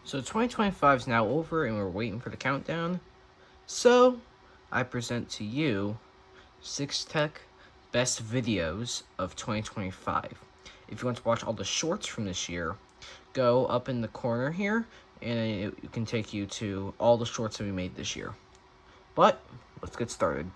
So 2025 is now over and we're waiting for the countdown. So I present to you 6 Tech Best Videos of 2025. If you want to watch all the shorts from this year, go up in the corner here and it can take you to all the shorts that we made this year. But let's get started.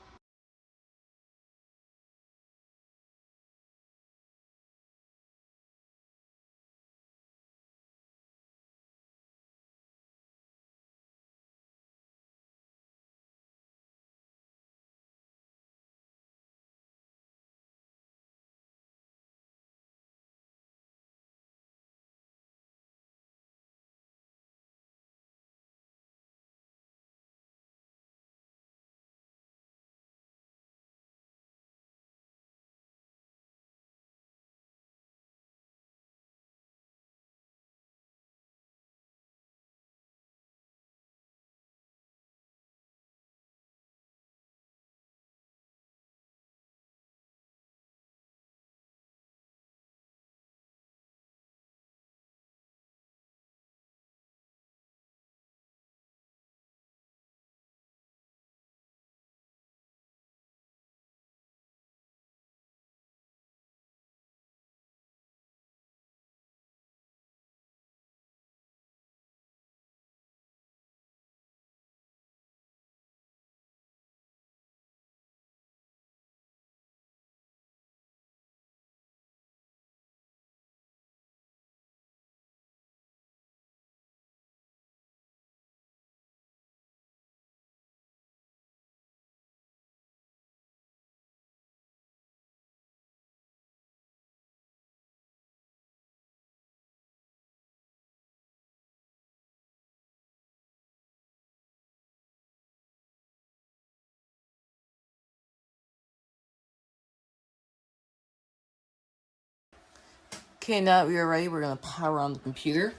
Okay, now that we are ready, we're going to power on the computer.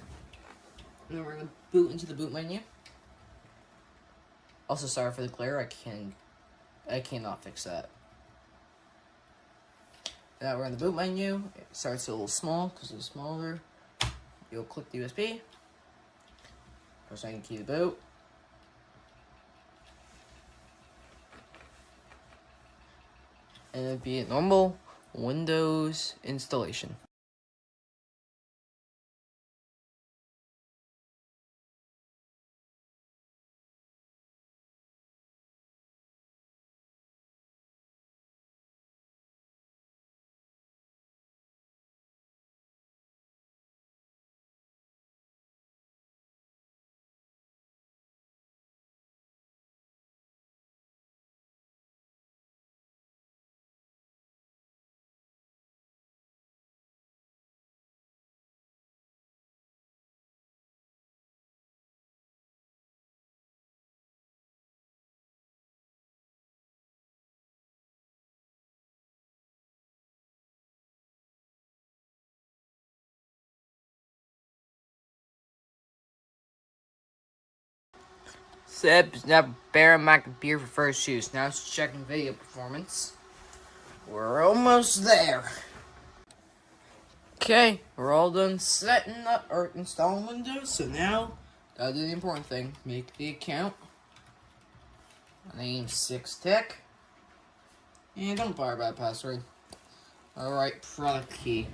And then we're going to boot into the boot menu. Also, sorry for the glare, I cannot fix that. Now we're in the boot menu. It starts a little small because it's smaller. You'll click the USB. Press any key to boot. And it'd be a normal Windows installation. Seb's never bearing my computer for first use. Now it's checking video performance. We're almost there. Okay, we're all done setting up or installing Windows. So now, gotta do the important thing: make the account. My name's 6Tech, and don't bother about password. All right, product key.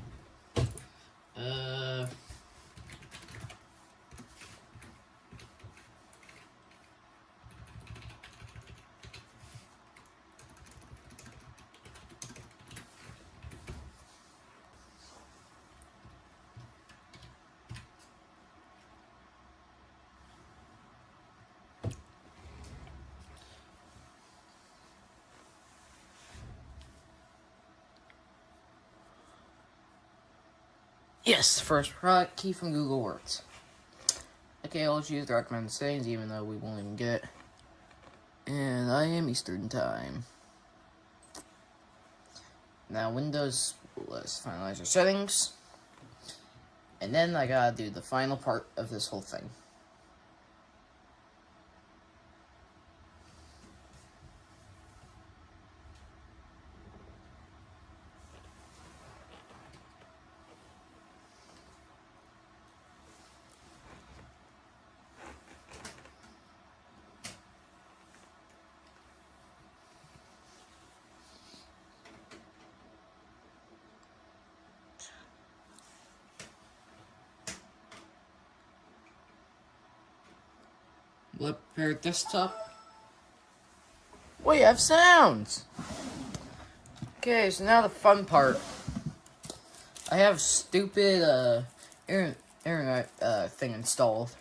Yes, first product key from Google works. Okay, I'll choose the recommended settings, even though we won't even get it. And I am Eastern time. Now Windows, let's finalize our settings. And then I gotta do the final part of this whole thing. Let's prepare desktop. Wait, I have sounds! Okay, so now the fun part. I have stupid internet thing installed.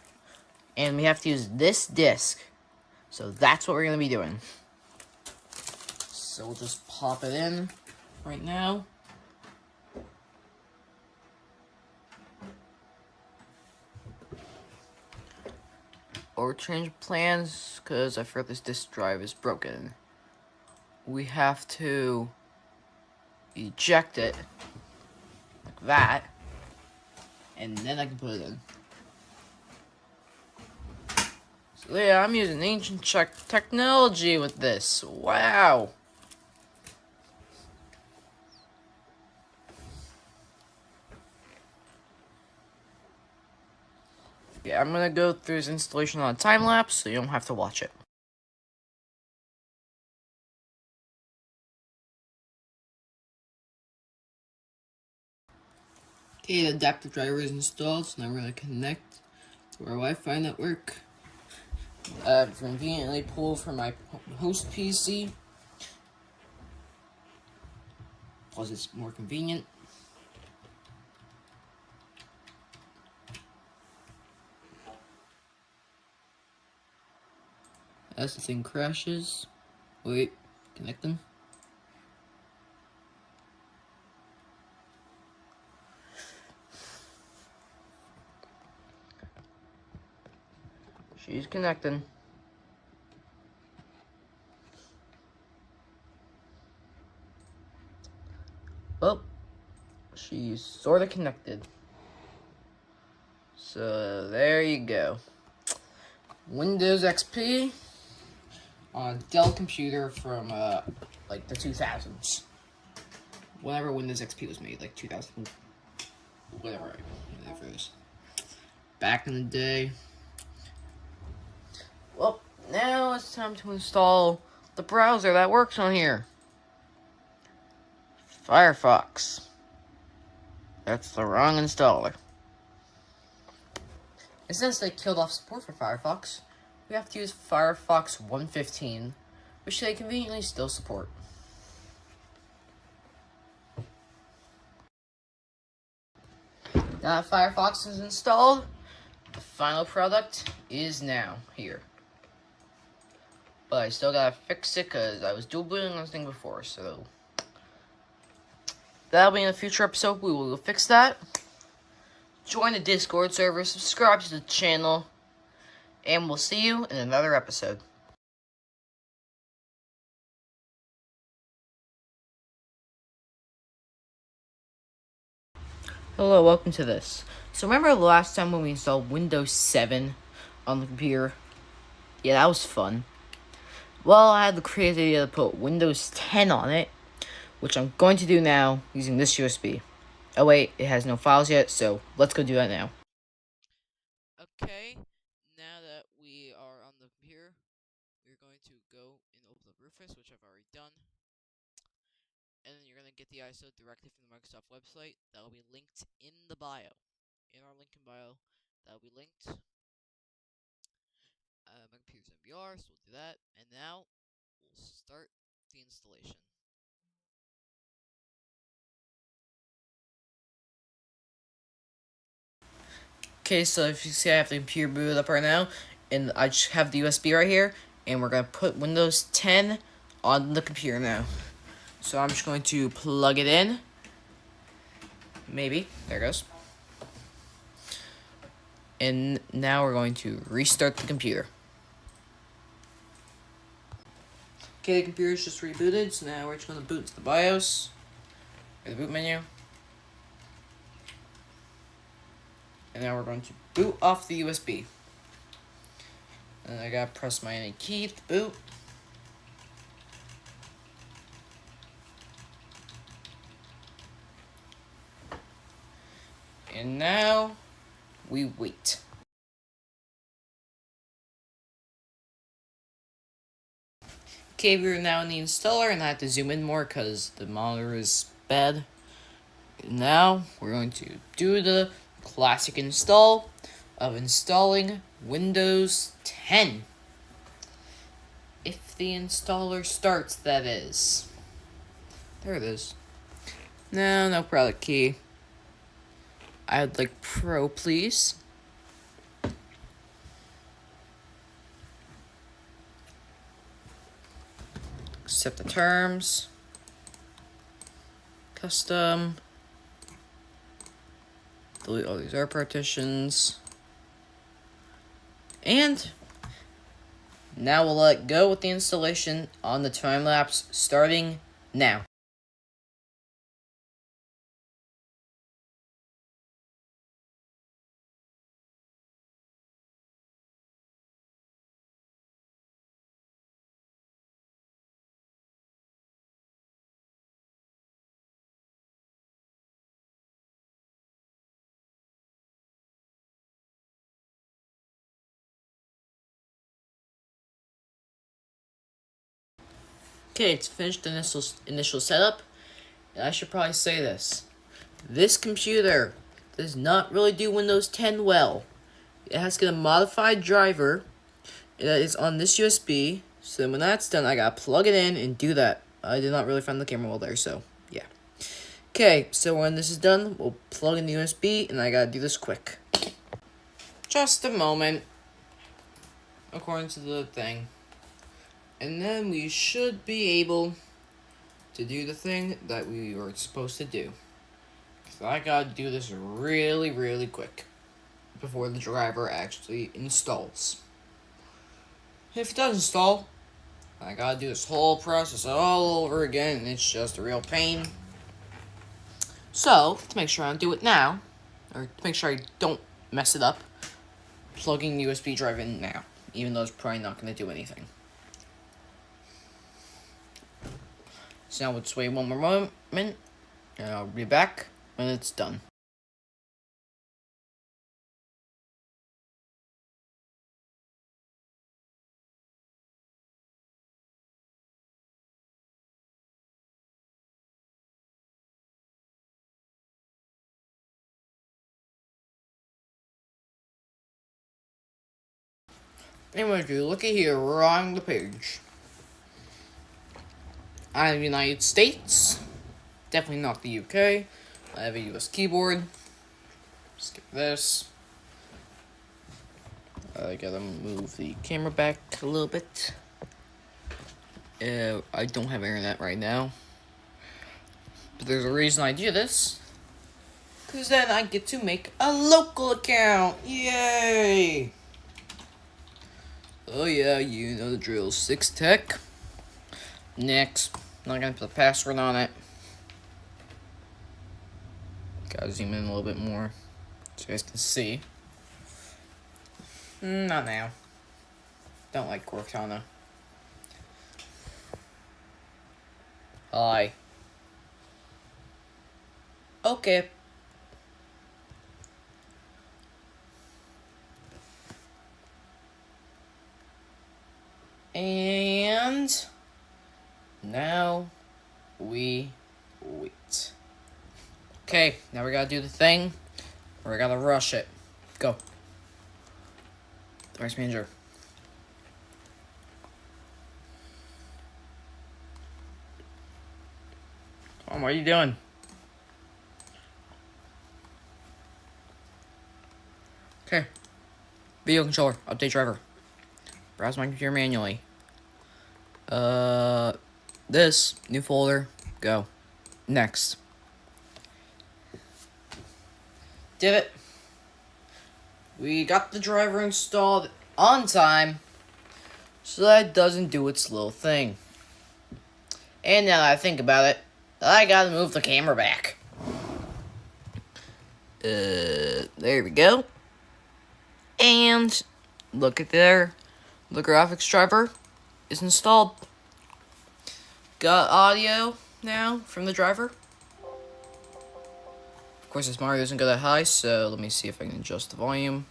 And we have to use this disc. So that's what we're going to be doing. So we'll just pop it in right now. Or change plans, because I forgot this disk drive is broken. We have to eject it, like that, and then I can put it in. So yeah, I'm using ancient Czech technology with this. Wow! Yeah, I'm gonna go through this installation on a time lapse, so you don't have to watch it. Okay, the adapter driver is installed, so now we're gonna connect to our Wi-Fi network. Conveniently pull from my host PC, because it's more convenient. As the thing crashes, wait, connect them. She's connecting. Oh, she's sort of connected. So there you go. Windows XP on a Dell computer from like the 2000s. Whenever Windows XP was made, like 2000, whatever it is. Back in the day. Well, now it's time to install the browser that works on here. Firefox. That's the wrong installer. And since they killed off support for Firefox, we have to use Firefox 1.15, which they conveniently still support. Now that Firefox is installed, the final product is now here. But I still gotta fix it because I was dual booting on this thing before, so that'll be in a future episode. We will fix that. Join the Discord server, subscribe to the channel, and we'll see you in another episode. Hello, welcome to this. So remember the last time when we installed Windows 7 on the computer? Yeah, that was fun. Well, I had the creative idea to put Windows 10 on it, which I'm going to do now using this USB. Oh wait, it has no files yet, so let's go do that now. Okay, now that we are on the computer, we're going to go and open up Rufus, which I've already done. And then you're going to get the ISO directly from the Microsoft website. That will be linked in the bio. In our link in bio, that will be linked. My computer's MBR, so we'll do that. And now, we'll start the installation. Okay, so if you see I have the computer booted up right now, and I just have the USB right here, and we're going to put Windows 10 on the computer now. So I'm just going to plug it in. Maybe. There it goes. And now we're going to restart the computer. Okay, the computer's just rebooted, so now we're just going to boot to the BIOS, or the boot menu. And now we're going to boot off the USB. And I gotta press my any key to boot. And now we wait. Okay, we're now in the installer, and I have to zoom in more because the monitor is bad. Now we're going to do the classic install of installing Windows 10. the installer starts, that is. There it is. No product key. I'd like Pro, please. Accept the terms. Custom. Delete all these R partitions. And now we'll let go with the installation on the time lapse starting now. Okay, it's finished the initial setup, and I should probably say this. This computer does not really do Windows 10 well. It has to get a modified driver that is on this USB, so when that's done, I gotta plug it in and do that. I did not really find the camera well there, so yeah. Okay, so when this is done, we'll plug in the USB, and I gotta do this quick. Just a moment, according to the thing. And then we should be able to do the thing that we were supposed to do. So I gotta do this really quick before the driver actually installs. If it does install, I gotta do this whole process all over again, and it's just a real pain. So, to make sure I don't do it now, or to make sure I don't mess it up, plugging the USB drive in now, even though it's probably not gonna do anything. So now we'll just wait one more moment, and I'll be back when it's done. Anyway, if you look at here, we're on the page. I have the United States, definitely not the UK. I have a US keyboard. Skip this. I gotta move the camera back a little bit. I don't have internet right now. But there's a reason I do this. Because then I get to make a local account. Yay! Oh yeah, you know the drill. 6Tech. Next. Not gonna put a password on it. Gotta zoom in a little bit more so you guys can see. Not now. Don't like Cortana. Hi. Okay. And now we wait. Okay, now we gotta do the thing. Or we gotta rush it. Go. Device manager. Come on, what are you doing? Okay. Video controller. Update driver. Browse my computer manually. This. New folder. Go. Next. Did it. We got the driver installed on time, so that it doesn't do its little thing. And now that I think about it, I gotta move the camera back. There we go. And look at there. The graphics driver is installed. Got audio now from the driver. Of course, this Mario doesn't go that high, so let me see if I can adjust the volume.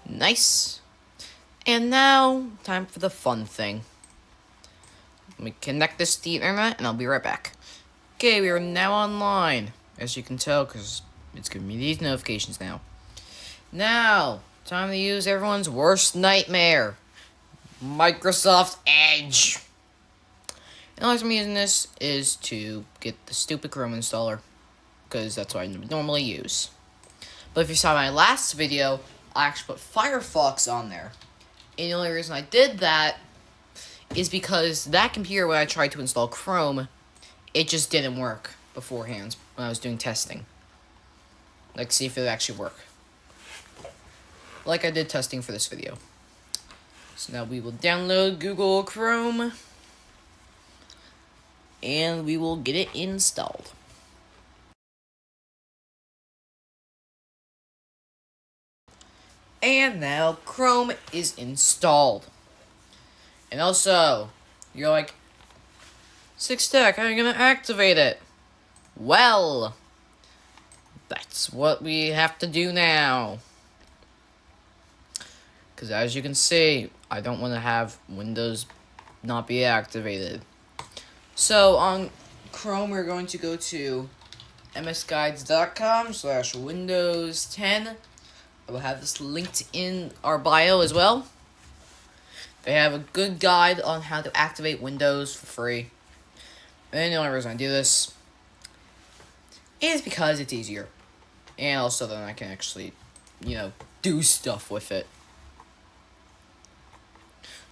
Nice. And now, time for the fun thing. Let me connect this to the internet, and I'll be right back. Okay, we are now online, as you can tell, because it's giving me these notifications now. Now, Time to use everyone's worst nightmare, Microsoft Edge. And the reason I'm using this is to get the stupid Chrome installer, because that's what I normally use. But if you saw my last video, I actually put Firefox on there. And the only reason I did that is because that computer, when I tried to install Chrome, it just didn't work beforehand when I was doing testing. Like, see if it would actually work. Like I did testing for this video. So now we will download Google Chrome. And we will get it installed. And now Chrome is installed. And also, you're like, Sixtech, how are you going to activate it? Well, that's what we have to do now. Because as you can see, I don't want to have Windows not be activated. So on Chrome, we're going to go to msguides.com/Windows 10. I will have this linked in our bio as well. They have a good guide on how to activate Windows for free. And the only reason I do this is because it's easier. And also then I can actually, do stuff with it.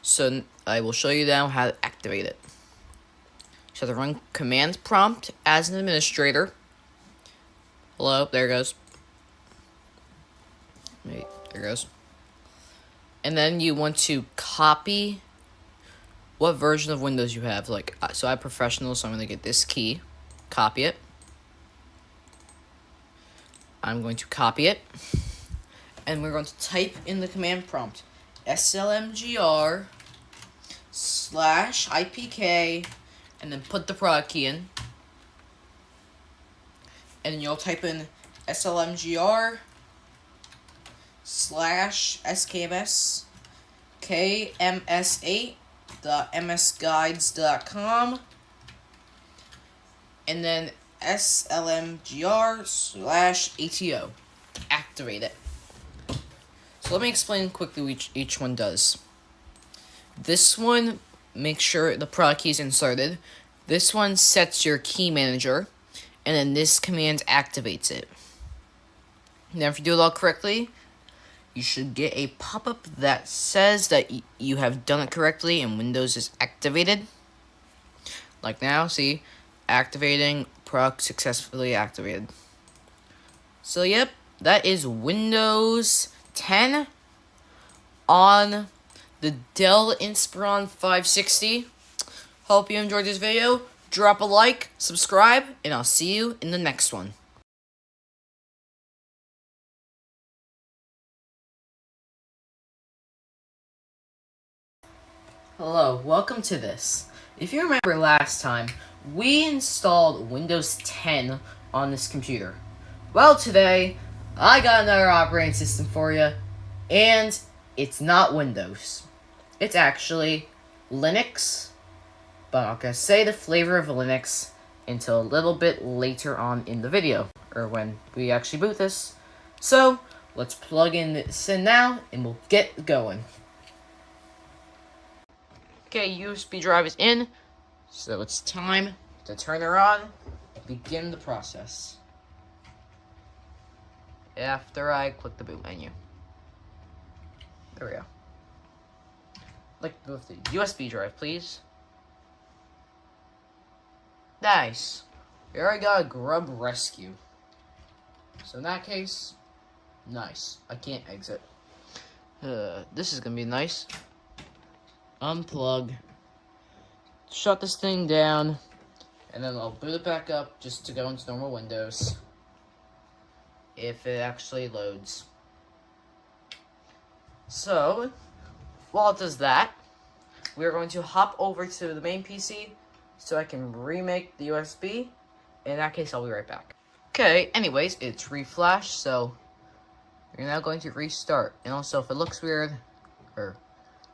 So I will show you now how to activate it. So to run command prompt as an administrator. Hello, there it goes. Wait, there it goes. And then you want to copy what version of Windows you have. Like, so I have professional, so I'm going to get this key, copy it. I'm going to copy it. And we're going to type in the command prompt slmgr/IPK, and then put the product key in. And then you'll type in slmgr/skms kms8.msguides.com, and then slmgr/ATO. Activate it. So let me explain quickly what each one does. This one, make sure the product key is inserted. This one sets your key manager, and then this command activates it. Now, if you do it all correctly, you should get a pop-up that says that you have done it correctly and Windows is activated. Like now, see, activating, product successfully activated. So, yep, that is Windows 10 on the Dell Inspiron 560. Hope you enjoyed this video. Drop a like, subscribe, and I'll see you in the next one. Hello, welcome to this. If you remember last time, we installed Windows 10 on this computer. Well, today, I got another operating system for you, and it's not Windows. It's actually Linux, but I'm not going to say the flavor of Linux until a little bit later on in the video, or when we actually boot this. So, let's plug in this in now, and we'll get going. Okay, USB drive is in, so it's time to turn her on, begin the process. After I click the boot menu. There we go. Like with the USB drive, please. Nice. We already got a Grub Rescue. So in that case, nice. I can't exit. This is gonna be nice. Unplug, shut this thing down, and then I'll boot it back up just to go into normal Windows, if it actually loads. So, while it does that, we're going to hop over to the main PC so I can remake the USB. In that case, I'll be right back. Okay, anyways, it's reflashed, so we're now going to restart. And also, if it looks weird, or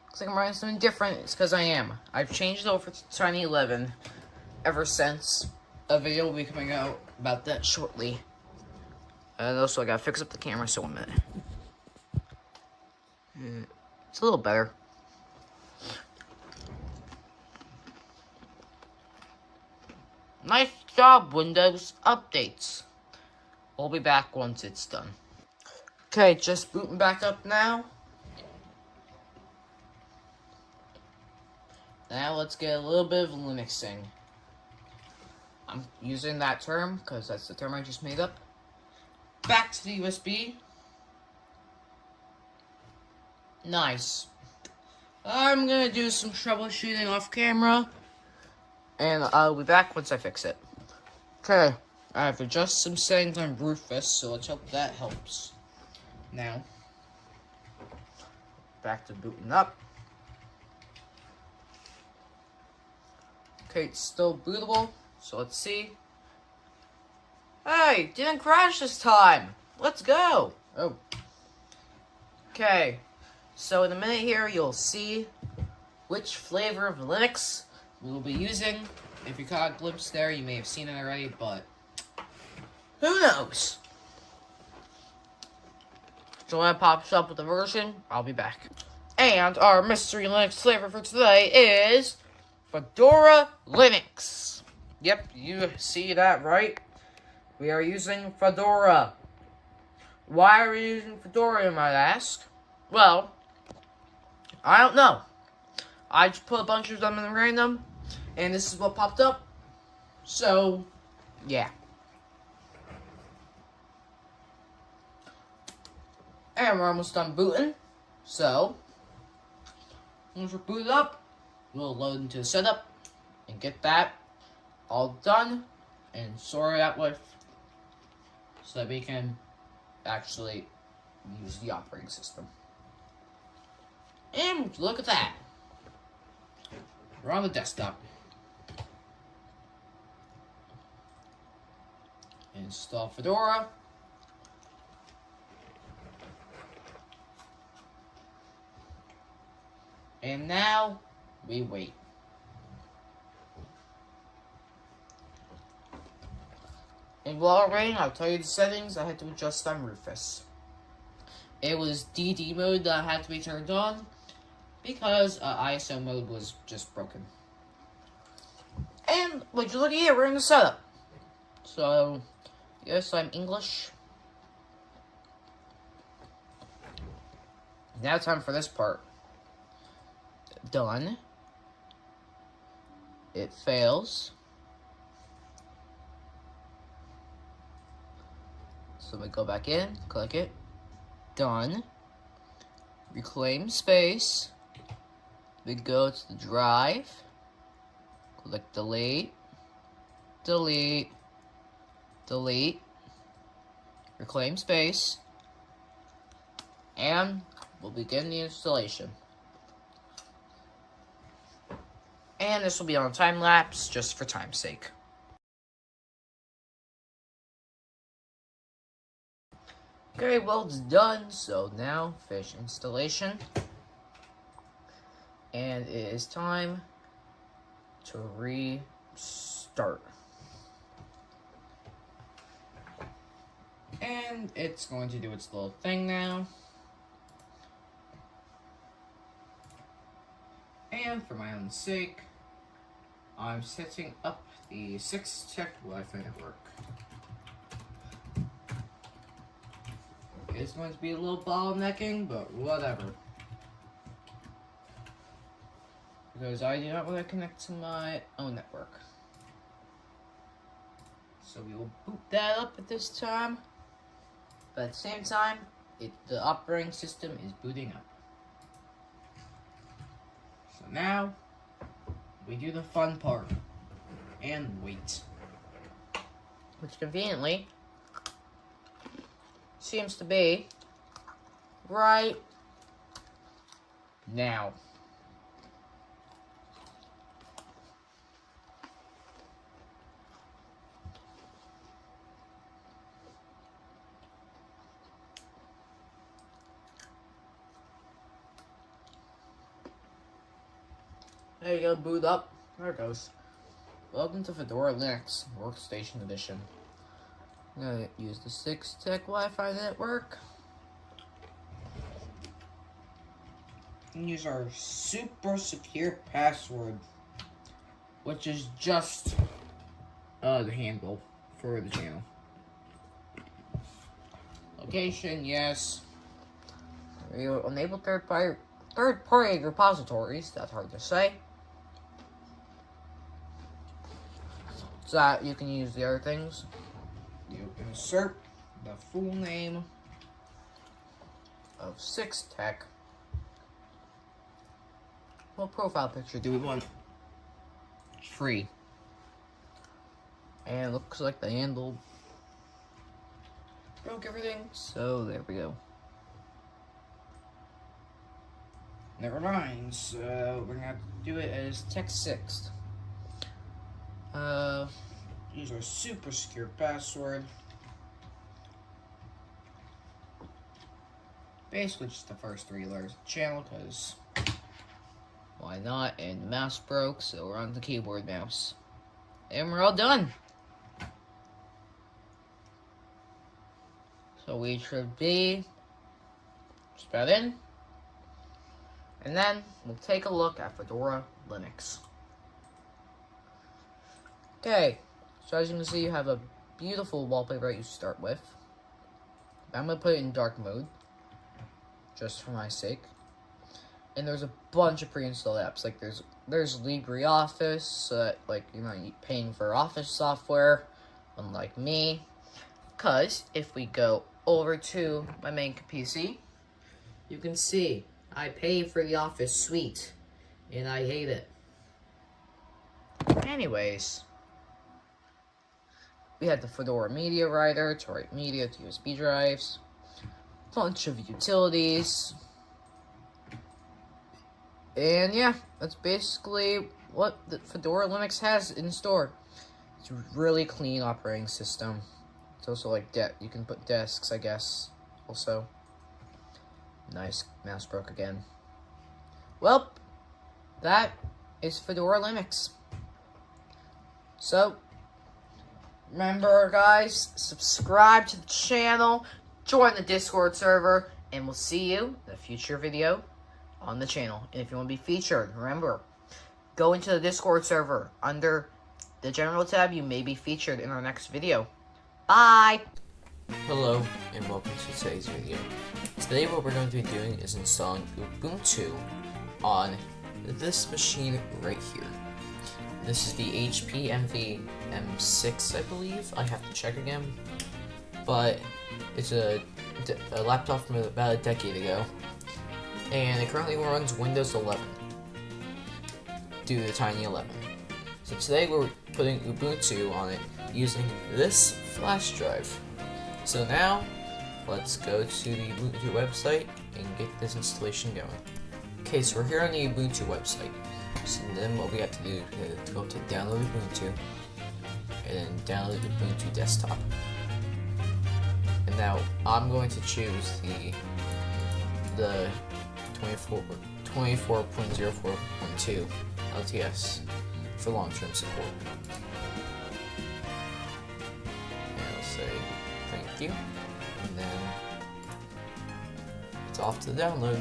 looks like I'm running something different, it's because I am. I've changed it over to Tiny 11 ever since. A video will be coming out about that shortly. And also, I gotta fix up the camera, so 1 minute. It's a little better. Nice job, Windows Updates. We'll be back once it's done. Okay, just booting back up now. Now let's get a little bit of Linuxing. I'm using that term because that's the term I just made up. Back to the USB. Nice. I'm gonna do some troubleshooting off camera, and I'll be back once I fix it. Okay, I have to adjust some settings on Rufus, so let's hope that helps. Now, back to booting up. Okay, it's still bootable, so let's see. Hey, didn't crash this time. Let's go. Oh. Okay. So in a minute here, you'll see which flavor of Linux we will be using. If you caught a glimpse there, you may have seen it already, but who knows? So when it pops up with the version, I'll be back. And our mystery Linux flavor for today is Fedora Linux. Yep, you see that right. We are using Fedora. Why are we using Fedora, you might ask? Well, I don't know. I just put a bunch of them in random, and this is what popped up. So, yeah. And we're almost done booting. So, once we're booted up, we'll load into the setup and get that all done and sort it out with so that we can actually use the operating system. And look at that. We're on the desktop. Install Fedora. And now we wait. And while waiting, I'll tell you the settings I had to adjust on Rufus. It was DD mode that had to be turned on because ISO mode was just broken. And would you look at here, we're in the setup. So, yes, I'm English. Now time for this part. Done. It fails. So we go back in, click it. Done. Reclaim space. We go to the drive. Click delete. Delete. Delete. Reclaim space. And we'll begin the installation. And this will be on a time lapse just for time's sake. Okay, well, it's done. So now, finish installation. And it is time to restart. And it's going to do its little thing now. And for my own sake, I'm setting up the 6TEC Wi-Fi network. It's going to be a little bottlenecking, but whatever. Because I do not want to connect to my own network. So we will boot that up at this time. But at the same time, the operating system is booting up. So now, we do the fun part. And wait. Which conveniently seems to be right now. There you go, boot up. There it goes. Welcome to Fedora Linux Workstation Edition. I'm gonna use the 6TEC Wi-Fi network. and use our super secure password, which is just the handle for the channel. Location, yes. We will enable third-party repositories. That's hard to say. So that you can use the other things. You insert the full name of 6Tech. What profile picture do we want? Free. And it looks like the handle broke everything, so there we go. Never mind, so we're gonna have to do it as Tech6. Use our super secure password. Basically just the first 3 letters of the channel, because why not? And the mouse broke, so we're on the keyboard mouse. And we're all done. So we should be just about in. And then we'll take a look at Fedora Linux. Okay, so as you can see, you have a beautiful wallpaper that you start with. I'm going to put it in dark mode, just for my sake. And there's a bunch of pre-installed apps. Like there's LibreOffice, like you're not paying for Office software, unlike me. Because if we go over to my main PC, you can see I pay for the Office suite, and I hate it. Anyways, we had the Fedora Media Writer to write media to USB drives, bunch of utilities, and yeah, that's basically what the Fedora Linux has in store. It's a really clean operating system. It's also like you can put desks, I guess, also. Nice, mouse broke again. Well, that is Fedora Linux. So, remember guys, subscribe to the channel, join the Discord server, and we'll see you in a future video on the channel. And if you want to be featured, remember, go into the Discord server. Under the general tab, you may be featured in our next video. Bye! Hello, and welcome to today's video. Today what we're going to be doing is installing Ubuntu on this machine right here. This is the HP Envy M6, I believe. I have to check again. But it's a laptop from about a decade ago. And it currently runs Windows 11 due to the Tiny 11. So today we're putting Ubuntu on it using this flash drive. So now, let's go to the Ubuntu website and get this installation going. Okay, so we're here on the Ubuntu website. So then what we have to do is go to download Ubuntu, and then download Ubuntu desktop. And now I'm going to choose the 24.04.2 LTS for long-term support. And I'll say thank you, and then it's off to the download.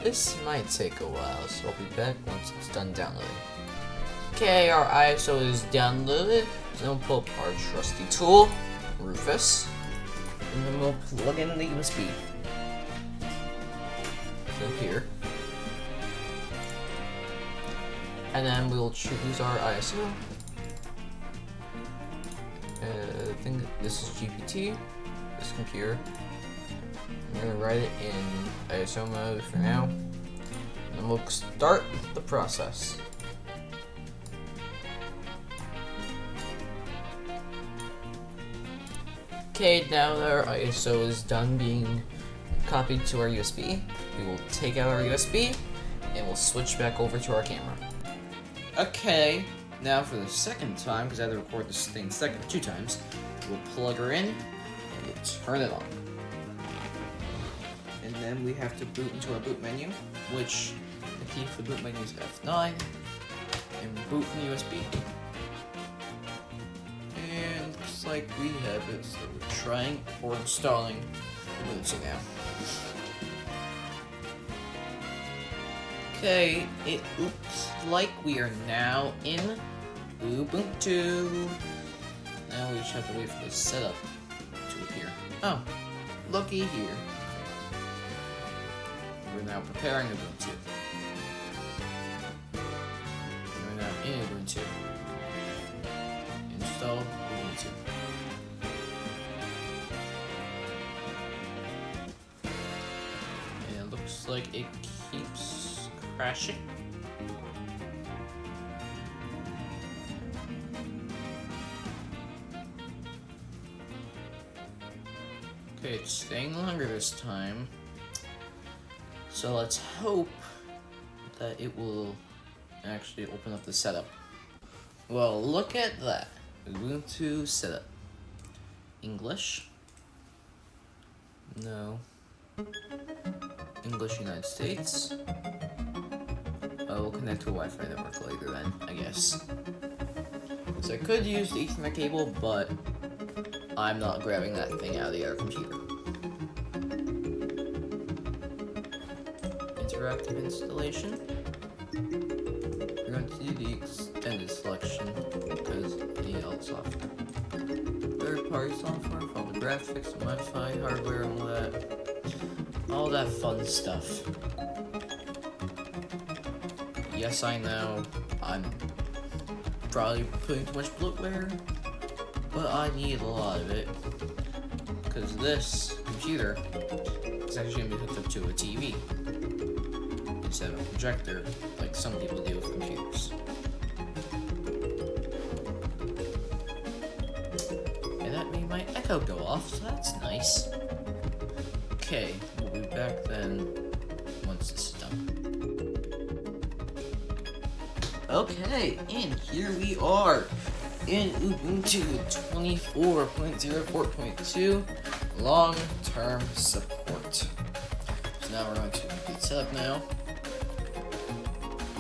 This might take a while, so I'll be back once it's done downloading. Okay, our ISO is downloaded, so then we'll pull up our trusty tool, Rufus, and then we'll plug in the USB. So here. And then we'll choose our ISO. I think this is GPT, this computer. I'm going to write it in ISO mode for now. And then we'll start the process. Okay, now that our ISO is done being copied to our USB, we will take out our USB and we'll switch back over to our camera. Okay, now for the second time, because I had to record this thing two times, we'll plug her in and we'll turn it on. And then we have to boot into our boot menu, which the key for the boot menu is F9, and boot from USB. And looks like we have it, so we're trying or installing Ubuntu now. Okay, it looks like we are now in Ubuntu. Now we just have to wait for the setup to appear. Oh, looky here. We're now preparing Ubuntu. We're now in Ubuntu. Install Ubuntu. And it looks like it keeps crashing. Okay, it's staying longer this time. So let's hope that it will actually open up the setup. Well, look at that. Ubuntu setup. English? No. English United States. Oh, we'll connect to a Wi-Fi network later then, I guess. So I could use the Ethernet cable, but I'm not grabbing that thing out of the other computer. Interactive installation. We're going to do the extended selection because the alt software. Third-party software, for all the graphics, Wi-Fi, hardware, and all that fun stuff. Yes, I know, I'm probably putting too much bloatware, but I need a lot of it, because this computer is actually going to be hooked up to a TV, instead of a projector, like some people do with computers. And that made my echo go off, so that's nice. Okay, we'll be back then, once this is done. Okay, and here we are in Ubuntu 24.04.2 long-term support. So now we're going to get set up now.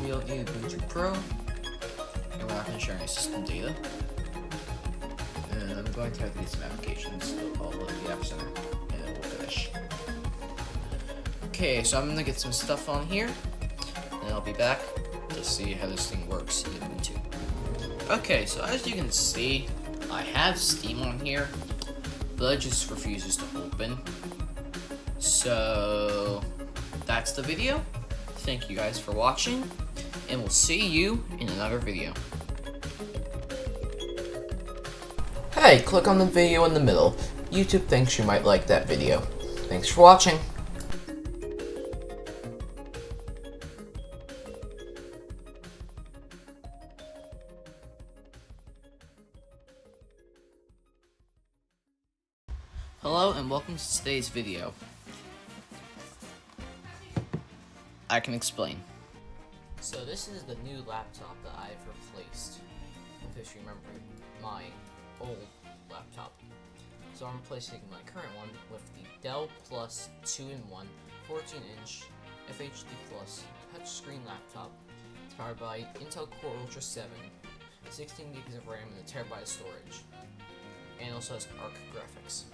We'll need Ubuntu Pro, and we're not going to share any system data. And I'm going to have to get some applications, so I'll load the App Center, and then we'll finish. Okay, so I'm going to get some stuff on here, and I'll be back to see how this thing works in Ubuntu. Okay, so as you can see, I have Steam on here, but it just refuses to open. So that's the video. Thank you guys for watching, and we'll see you in another video. Hey, click on the video in the middle. YouTube thinks you might like that video. Thanks for watching. Hello and welcome to today's video. I can explain. So this is the new laptop that I've replaced. If you remember my old laptop. So I'm replacing my current one with the Dell Plus 2-in-1 14-inch FHD Plus touchscreen laptop. It's powered by Intel Core Ultra 7, 16 gigs of RAM, and a terabyte of storage. And also has ARC graphics.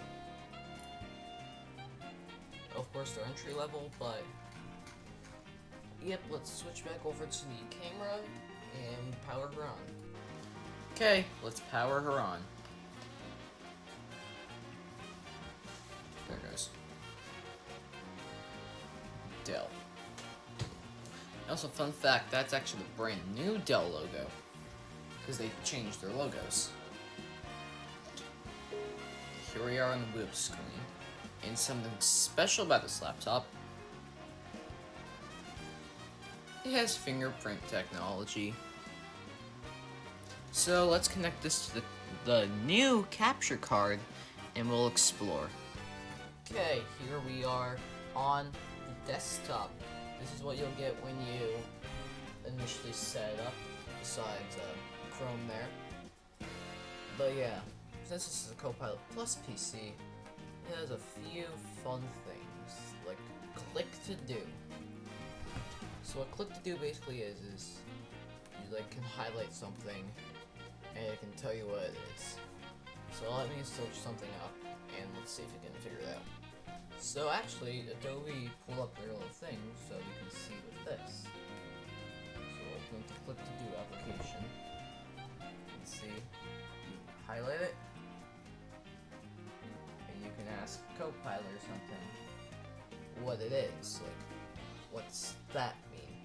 Of course, they're entry level, but yep, let's switch back over to the camera and power her on. Okay, let's power her on. There it goes. Dell. Also, fun fact, that's actually the brand new Dell logo, because they changed their logos. Here we are on the boot screen. And something special about this laptop, it has fingerprint technology. So let's connect this to the new capture card and we'll explore. Okay, here we are on the desktop. This is what you'll get when you initially set it up, besides Chrome there. But yeah, since this is a Copilot Plus PC, it has a few fun things, like click to do. So what click to do basically is you can highlight something and it can tell you what it is. So let me search something up and let's see if we can figure it out. So actually, Adobe pulled up their little thing so you can see with this. going to click to do application. Let's see. You highlight it, and you can ask Copilot or something what it is. Like, what's that mean?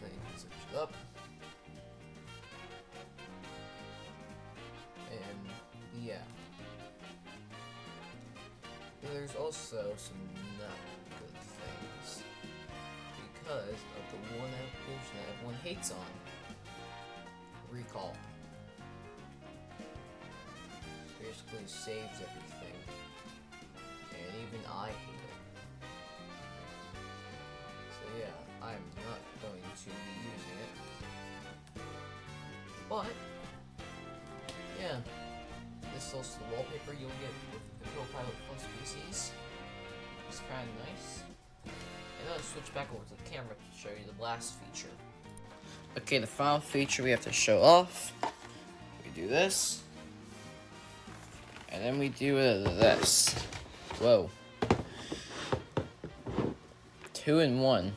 So you can search it up. And yeah. There's also some not good things because of the one application that everyone hates on. Recall. Basically saves everything. And even I hate it. So yeah, I'm not going to be using it. But yeah, this is also the wallpaper you'll get with the Copilot Plus PCs. It's kind of nice. And then I'll switch back over to the camera to show you the last feature. Okay, the final feature we have to show off. We do this. And then we do this. Whoa. 2-in-1.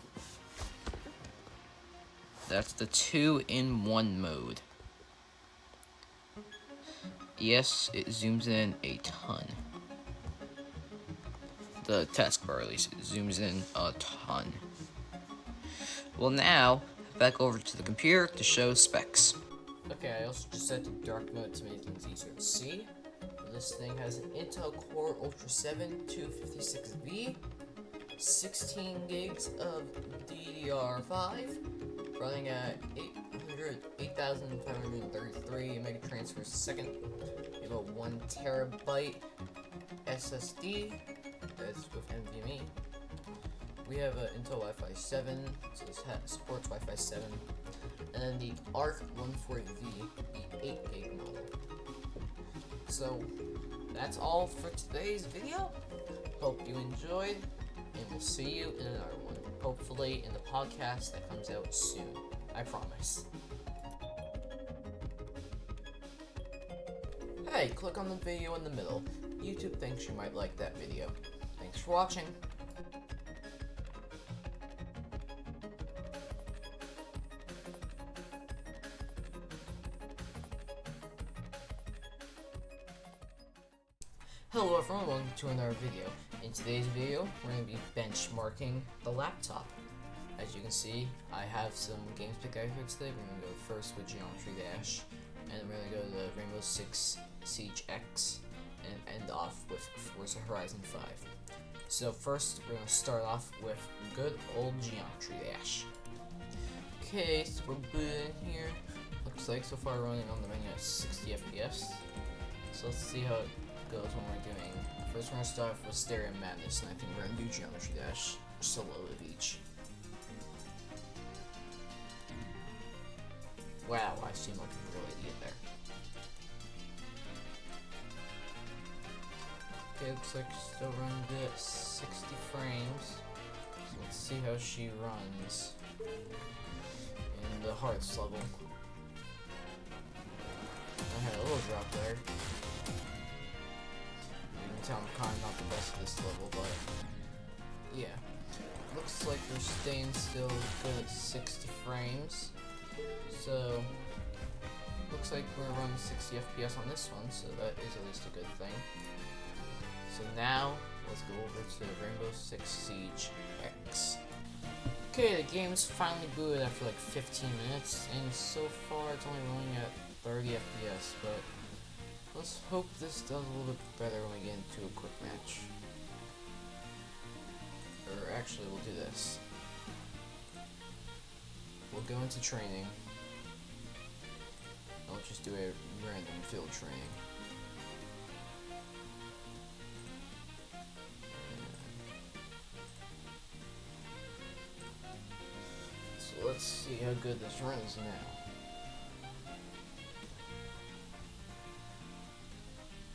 That's the 2-in-1 mode. Yes, it zooms in a ton. The taskbar, at least, it zooms in a ton. Well, now, back over to the computer to show specs. Okay, I also just set to dark mode to make things easier to see. This thing has an Intel Core Ultra 7 256V, 16 gigs of DDR5, running at 8,533 megatransfers a second. We have a 1 terabyte SSD that's with NVMe. We have an Intel Wi-Fi 7, so this supports Wi-Fi 7, and then the ARC 140V, the 8 gig model. So that's all for today's video. Hope you enjoyed, and we'll see you in another one. Hopefully in the podcast that comes out soon. I promise. Hey, click on the video in the middle. YouTube thinks you might like that video. Thanks for watching. Hello everyone, welcome to another video. In today's video, we're going to be benchmarking the laptop. As you can see, I have some games picked out here today. We're going to go first with Geometry Dash, and then we're going to go to Rainbow Six Siege X, and end off with Forza Horizon 5. So first, we're going to start off with good old Geometry Dash. Okay, so we're booting here. Looks like so far running on the menu at 60 FPS. So let's see how it goes when we're doing. First, we're going to start off with Stereo Madness, and I think we're going to do Geometry Dash solo of each. Wow, I seem like a real idiot there. Okay, looks like she's still running good at 60 frames. So let's see how she runs in the hardest level. I had a little drop there. You can tell I'm kind of not the best at this level, but yeah. Looks like we're staying still good at 60 frames. So, looks like we're running 60 FPS on this one, so that is at least a good thing. So now, let's go over to Rainbow Six Siege X. Okay, the game's finally booted after like 15 minutes, and so far it's only running at 30 FPS, but let's hope this does a little bit better when we get into a quick match. Or actually, we'll do this. We'll go into training. I'll just do a random field training. So let's see how good this runs now.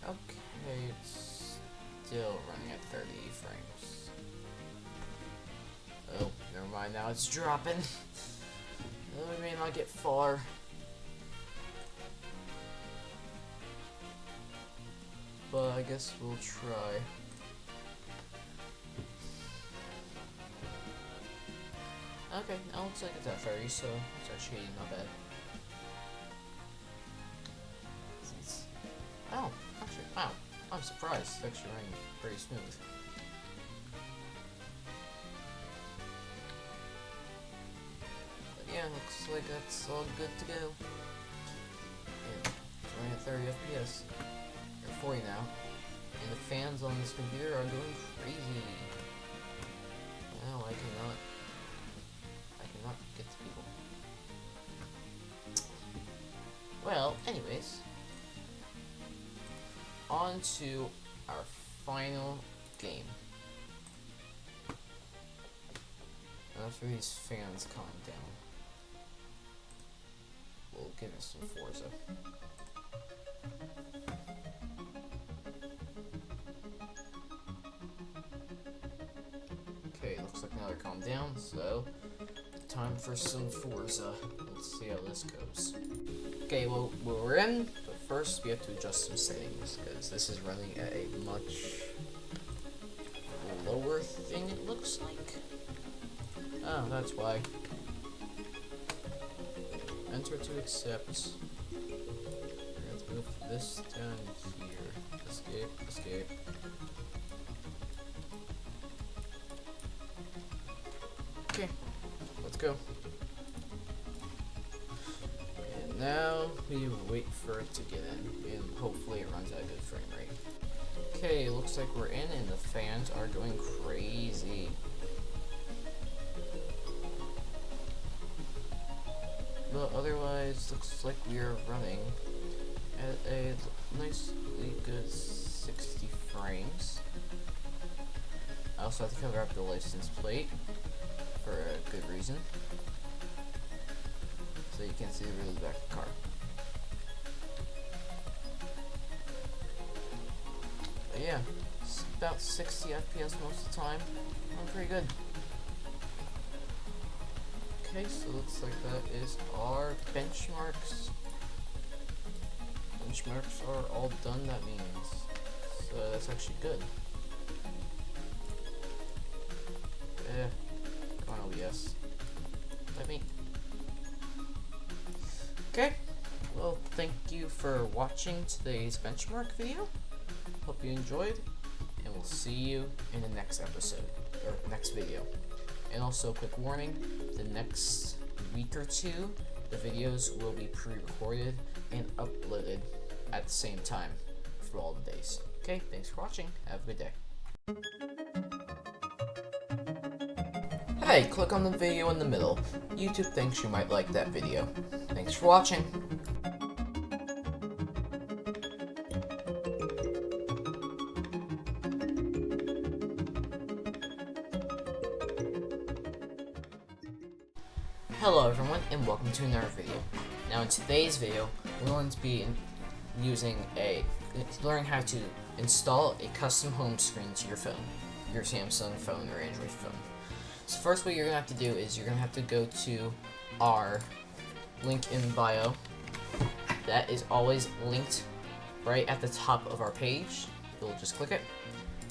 Okay, it's still running at 30 frames. Oh, never mind, now it's dropping. We may not get far. But I guess we'll try. Okay, now it looks like it's at 30, so it's actually not bad. Oh, actually, wow, I'm surprised. It's actually running pretty smooth. But yeah, looks like that's all good to go. And it's running at 30 FPS. Or 40 now. And the fans on this computer are going crazy. Wow, I cannot get to people. Well, anyways, on to our final game. After these fans calm down, we'll give us some Forza. Okay, looks like now they're calmed down, so time for some Forza. Let's see how this goes. Okay, well, we're in, but first we have to adjust some settings, because this is running at a much lower thing, it looks like. Oh, that's why. Enter to accept. We're gonna have to move this down here. Escape, escape. Okay, let's go. And now we wait for it to get in, and hopefully it runs at a good frame rate. Okay, looks like we're in, and the fans are going crazy. But otherwise, looks like we are running at a nicely good 60 frames. I also have to cover up the license plate for a good reason, so you can't see the really back of the car. But yeah, it's about 60 FPS most of the time. I'm pretty good. Okay, so looks like that is our benchmarks. Benchmarks are all done, that means. So that's actually good. Yeah, come on OBS. Let me. Okay, well, thank you for watching today's benchmark video. Hope you enjoyed, and we'll see you in the next episode, or next video. And also, quick warning, the next week or two, the videos will be pre-recorded and uploaded at the same time for all the days. Okay, thanks for watching. Have a good day. Hey, click on the video in the middle. YouTube thinks you might like that video. Thanks for watching. Hello everyone, and welcome to another video. Now in today's video, we're going to be learning how to install a custom home screen to your phone, your Samsung phone or Android phone. So first what you're going to have to do is you're going to have to go to our link in bio. That is always linked right at the top of our page. You'll just click it.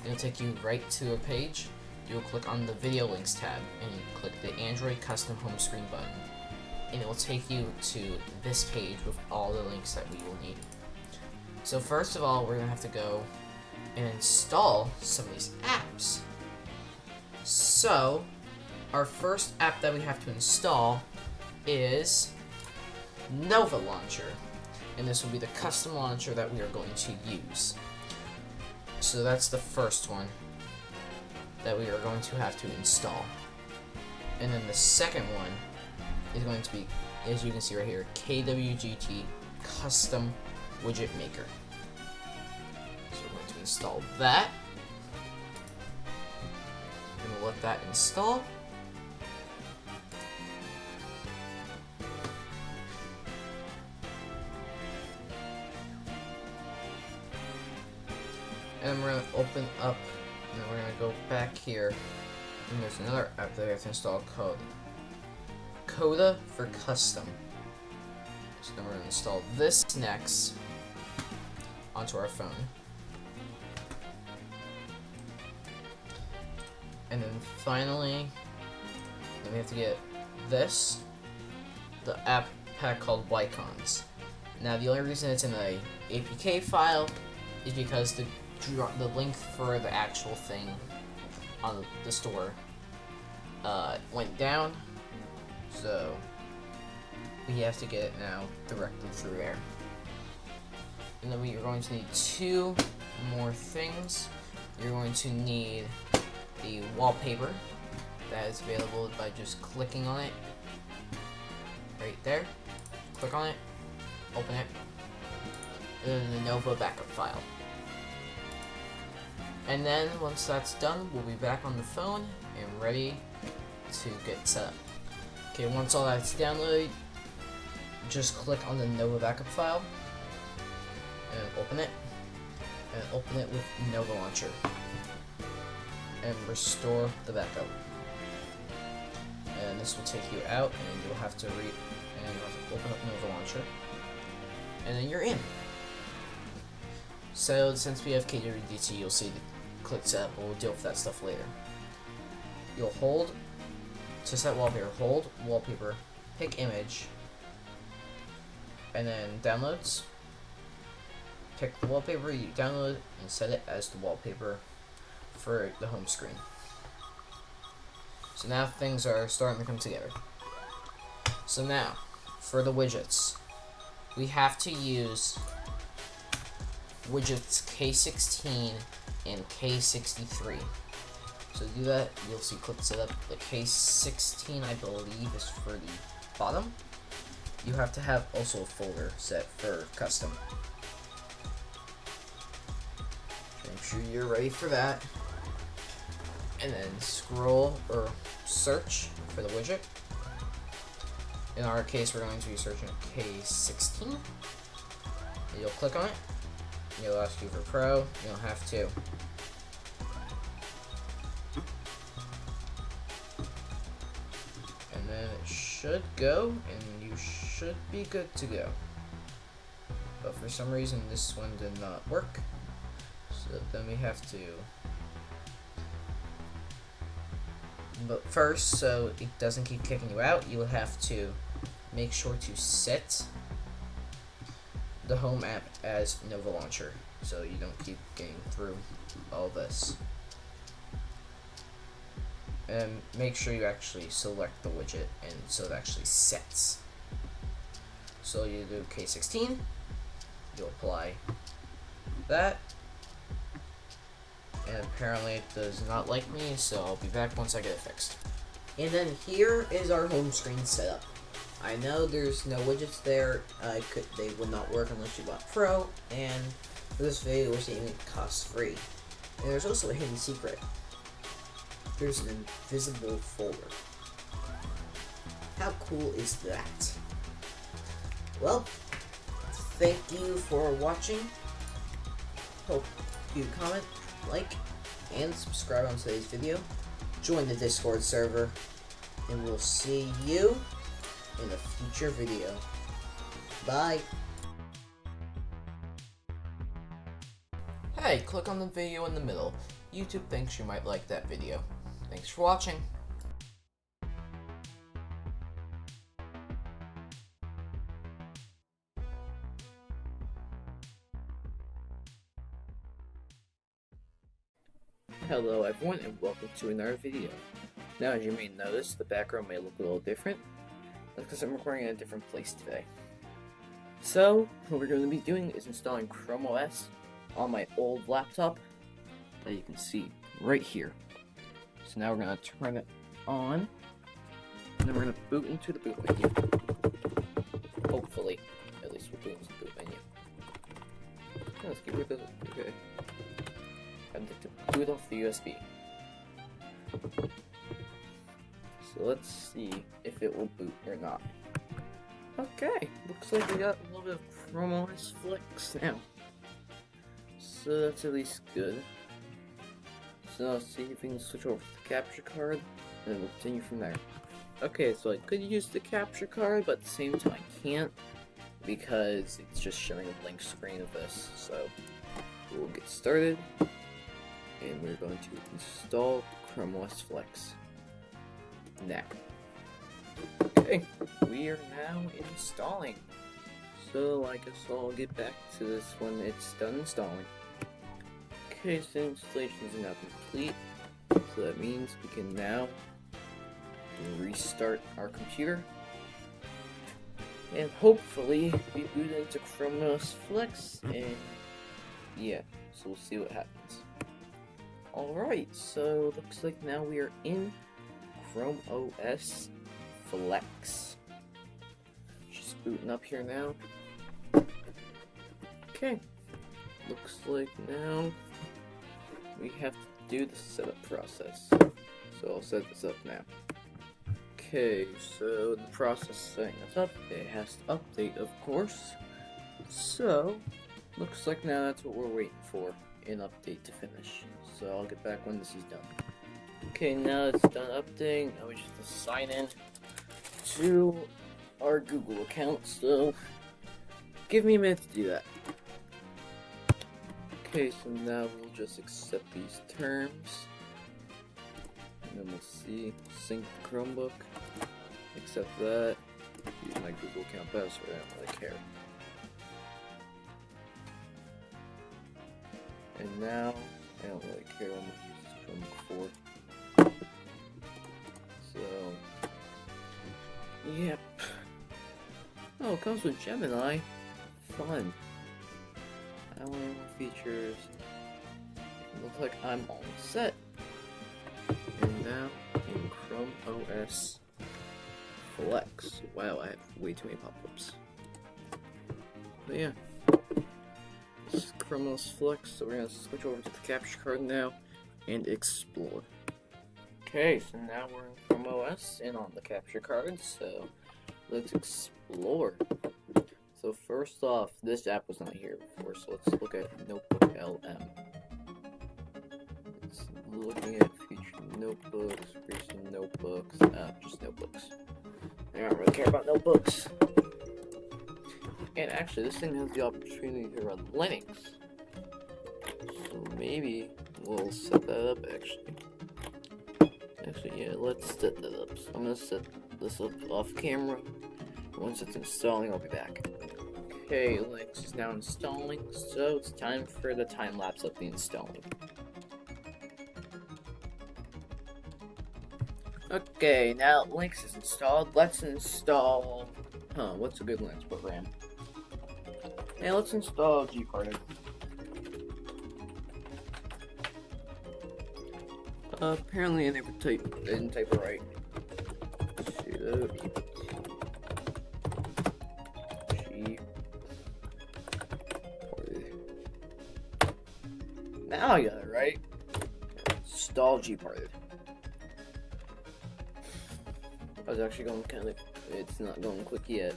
It'll take you right to a page. You'll click on the video links tab and you click the Android custom home screen button, and it will take you to this page with all the links that we will need. So first of all, we're gonna have to go and install some of these apps. So our first app that we have to install is Nova Launcher, and this will be the custom launcher that we are going to use. So that's the first one that we are going to have to install. And then the second one is going to be, as you can see right here, KWGT Custom Widget Maker. So we're going to install that. And we'll let that install. And then we're going to open up, and then we're going to go back here, and there's another app that we have to install called Coda for Custom. So then we're going to install this next onto our phone. And then finally, then we have to get this, the app pack called Wycons. Now, the only reason it's in a APK file is because the link for the actual thing on the store went down, so we have to get it now directly through there. And then you're going to need 2 more things. You're going to need the wallpaper that is available by just clicking on it right there. Click on it, open it, and then the Nova backup file. And then once that's done, we'll be back on the phone and ready to get set up. Okay, once all that's downloaded, just click on the Nova backup file and open it with Nova Launcher and restore the backup. And this will take you out, and you'll have to open up Nova Launcher, and then you're in. So since we have KWDT, you'll see the click setup, but we'll deal with that stuff later. You'll hold to set wallpaper. Hold wallpaper, pick image, and then downloads. Pick the wallpaper you download and set it as the wallpaper for the home screen. So now things are starting to come together. So now, for the widgets, we have to use widgets K16 and K63. So to do that, you'll see click setup. The K16, I believe, is for the bottom. You have to have also a folder set for custom. Make sure you're ready for that. And then scroll or search for the widget. In our case, we're going to be searching K16. You'll click on it. You'll ask you for Pro. You don't have to. And then it should go, and you should be good to go. But for some reason, this one did not work. So then we have to. But first, so it doesn't keep kicking you out, you'll have to make sure to set the home app as Nova Launcher, so you don't keep getting through all this. And make sure you actually select the widget, and so it actually sets. So you do K16, you apply that, and apparently it does not like me, so I'll be back once I get it fixed. And then here is our home screen setup. I know there's no widgets there. They would not work unless you bought Pro, and for this video we're saying it costs free. And there's also a hidden secret. There's an invisible folder. How cool is that? Well, thank you for watching. Hope you comment, like, and subscribe on today's video. Join the Discord server, and we'll see you in a future video. Bye. Hey, click on the video in the middle. YouTube thinks you might like that video. Thanks for watching. Hello everyone, and welcome to another video. Now, as you may notice, the background may look a little different. That's because I'm recording in a different place today. So, what we're going to be doing is installing Chrome OS on my old laptop that you can see right here. So now we're going to turn it on, and then we're going to boot into the boot menu. Hopefully. At least we'll boot into the boot menu. Let's get rid of it. Okay. I'm going to boot off the USB. So let's see if it will boot or not. Okay, looks like we got a little bit of Chrome OS Flex now. So that's at least good. So let's see if we can switch over to the capture card, and then we'll continue from there. Okay, so I could use the capture card, but at the same time I can't, because it's just showing a blank screen of this. So we'll get started, and we're going to install Chrome OS Flex now. Okay, we are now installing. So I guess I'll get back to this when it's done installing. Okay, so installation is now complete. So that means we can now restart our computer. And hopefully we boot into Chrome OS Flex, and yeah, so we'll see what happens. Alright, so looks like now we are in Chrome OS Flex. Just booting up here now. Okay, looks like now we have to do the setup process. So I'll set this up now. Okay, so the process setting this up, it has to update, of course. So, looks like now that's what we're waiting for, an update to finish. So I'll get back when this is done. Okay, now it's done updating, now we just have to sign in to our Google account, so give me a minute to do that. Okay, so now we'll just accept these terms. And then we'll see, sync the Chromebook, accept that, use my Google account password, I don't really care. And now, I don't really care what I'm going to use this Chromebook for. So, yep. Oh, it comes with Gemini. Fun. I want more features. It looks like I'm all set. And now in Chrome OS Flex. Wow, I have way too many pop-ups. But yeah, this is Chrome OS Flex, so we're gonna switch over to the capture card now and explore. Okay, so now we're in Chrome OS and on the capture card, so let's explore. So first off, this app was not here before, so let's look at Notebook LM. It's looking at featured notebooks, recent notebooks, just notebooks. I don't really care about notebooks. And actually, this thing has the opportunity to run Linux. So maybe we'll set that up, actually. Actually, yeah, let's set that up. So I'm gonna set this up off camera. Once it's installing, I'll be back. Okay, Linux is now installing, so it's time for the time lapse of the installing. Okay, now Linux is installed. Let's install. What's a good Linux program? Yeah, let's install gparted. Apparently I didn't type it right. Sudo now I got it right. Install gparted. I was actually going kind of. It's not going quick yet.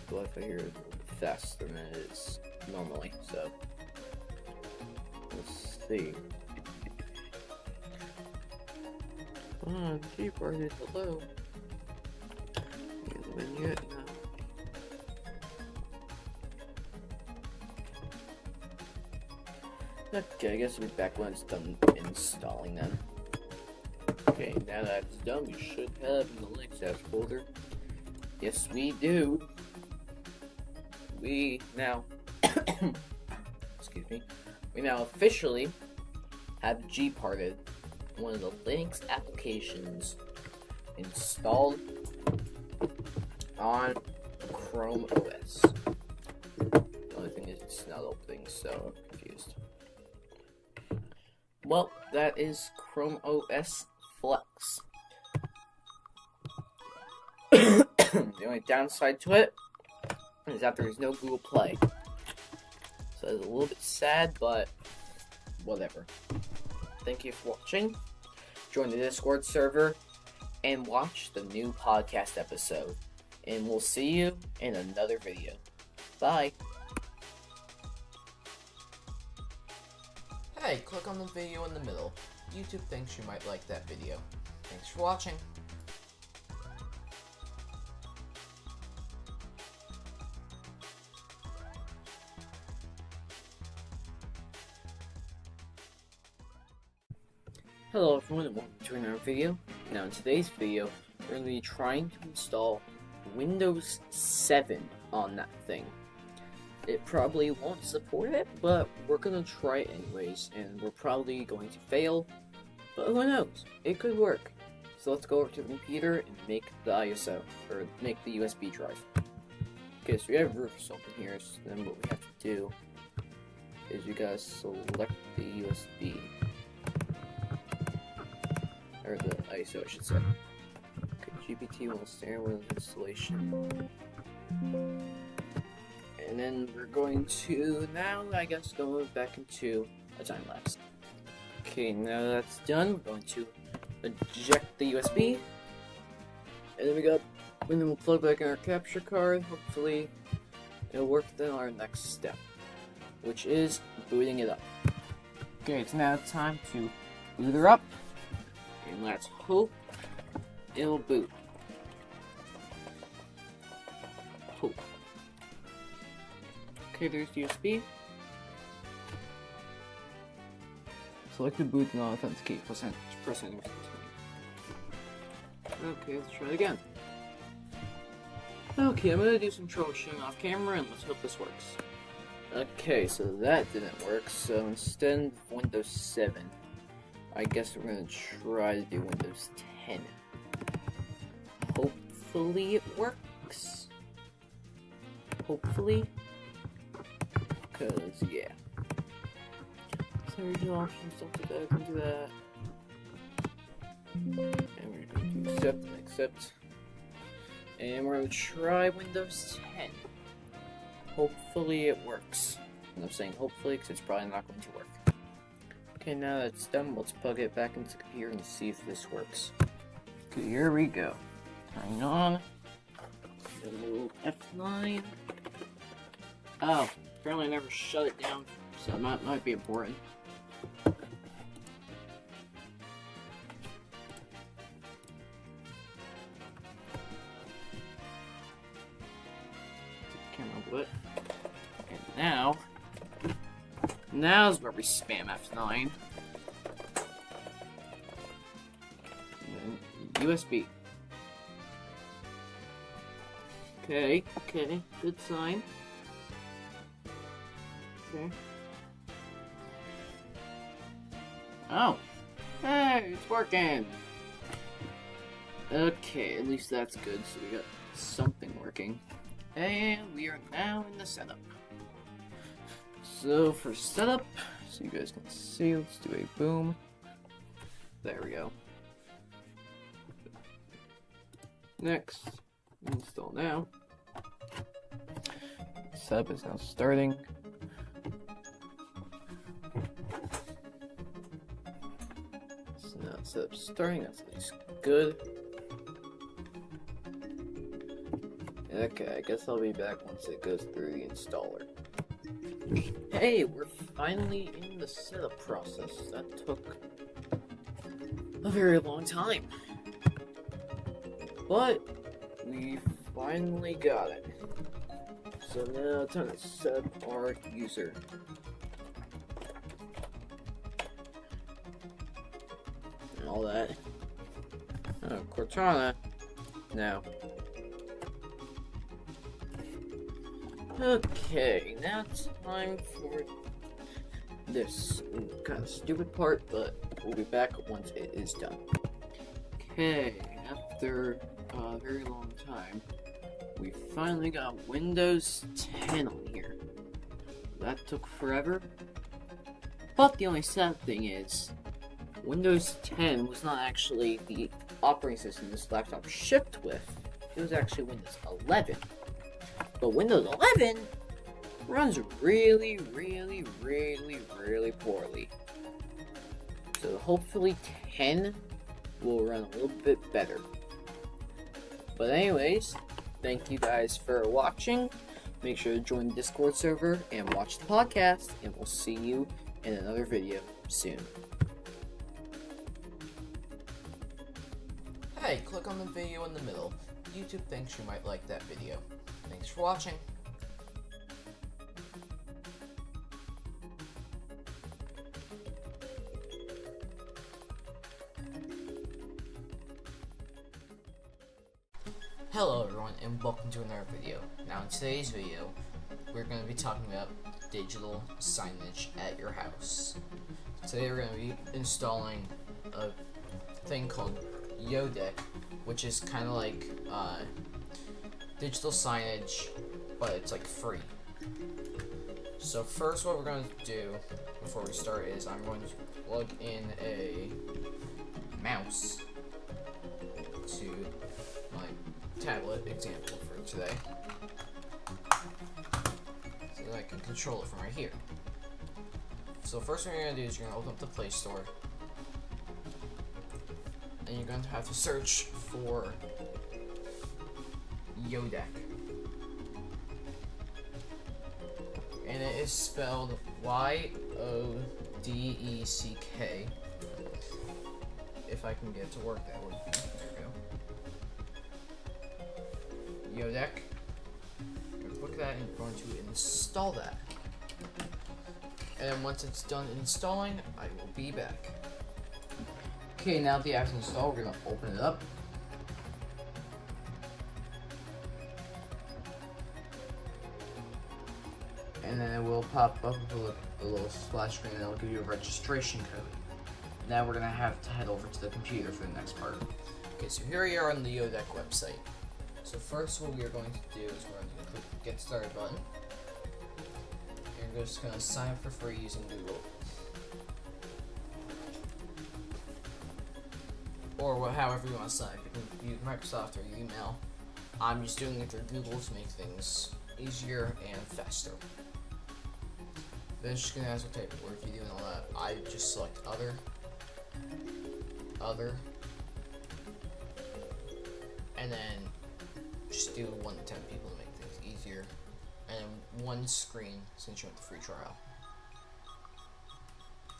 The Wi-Fi here is a little bit faster than it is normally, so let's see. Come on, gparted, hello. Hasn't been yet, no. Okay, I guess we'll be back when it's done installing then. Okay, now that it's done, we should have in the Linux apps folder. Yes, we do. We now, excuse me, we now officially have gparted, one of the Linux applications installed on Chrome OS. The only thing is it's not opening, so I'm confused. Well, that is Chrome OS Flex. The only downside to it is that there is no Google Play. So it's a little bit sad, but whatever. Thank you for watching. Join the Discord server and watch the new podcast episode. And we'll see you in another video. Bye. Hey, click on the video in the middle. YouTube thinks you might like that video. Thanks for watching. Hello everyone and welcome to another video. Now in today's video, we're going to be trying to install Windows 7 on that thing. It probably won't support it, but we're going to try it anyways, and we're probably going to fail, but who knows, it could work. So let's go over to the computer and make the ISO, or make the USB drive. Okay, so we have Rufus open here, so then what we have to do is you gotta select the USB, or the ISO I should say. Okay, GPT-1 standard Windows installation. And then we're going to now, I guess, go back into a time lapse. Okay, now that's done, we're going to eject the USB, and then we'll plug back in our capture card. Hopefully, it'll work. Then our next step, which is booting it up. Okay, it's now time to boot her up, and let's hope it'll boot. Hope. Okay, there's the USB. Select the boot and authenticate. Press enter. Okay, let's try it again. Okay, I'm gonna do some troubleshooting off camera and let's hope this works. Okay, so that didn't work, so instead of Windows 7, I guess we're gonna try to do Windows 10. Hopefully it works. Hopefully. Because, yeah. So original options, don't do that, don't do that. And we're going to accept and accept. And we're going to try Windows 10. Hopefully it works. And I'm saying hopefully because it's probably not going to work. Okay, now that's done, let's plug it back into the computer and see if this works. Okay, here we go. Turning on. F9. Oh, apparently I never shut it down, so that might be important. Lit. And now's where we spam F9. And then USB. Okay, good sign. Okay. Oh! Hey, it's working! Okay, at least that's good, so we got something working. And we are now in the setup. So for setup, so you guys can see, let's do a boom. There we go. Next, install now. Setup is now starting. So now setup's starting, that's at least good. Okay, I guess I'll be back once it goes through the installer. Hey, we're finally in the setup process. That took a very long time. But we finally got it. So now it's time to set up our user. And all that. Oh, Cortana. Now. Okay, now it's time for this kind of stupid part, but we'll be back once it is done. Okay, after a very long time, we finally got Windows 10 on here. That took forever, but the only sad thing is, Windows 10 was not actually the operating system this laptop shipped with. It was actually Windows 11. But Windows 11 runs really poorly. So hopefully 10 will run a little bit better. But anyways, thank you guys for watching. Make sure to join the Discord server and watch the podcast, and we'll see you in another video soon. Hey, click on the video in the middle. YouTube thinks you might like that video. Thanks for watching. Hello everyone and welcome to another video. Now in today's video, we're going to be talking about digital signage at your house. Today we're going to be installing a thing called Yodeck, which is kind of like digital signage, but it's like free. So first what we're going to do before we start is I'm going to plug in a mouse to my tablet example for today, so that I can control it from right here. So first thing you're going to do is you're going to open up the Play Store, and you're going to have to search for Yodeck. And it is spelled Y-O-D-E-C-K. If I can get it to work, that would be. There we go. Yodeck. I'm going to click that and I'm going to install that. And then once it's done installing, I will be back. Okay, now that the app's installed, we're going to open it up. And then it will pop up with a little splash screen, and it will give you a registration code. Now we're going to have to head over to the computer for the next part. Okay, so here we are on the Yodeck website. So first what we are going to do is we're going to click the Get Started button. And we're just going to sign up for free using Google. Or however you want to sign up. You can use Microsoft or email. I'm just doing it through Google to make things easier and faster. Then it's just going to ask what type of work you do and all that. I just select Other. And then just do 1 to 10 people to make things easier. And then 1 screen since you want the free trial.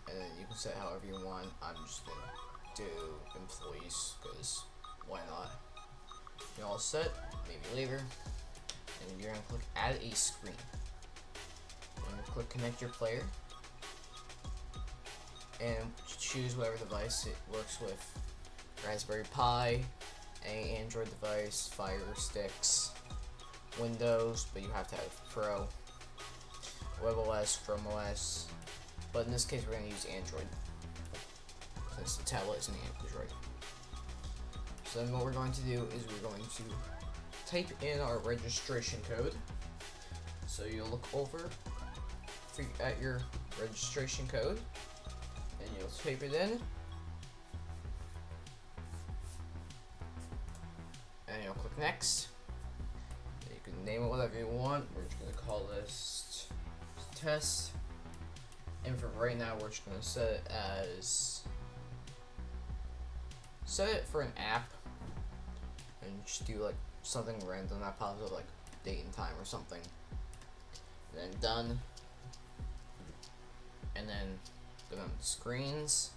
And then you can set however you want. I'm just going to do employees because why not? You're all set, maybe later. And you're going to click Add a Screen. You're going to click Connect Your Player. And choose whatever device it works with. Raspberry Pi, any Android device, Fire Sticks, Windows, but you have to have Pro, WebOS, Chrome OS, but in this case we're going to use Android, since the tablet is an Android. So then what we're going to do is we're going to type in our registration code. So you'll look over at your registration code, and you'll type it in, and you'll click Next. And you can name it whatever you want. We're just going to call this Test, and for right now we're just going to set it for an app, and just do like something random that pops up, like date and time or something. And then done, and then go down to screens,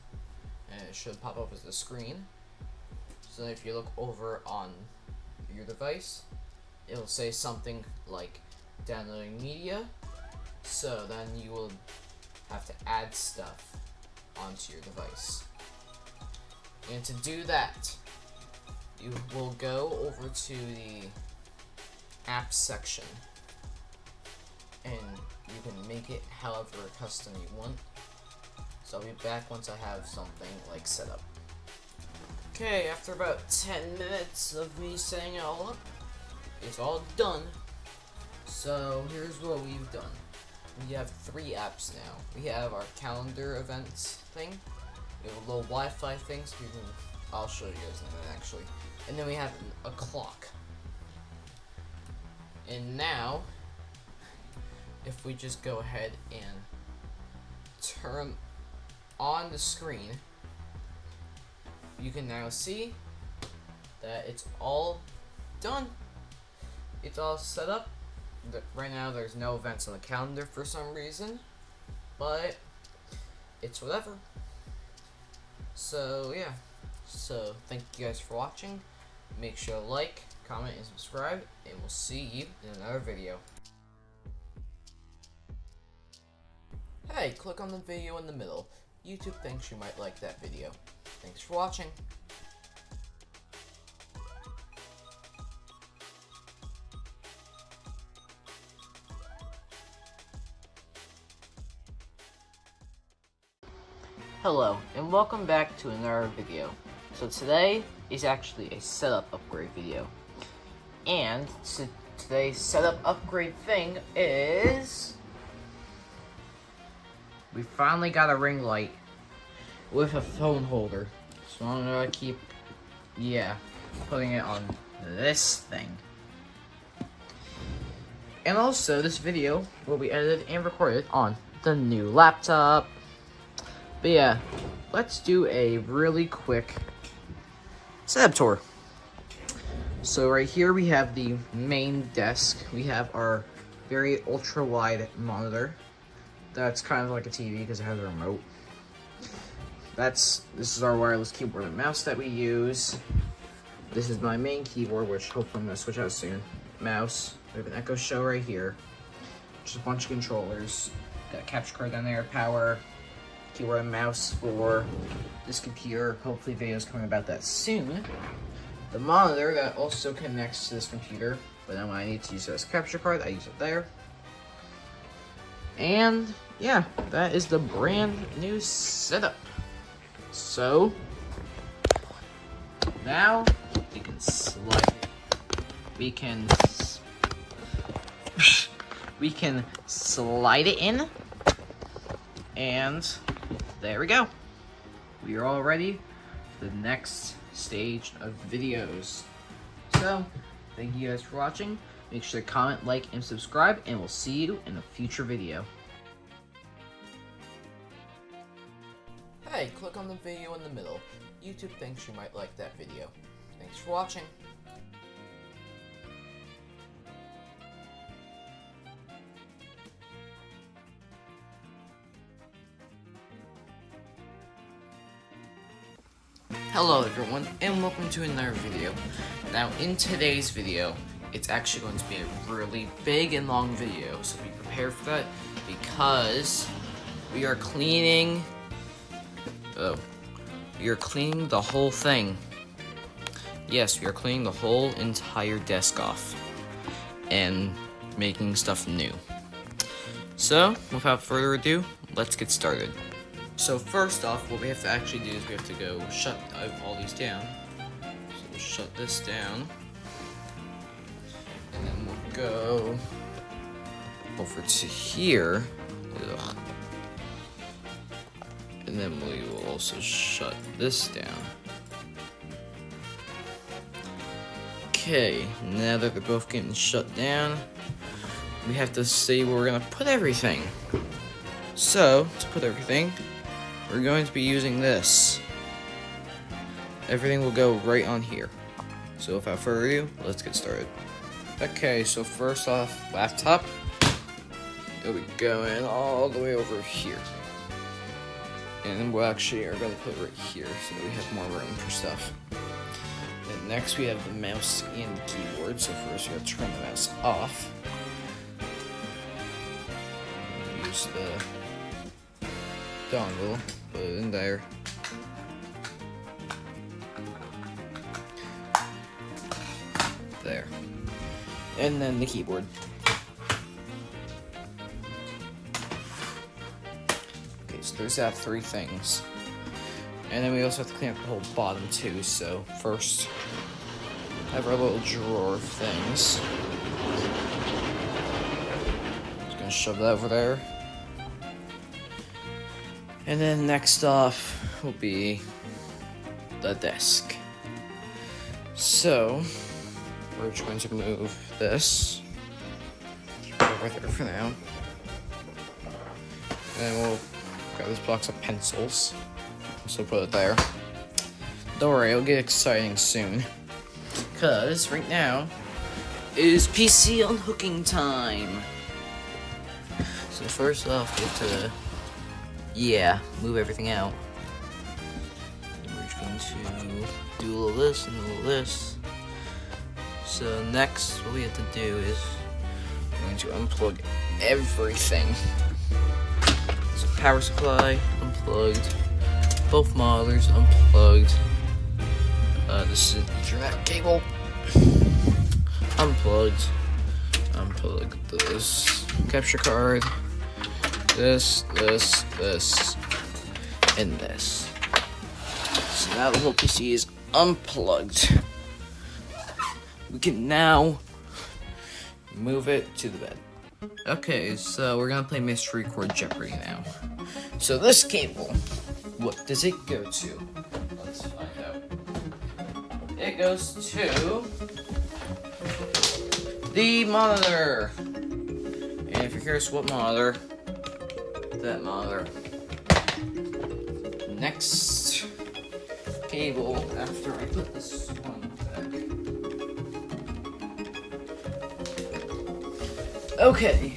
and it should pop up as the screen. So if you look over on your device, it'll say something like downloading media. So then you will have to add stuff onto your device. And to do that, you will go over to the Apps section, and you can make it however custom you want. So I'll be back once I have something like set up. Okay, after about 10 minutes of me setting it all up, it's all done. So here's what we've done. We have 3 apps now. We have our calendar events thing. We have a little Wi-Fi thing, so I'll show you guys in a minute actually. And then we have a clock. And now, if we just go ahead and turn on the screen, you can now see that it's all done. It's all set up. Right now there's no events on the calendar for some reason, but it's whatever. So yeah, so thank you guys for watching. Make sure to like, comment, and subscribe, and we'll see you in another video. Hey, click on the video in the middle. YouTube thinks you might like that video. Thanks for watching. Hello, and welcome back to another video. So today is actually a setup upgrade video. And today's setup upgrade thing is... we finally got a ring light with a phone holder. So I'm gonna keep, putting it on this thing. And also, this video will be edited and recorded on the new laptop. But yeah, let's do a really quick setup tour. So right here we have the main desk. We have our very ultra wide monitor. That's kind of like a TV because it has a remote. This is our wireless keyboard and mouse that we use. This is my main keyboard, which hopefully I'm gonna switch out soon. Mouse. We have an Echo Show right here. Just a bunch of controllers. Got a capture card down there, power, keyboard and mouse for this computer. Hopefully videos coming about that soon. The monitor that also connects to this computer, but then when I need to use it as a capture card, I use it there. And yeah, that is the brand new setup. So now we can slide it. We can slide it in, and there we go. We are all ready for the next stage of videos. So, thank you guys for watching. Make sure to comment, like, and subscribe, and we'll see you in a future video. Hey, click on the video in the middle. YouTube thinks you might like that video. Thanks for watching. Hello everyone, and welcome to another video. Now in today's video, it's actually going to be a really big and long video, so be prepared for that, because we are cleaning... we are cleaning the whole thing. Yes, we are cleaning the whole entire desk off, and making stuff new. So, without further ado, let's get started. So first off, what we have to actually do is we have to go shut all these down. So we'll shut this down. And then we'll go over to here. Ugh. And then we will also shut this down. Okay, now that they're both getting shut down, we have to see where we're gonna put everything. So, to put everything, we're going to be using this. Everything will go right on here. So without further ado, let's get started. Okay, so first off, laptop. It'll be going all the way over here. And then we'll actually are going to put it right here so that we have more room for stuff. And next we have the mouse and the keyboard. So first we have to turn the mouse off. Use the dongle. Put it in there. There. And then the keyboard. Okay, so there's that three things. And then we also have to clean up the whole bottom too, so first have our little drawer of things. Just gonna shove that over there. And then next off will be the desk. So, we're just going to move this over there for now. And then we'll grab this box of pencils. So put it there. Don't worry, it'll get exciting soon. Because right now is PC unhooking time. So first off, we have to move everything out. And we're just going to do a little this and a little this. So next, what we have to do is we're going to unplug everything. So power supply unplugged, both monitors unplugged. This is Ethernet cable unplugged. Unplug this capture card. This, and this. So now the whole PC is unplugged. We can now move it to the bed. Okay, so we're gonna play Mystery Chord Jeopardy now. So this cable, what does it go to? Let's find out. It goes to the monitor. And if you're curious what monitor, that monitor. Next cable after I put this one back. Okay.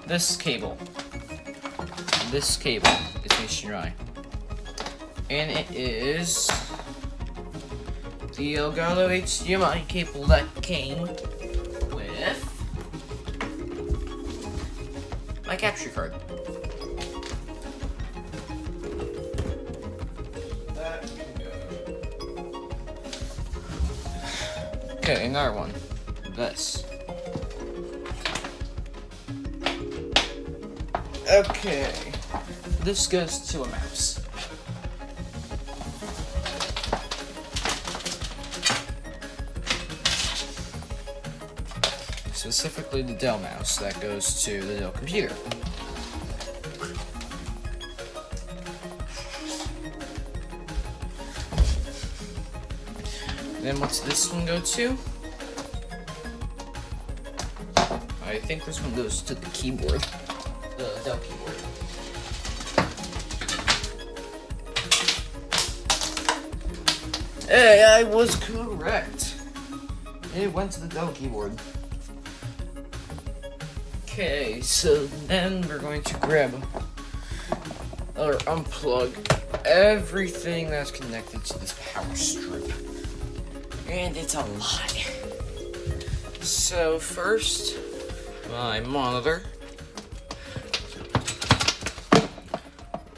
This cable is HDMI. And it is the Elgato HDMI cable that came with my capture card. Okay, another one. This. Okay. This goes to a mouse. Specifically the Dell mouse that goes to the Dell computer. Then what's this one go to? I think this one goes to the keyboard. The Dell keyboard. Hey, I was correct. It went to the Dell keyboard. Okay, so then we're going to grab or unplug everything that's connected to this power strip. And it's a lot. So first, my monitor.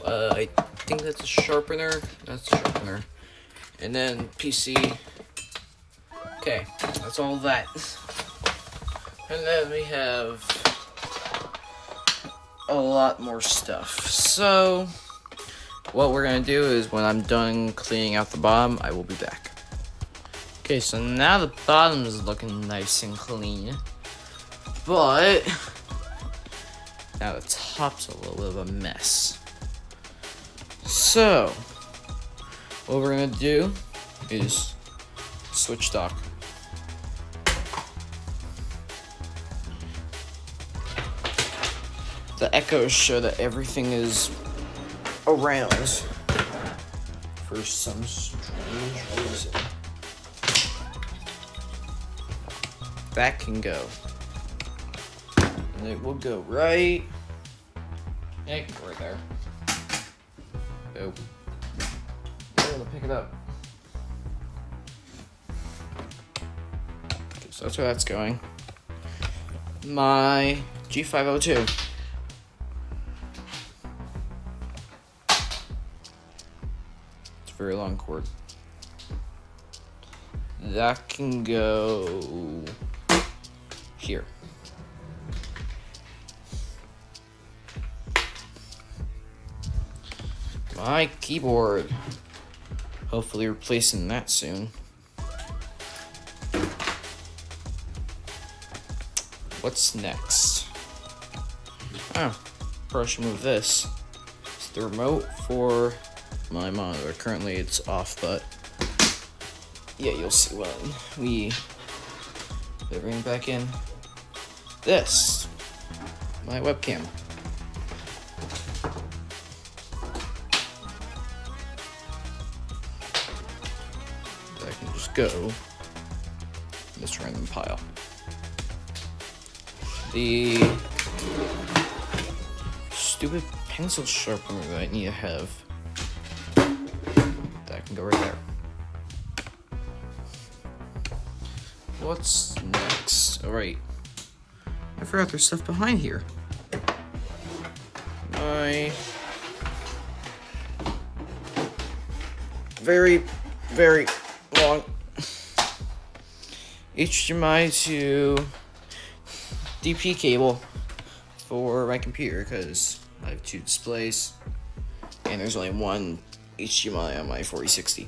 I think that's a sharpener. That's a sharpener. And then PC. Okay, that's all that. And then we have a lot more stuff. So, what we're gonna do is when I'm done cleaning out the bottom, I will be back. Okay, so now the bottom is looking nice and clean. But now the top's a little bit of a mess. So, what we're gonna do is switch dock. The echoes show that everything is around for some strange reason. That can go. And it will go right. It can go right there. Oh. I'm gonna pick it up. Okay, so that's where that's going. My G502. It's a very long cord. That can go here. My keyboard. Hopefully replacing that soon. What's next? Oh, probably should move this. It's the remote for my monitor. Currently it's off, but yeah, you'll see when we bring it back in. This, my webcam. I can just go in this random pile. The stupid pencil sharpener that I need to have. That can go right there. What's next? Alright. I forgot there's stuff behind here. My very, very long HDMI to DP cable for my computer, because I have 2 displays, and there's only one HDMI on my 4060.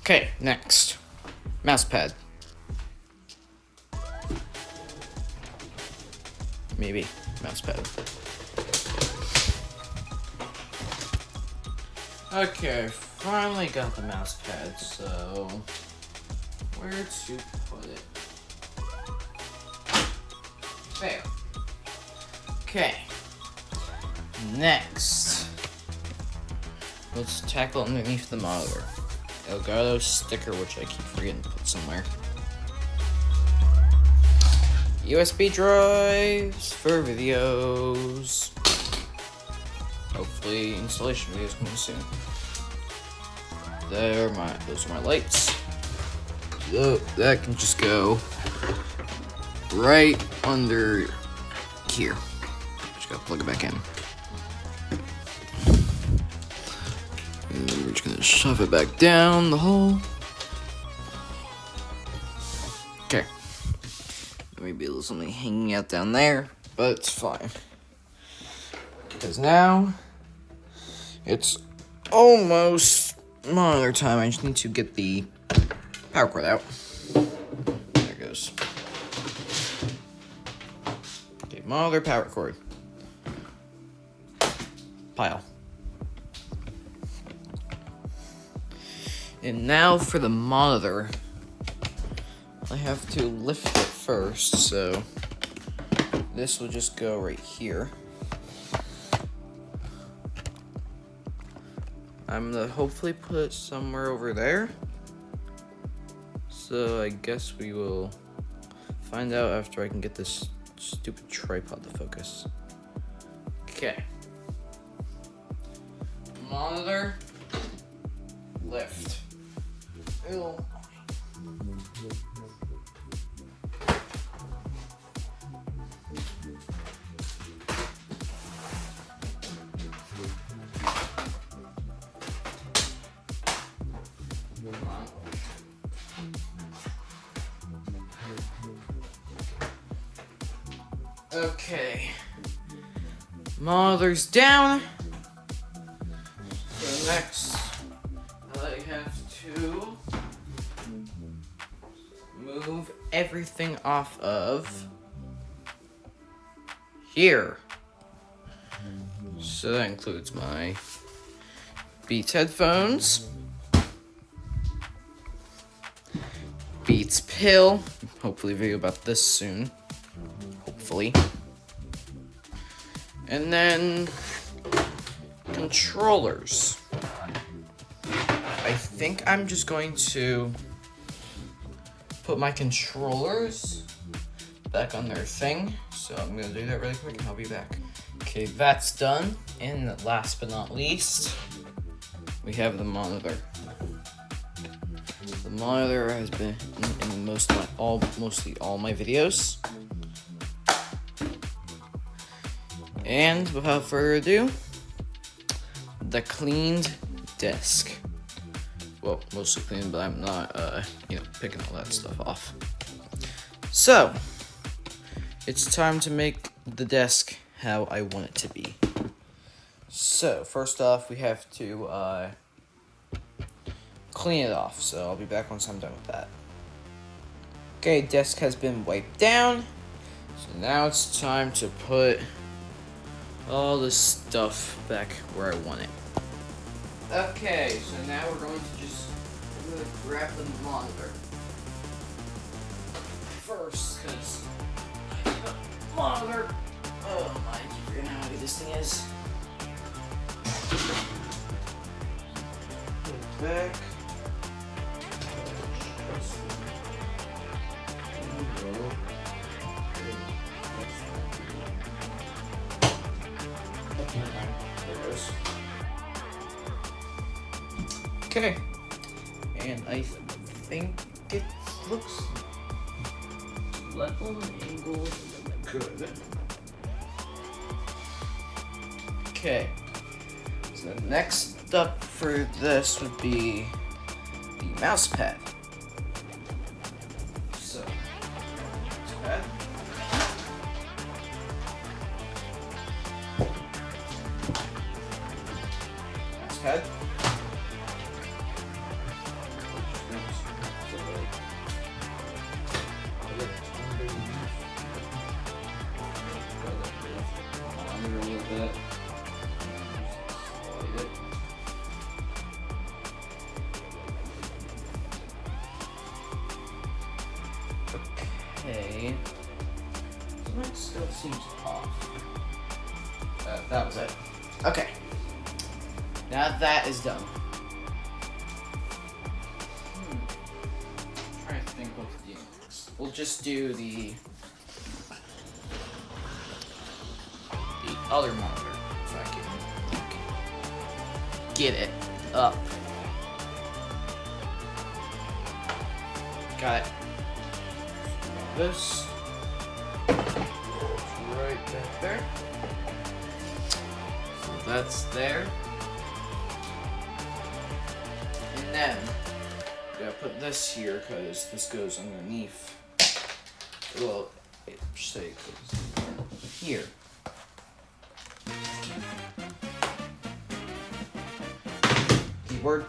Okay, next, mousepad. Maybe mousepad. Okay, finally got the mousepad. So where to put it? There. Okay. Next, let's tackle underneath the monitor. Elgato sticker, which I keep forgetting to put somewhere. USB drives for videos. Hopefully, installation videos coming soon. Those are my lights. So that can just go right under here. Just gotta plug it back in. And then we're just gonna shove it back down the hole. Okay. Maybe a little something hanging out down there, but it's fine. Because now it's almost monitor time. I just need to get the power cord out. There it goes. Okay, monitor power cord. Pile. And now for the monitor. I have to lift it first, so this will just go right here. I'm gonna hopefully put it somewhere over there. So I guess we will find out after I can get this stupid tripod to focus. Okay. Monitor. Lift. Ew. Okay. Monitor's down. So next, I have to move everything off of here. So that includes my Beats headphones, Beats pill, hopefully a video about this soon, hopefully. And then controllers. I think I'm just going to put my controllers back on their thing. So I'm gonna do that really quick and I'll be back. Okay, that's done. And last but not least, we have the monitor. The monitor has been in mostly all my videos. And without further ado, the cleaned desk. Well, mostly clean, but I'm not, picking all that stuff off. So, it's time to make the desk how I want it to be. So, first off, we have to, clean it off. So, I'll be back once I'm done with that. Okay, desk has been wiped down. So now it's time to put all this stuff back where I want it. Okay, so now we're going to just grab the monitor first, because monitor. Oh my, I keep forgetting how heavy this thing is. Put it back. Okay, and I think it looks level and angle good. Okay, so the next step for this would be the mouse pad. So, mouse pad. head. Under a little bit. Okay. That still seems off. That was it. Okay. Now that is done. I'm trying to think what to do next. We'll just do the other monitor so I can get it up. Got it. This right back there. So that's there. And then we gotta put this here because this goes underneath. Well, it should say it goes here. Keyboard.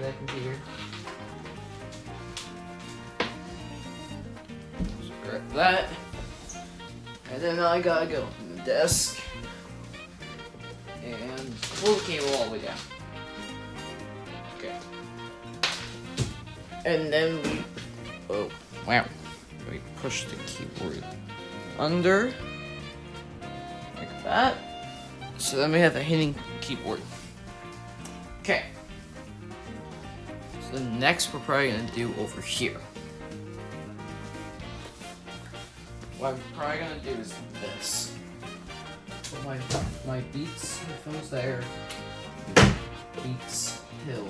That computer. Grab that. And then I gotta go from the desk and pull the cable all the way down. Okay. And then we, oh, wow. We push the keyboard under, like that. So then we have a hidden keyboard. Okay. So the next we're probably gonna do over here. What I'm probably gonna do is this. Put my Beats headphones there. Beats Hill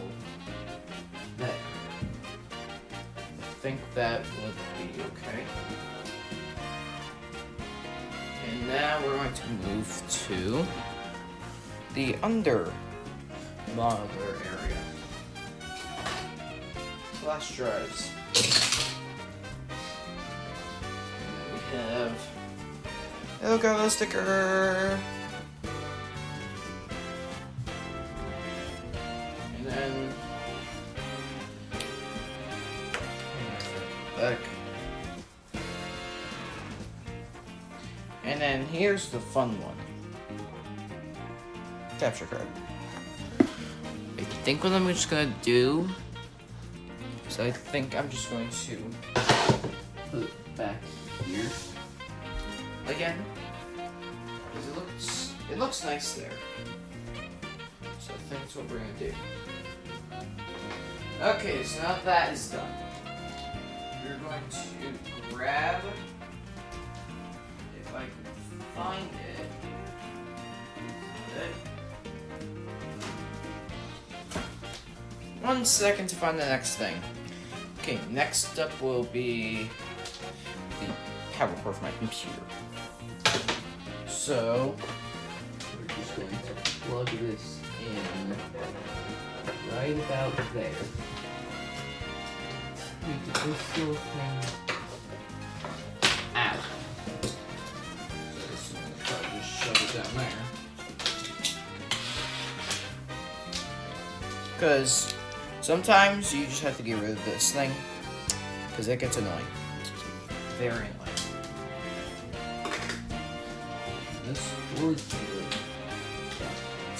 there. I think that would be okay. And now we're going to move to the under monitor area. Flash drives. Have Elgato sticker, and then back, and then here's the fun one, capture card. I think what I'm just gonna do is I think I'm just going to put it back here again because it looks nice there. So I think that's what we're gonna do. Okay, so now that is done, we're going to grab, if I can find it. 1 second to find the next thing. Okay, next up will be the power cord for my computer. So we're just going to plug this in right about there. We get this little thing out. So this one, I'll probably just shove it down there. Because sometimes you just have to get rid of this thing because it gets annoying. Very annoying. This would go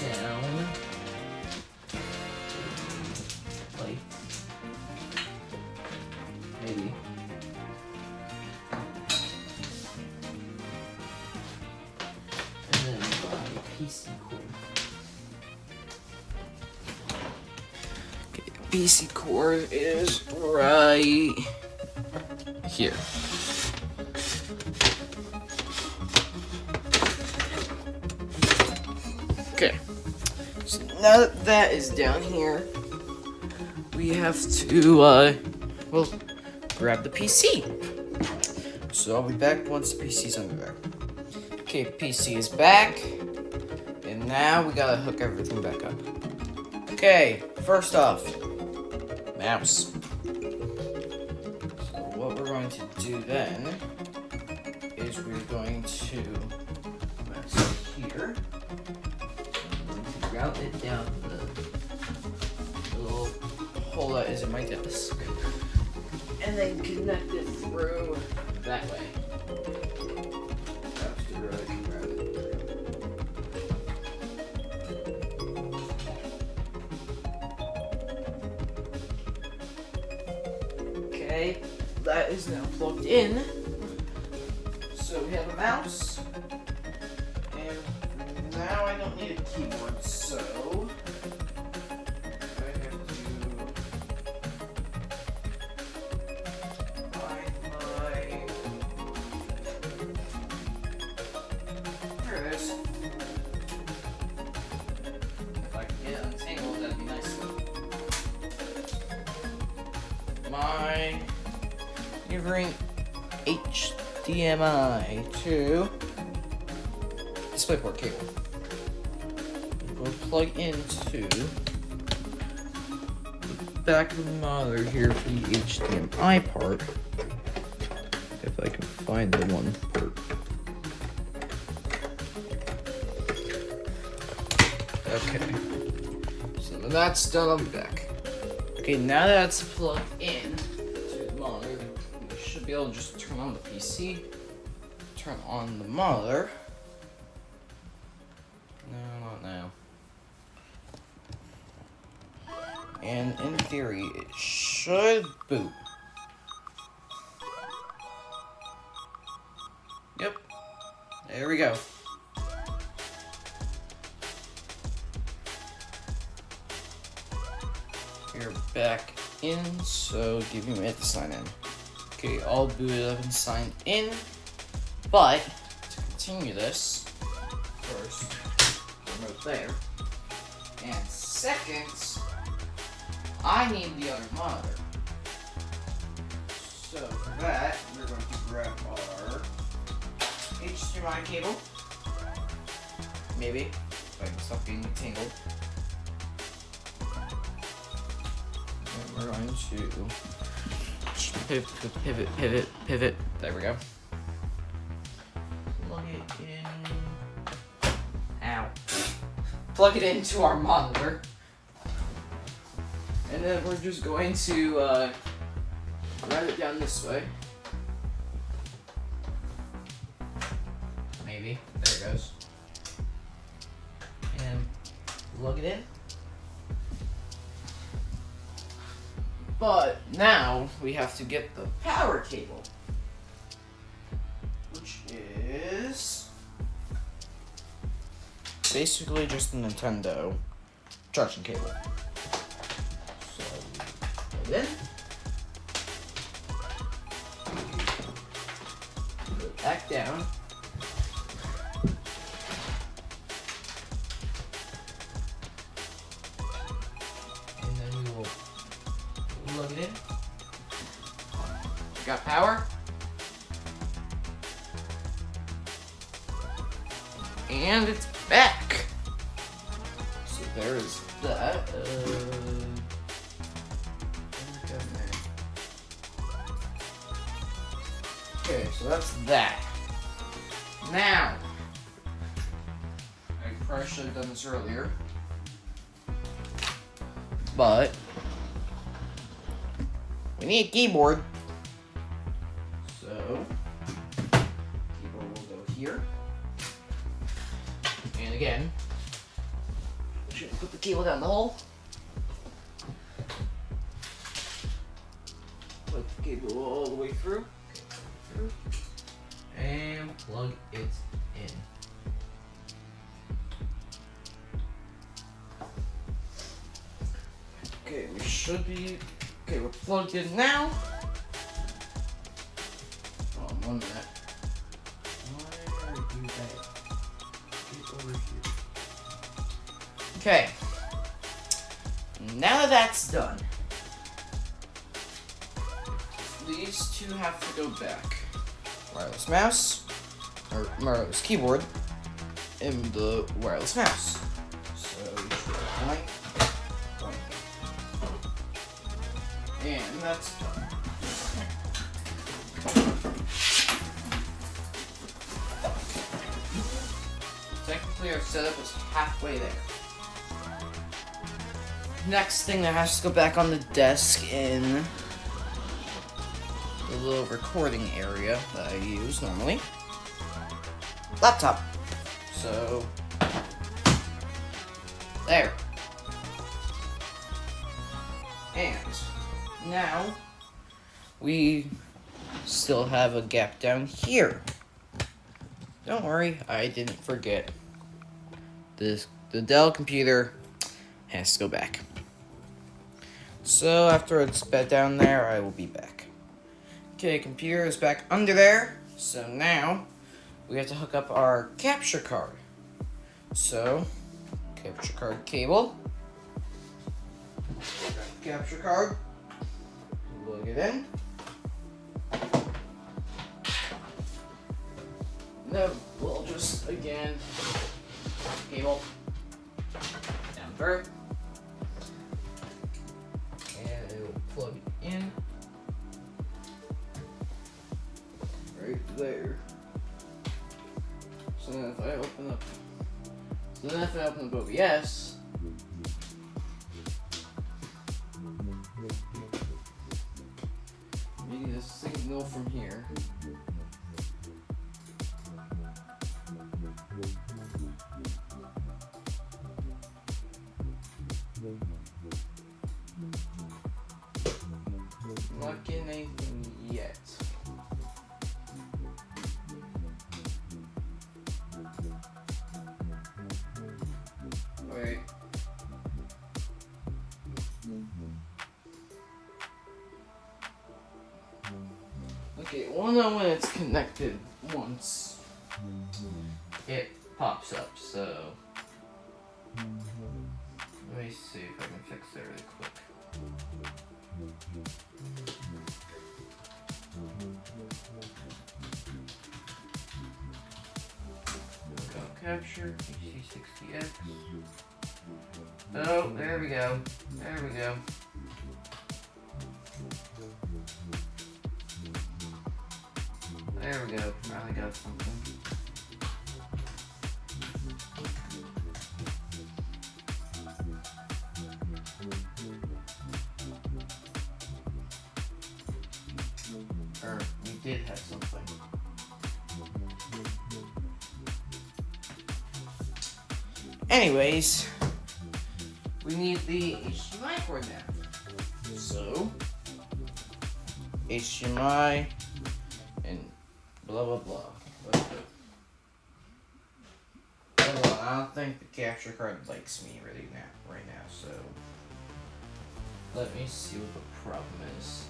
down like maybe. And then my PC cord. Okay, PC cord is right here. Okay, so now that that is down here, we have to, well, grab the PC. So I'll be back once the PC's under there. Okay, PC is back, and now we gotta hook everything back up. Okay, first off, mouse. So what we're going to do then is we're going to mouse here. route it down the little hole that is in my desk. And then connect it through that way. After I can route it through. Okay, that is now plugged in. So we have a mouse. And now I don't need a keyboard, so I have to find my... There it is. If I can get it untangled, that'd be nice. My Ugreen HDMI to DisplayPort cable. We'll plug into the back of the monitor here for the HDMI part. If I can find the one port. Okay. So when that's done, I'll be back. Okay, now that it's plugged in to the monitor, we should be able to just turn on the PC, turn on the monitor. No, not now. And in theory, it should boot. Yep. There we go. We're back in, so give me a minute to sign in. Okay, all booted up and signed in. But to continue this, first, remote there. And second, I need the other monitor. So for that, we're going to grab our HDMI cable. Maybe, if I can stop being tangled. And we're going to pivot. There we go. Plug it in. Ow. Plug it into our monitor. And then we're just going to route it down this way. Maybe. There it goes. And plug it in. But now we have to get the power cable, which is basically just a Nintendo charging cable. So plug it in. Put it back down. And then we will plug it in. Got power. And it's back. So there is that. Okay, so that's that. Now, I probably should have done this earlier, but we need a keyboard. So, keyboard will go here. And again, should put the cable down the hole. Put the cable all the way through. And plug it in. Okay, we should be. Okay, we're plugged in now. Oh, 1 minute. Why are you there? Get over here. Okay. Now that that's done, these two have to go back. Wireless mouse, or wireless keyboard, and the wireless mouse. So we should point. And that's done. Technically our setup is halfway there. next thing that has to go back on the desk in the little recording area that I use normally. Laptop. So, there. And now we still have a gap down here. Don't worry, I didn't forget. The Dell computer has to go back. So after it's bed down there, I will be back. Okay, computer is back under there. So now we have to hook up our capture card. So, capture card cable. Capture card. Plug it in. No, we'll just again cable down through. And it will plug in right there. So then if I open up OBS, we get a signal from here. I'm not getting anything yet. Wait. Okay, we'll know when it's connected once it pops up, so let me see if I can fix that really quick. Capture PC60X. Oh, there we go. There we go. There we go. Finally got something. Or we did have something. Anyways, we need the HDMI cord now. So, HDMI and blah blah blah. Let's go. Hold on, I don't think the capture card likes me right now, so let me see what the problem is.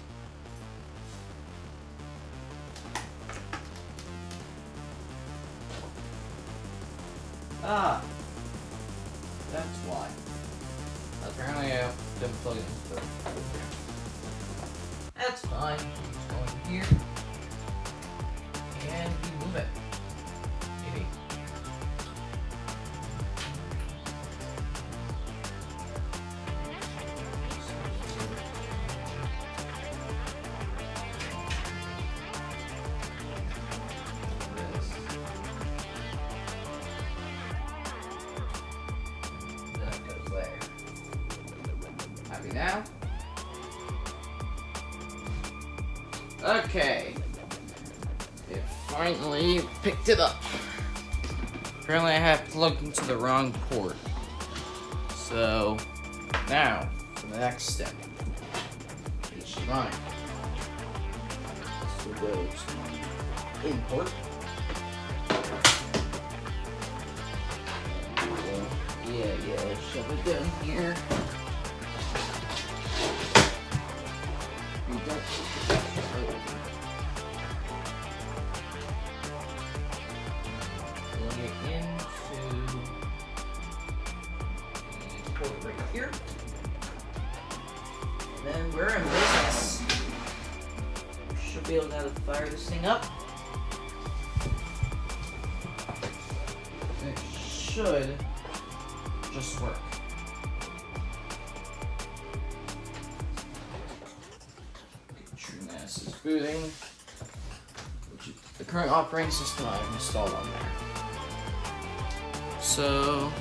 Ah! That's why. Apparently I didn't plug it in. That's fine. Just go in here. And we move it. Maybe. Now. Okay. It finally picked it up. Apparently I have plugged into the wrong port. So, now, for the next step. HDMI. So go to import. Yeah, shove it down here. Plug it into the port right here. And then we're in business. Should be able to fire this thing up. It should just work. TrueNAS is booting, which is the current operating system I've installed on there. So,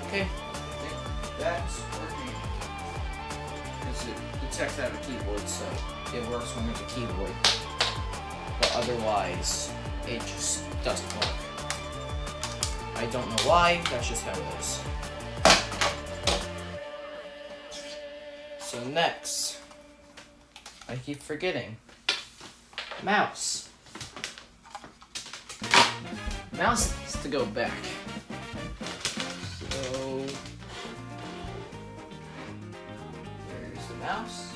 okay. That's working. Because it detects I have a keyboard, so it works when there's a keyboard. But otherwise, it just doesn't work. I don't know why, that's just how it is. So next, I keep forgetting. Mouse. Mouse needs to go back. So there's the mouse.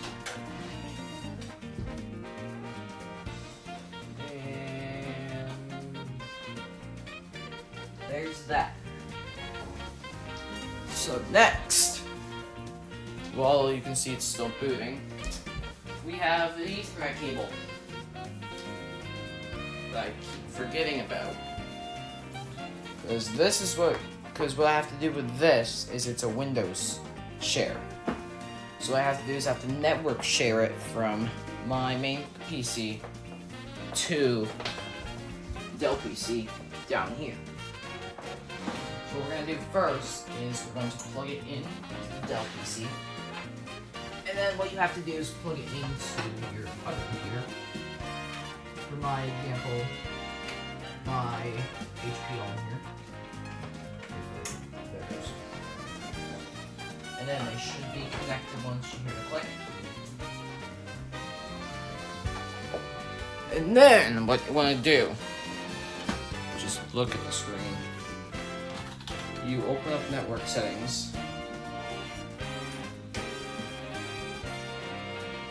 And there's that. So next, well, you can see it's still booting. We have the Ethernet cable that I keep forgetting about. Because what I have to do with this is it's a Windows share. So what I have to do is I have to network share it from my main PC to Dell PC down here. So what we're going to do first is we're going to plug it in to the Dell PC. And then what you have to do is plug it into your other computer. For my example, my HP on here. There it goes. And then they should be connected once you hear the click. And then what you want to do, just look at the screen. You open up network settings.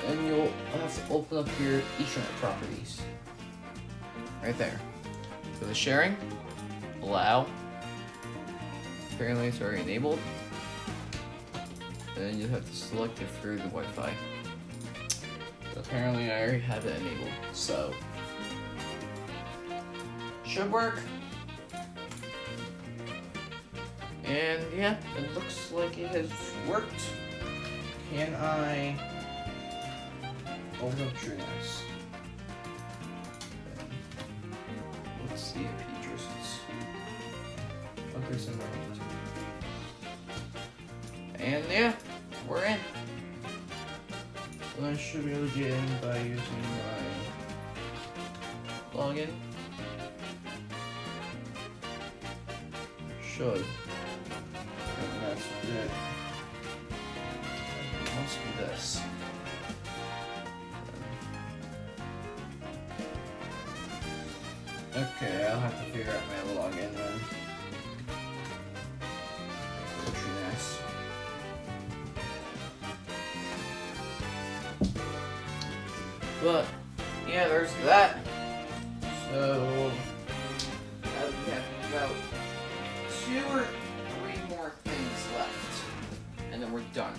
And you'll have to open up your Ethernet properties. Right there. For the sharing, allow. Apparently it's already enabled. And then you have to select it for the Wi-Fi. So apparently I already have it enabled, so should work. And yeah, it looks like it has worked. Can I open up TrueNAS? Let's see if he trusts. Okay, so and yeah, we're in. So I should be able to get in by using my login. Should. And that's it. It must be this. Okay, I'll have to figure out my login then. TrueNAS. But yeah, there's that. So we have about 2 or 3 more things left, and then we're done.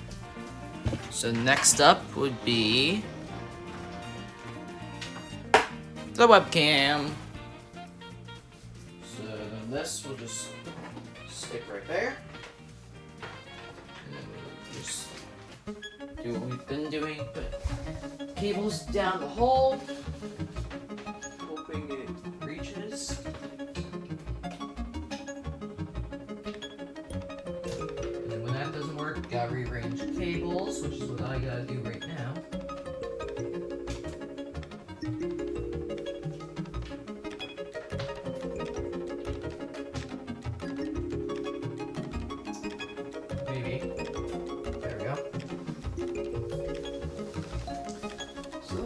So next up would be the webcam. So then this will just stick right there, and then we'll just do what we've been doing, put cables down the hole, hoping it reaches. And then when that doesn't work, gotta rearrange cables, which is what I gotta do right now.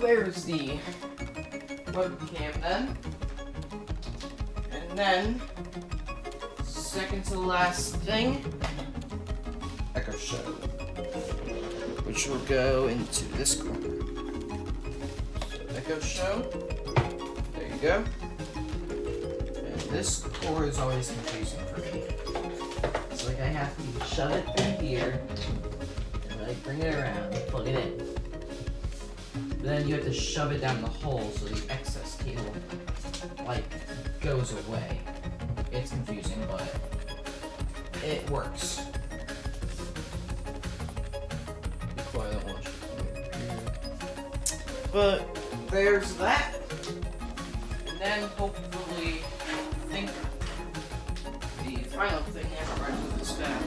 There's the webcam then. And then, second to the last thing, Echo Show, which will go into this corner. So Echo Show, there you go. And this cord is always confusing for me. It's like I have to shove it through here, and like bring it around, plug it in. Then you have to shove it down the hole so the excess cable, like, goes away. It's confusing, but it works. But there's that. And then hopefully, I think the final thing after I move this back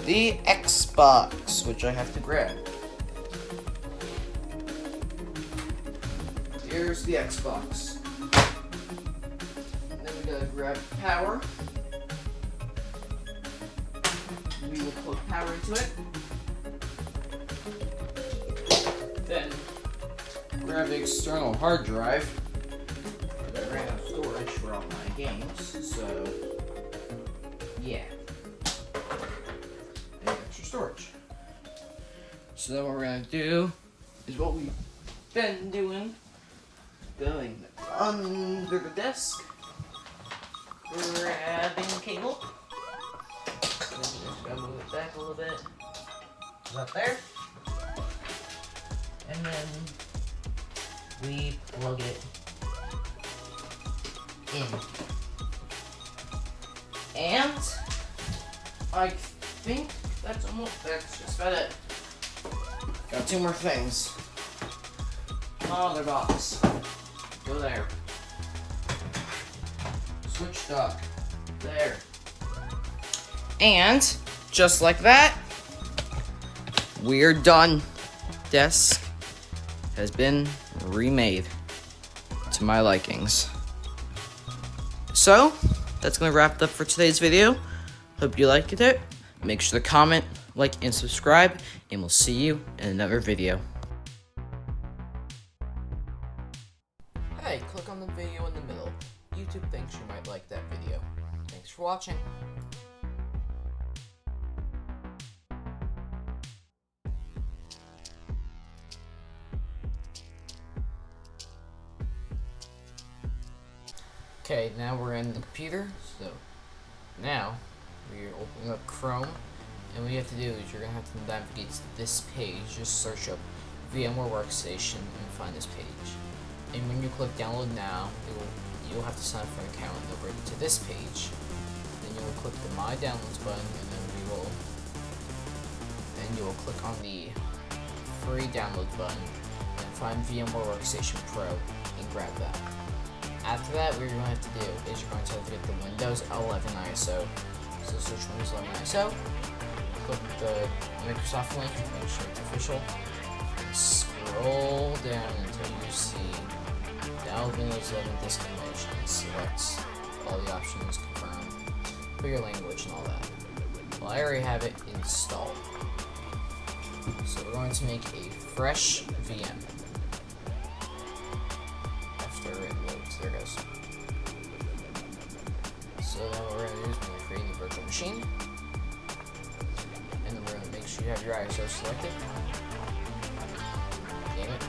the Xbox, which I have to grab. Here's the Xbox. And then we gotta grab power. We will plug power into it. Then grab the external hard drive. I ran out of storage for all my games, so yeah. And extra storage. So then what we're gonna do is what we've been doing. Going under the desk, grabbing cable. Just gotta move it back a little bit. About there. And then we plug it in. And I think that's just about it. Got two more things. Mother box. Go there. Switch dock. There. And just like that, we're done. Desk has been remade to my likings. So, that's going to wrap it up for today's video. Hope you liked it. Make sure to comment, like, and subscribe, and we'll see you in another video. Hey, click on the video in the middle. YouTube thinks you might like that video. Thanks for watching. Okay, now we're in the computer, so now we're opening up Chrome, and what you have to do is you're going to have to navigate to this page. Just search up VMware Workstation and find this page. And when you click download now, you'll have to sign up for an account, and it'll bring you to this page. Then you will click the My Downloads button, and then you will click on the free downloads button, and find VMware Workstation Pro, and grab that. After that, what you're going to have to do is you're going to have to get the Windows 11 ISO. So search Windows 11 ISO, click the Microsoft link, make sure it's official, and scroll down until you see download Windows 11 disk image, and select all the options, confirm, put your language and all that. Well, I already have it installed. So we're going to make a fresh VM. It loads. There it goes. So then what we're going to do is we're going to create a new virtual machine. And then we're going to make sure you have your ISO selected. Name it.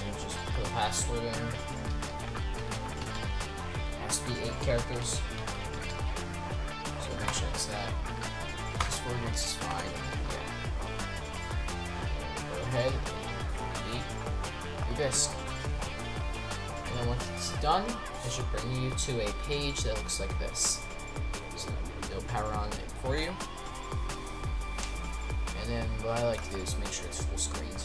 And just put a password in. It has to be 8 characters. So make sure it's that. This word is fine. Yeah. Go ahead and delete your disk. And then once it's done, it should bring you to a page that looks like this. So it'll power on it for you. And then what I like to do is make sure it's full screened.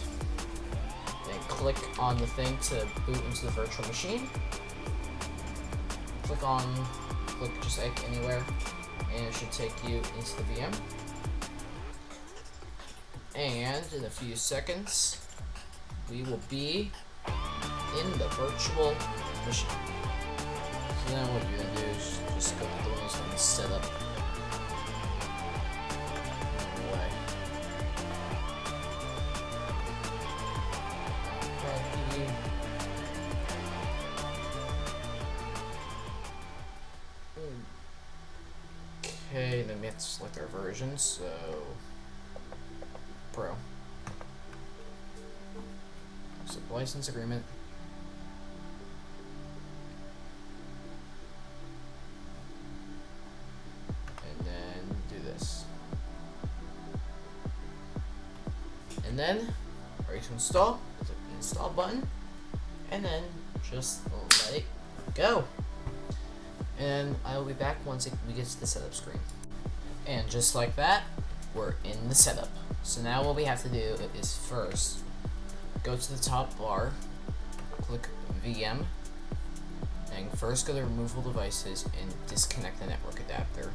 Then click on the thing to boot into the virtual machine. Click just like anywhere, and it should take you into the VM. And in a few seconds, we will be in the virtual machine. So then what you're going to do is just go to the Windows 11 setup. Okay, then we have to select our version, so Pro. So license agreement. And then do this. And then ready to install. There's an install button. And then just let it go. And I will be back once we get to the setup screen. And just like that, we're in the setup. So now what we have to do is first go to the top bar, click VM, and first go to removable devices and disconnect the network adapter.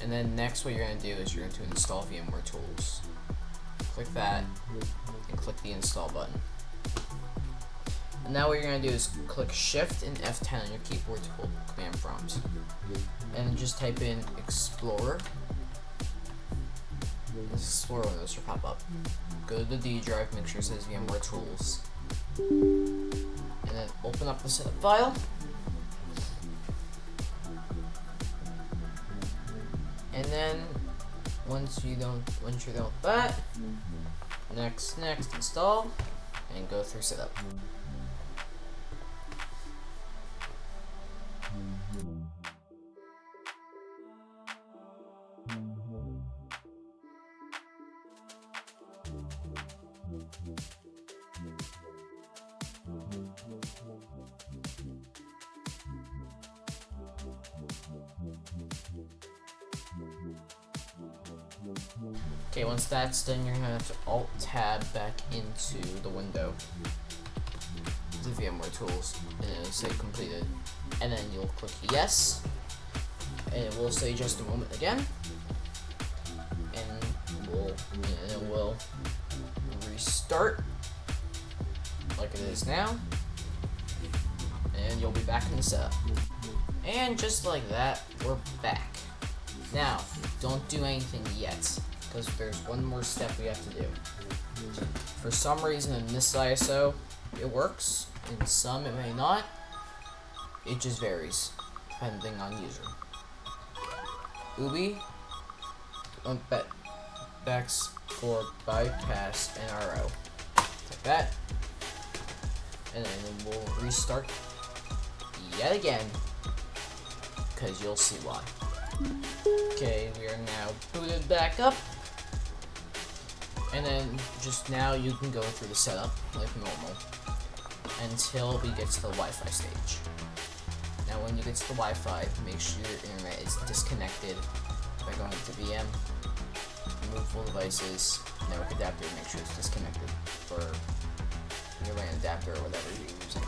And then next what you're going to do is you're going to install VMware Tools. Click that and click the install button. And now what you're going to do is click Shift and F10 on your keyboard to hold command prompt. And just type in Explorer. This Explorer window should pop up. Go to the D drive, make sure it says VMware Tools. And then open up the setup file. And then once you're done with that, next, install, and go through setup. Okay, once that's done, you're gonna have to Alt-Tab back into the window, the VMware Tools, and it'll say completed. And then you'll click yes, and it will say just a moment again, and it will restart like it is now, and you'll be back in the setup. And just like that, we're back. Now, don't do anything yet, because there's one more step we have to do. For some reason in this ISO, it works. In some, it may not. It just varies, depending on user. Ubi, backs for bypass NRO. Like that. And then we'll restart yet again, because you'll see why. Okay, we are now booted back up. And then just now you can go through the setup like normal until we get to the Wi-Fi stage. Now when you get to the Wi-Fi, make sure your internet is disconnected by going to VM, removable devices, network adapter, make sure it's disconnected for your LAN adapter or whatever you're using.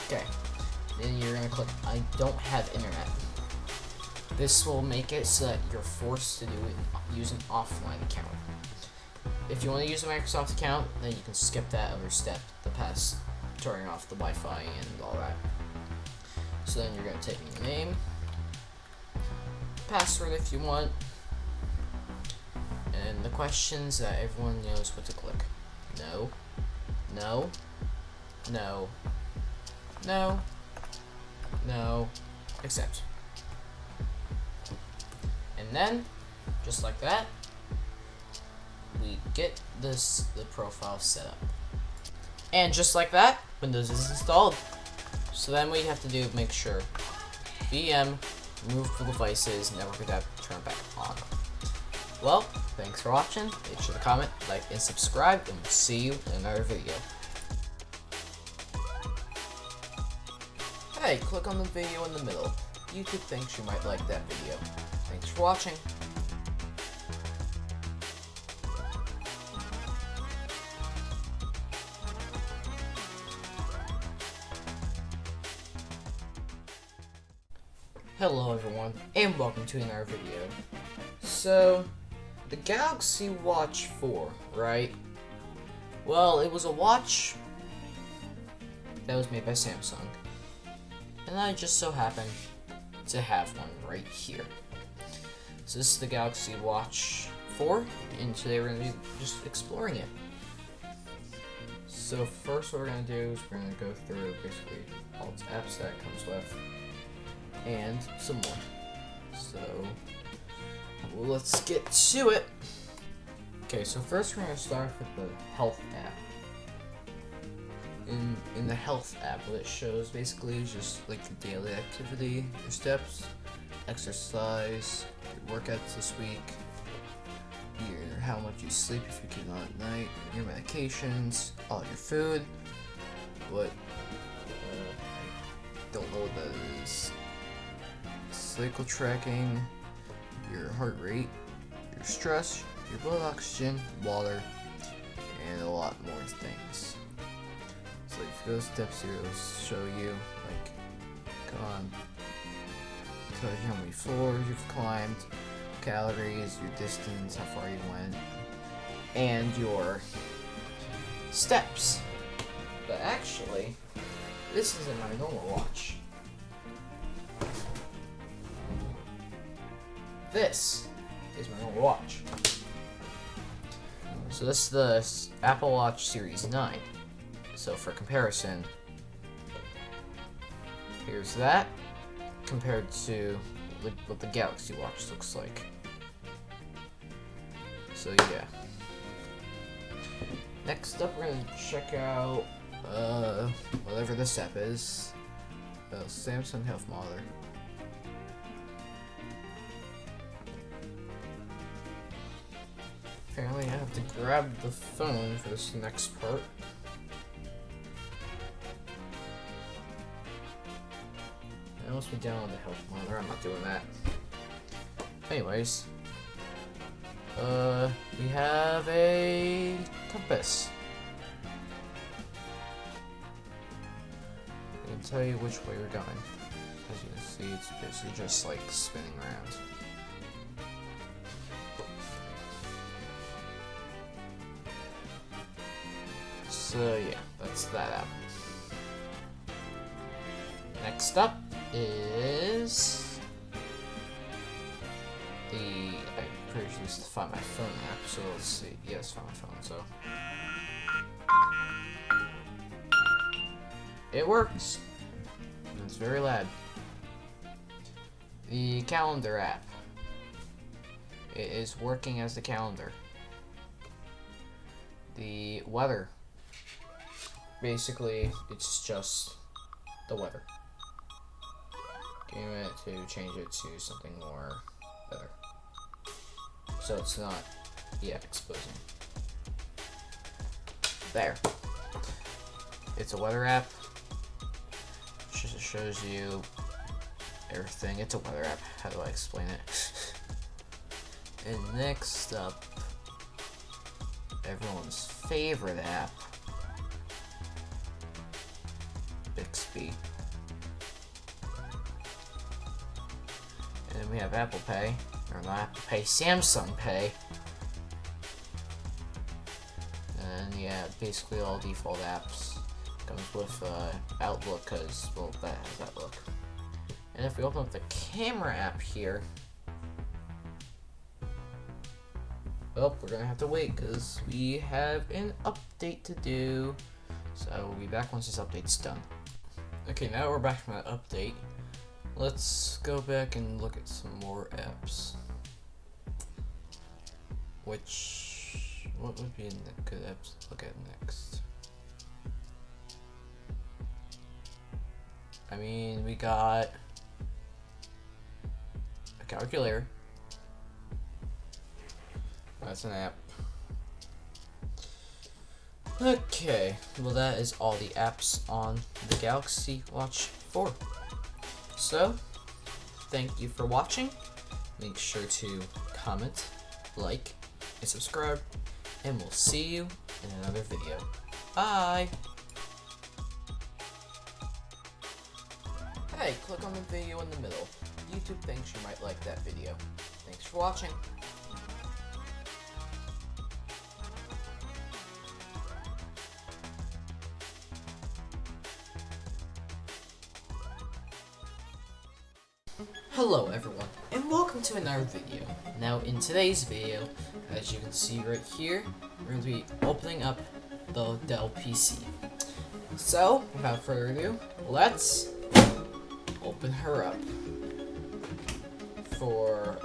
Okay, then you're gonna click I don't have internet. This will make it so that you're forced to use an offline account. If you want to use a Microsoft account, then you can skip that other step, the past turning off the Wi-Fi and all that. So then you're going to type in your name, password if you want, and the questions that everyone knows what to click. No, no, no, no, no, accept. And then, just like that, we get the profile set up. And just like that, Windows is installed. So then what you have to do is make sure VM, removable devices, network adapter, turn back on. Well, thanks for watching. Make sure to comment, like, and subscribe, and we'll see you in another video. Hey, click on the video in the middle. YouTube thinks you might like that video. Thanks for watching. Hello everyone, and welcome to another video. So, the Galaxy Watch 4, right? Well, it was a watch that was made by Samsung, and I just so happen to have one right here. So this is the Galaxy Watch 4, and today we're going to be just exploring it. So first what we're going to do is we're going to go through basically all the apps that it comes with, and some more. So let's get to it. Okay, so first we're going to start with the Health app. In the Health app, what it shows basically is just like the daily activity, your steps, exercise, your workouts this week, how much you sleep if you keep on at night, your medications, all your food, what I don't know what that is, cycle tracking, your heart rate, your stress, your blood oxygen, water, and a lot more things. So if you go to step 0, it'll show you, like, come on, tell you how many floors you've climbed, calories, your distance, how far you went, and your steps. But actually, this isn't my normal watch. This is my normal watch. So this is the Apple Watch Series 9. So for comparison, here's that compared to what the Galaxy Watch looks like. So yeah. Next up, we're gonna check out whatever this app is. Samsung Health Monitor. Apparently, I have to grab the phone for this next part. I must be down on the Health Monitor. I'm not doing that. Anyways, we have a compass. I can tell you which way we're going. As you can see, it's basically just like spinning around. So yeah, that's that app. Next up is I'm pretty sure this is the Find My Phone app, so let's see. Yes, Find My Phone, so it works. It's very loud. The calendar app. It is working as the calendar. The weather. Basically, it's just the weather. Give it to change it to something more better. So it's not, exposing. There. It's a weather app. Just shows you everything. It's a weather app. How do I explain it? And next up, everyone's favorite app, Bixby. And then we have Apple Pay, or not Apple Pay, Samsung Pay. And yeah, basically all default apps. Comes with Outlook, because, well, that has Outlook. And if we open up the camera app here, well, we're gonna have to wait because we have an update to do. So we'll be back once this update's done. Okay, now we're back from that update. Let's go back and look at some more apps. What would be a good apps to look at next? I mean, we got a calculator. That's an app. Okay, well that is all the apps on the Galaxy Watch 4. So, thank you for watching. Make sure to comment, like, and subscribe, and we'll see you in another video. Bye! Hey, click on the video in the middle. YouTube thinks you might like that video. Thanks for watching. Hello everyone, and welcome to another video. Now in today's video, as you can see right here, we're going to be opening up the Dell PC. So, without further ado, let's open her up for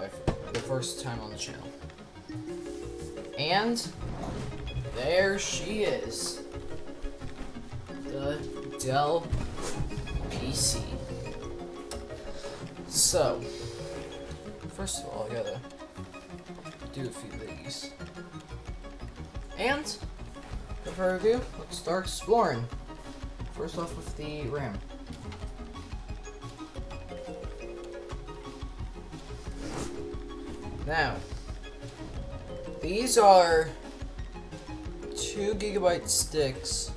the first time on the channel. And there she is, the Dell PC. So, first of all, I gotta do a few things. And, without further ado, let's start exploring. First off with the RAM. Now, these are 2 GB sticks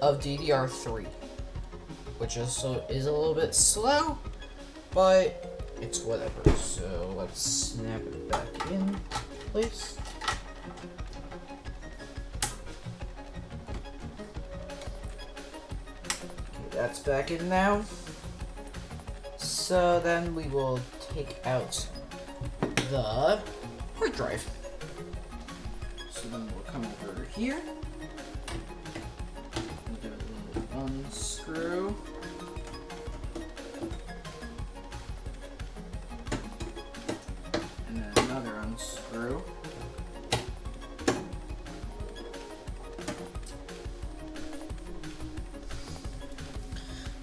of DDR3, which also is a little bit slow, but it's whatever. So let's snap it back in place. Okay, that's back in now. So then we will take out the hard drive. So then we'll come over here. We'll do a little unscrew. And then another unscrew.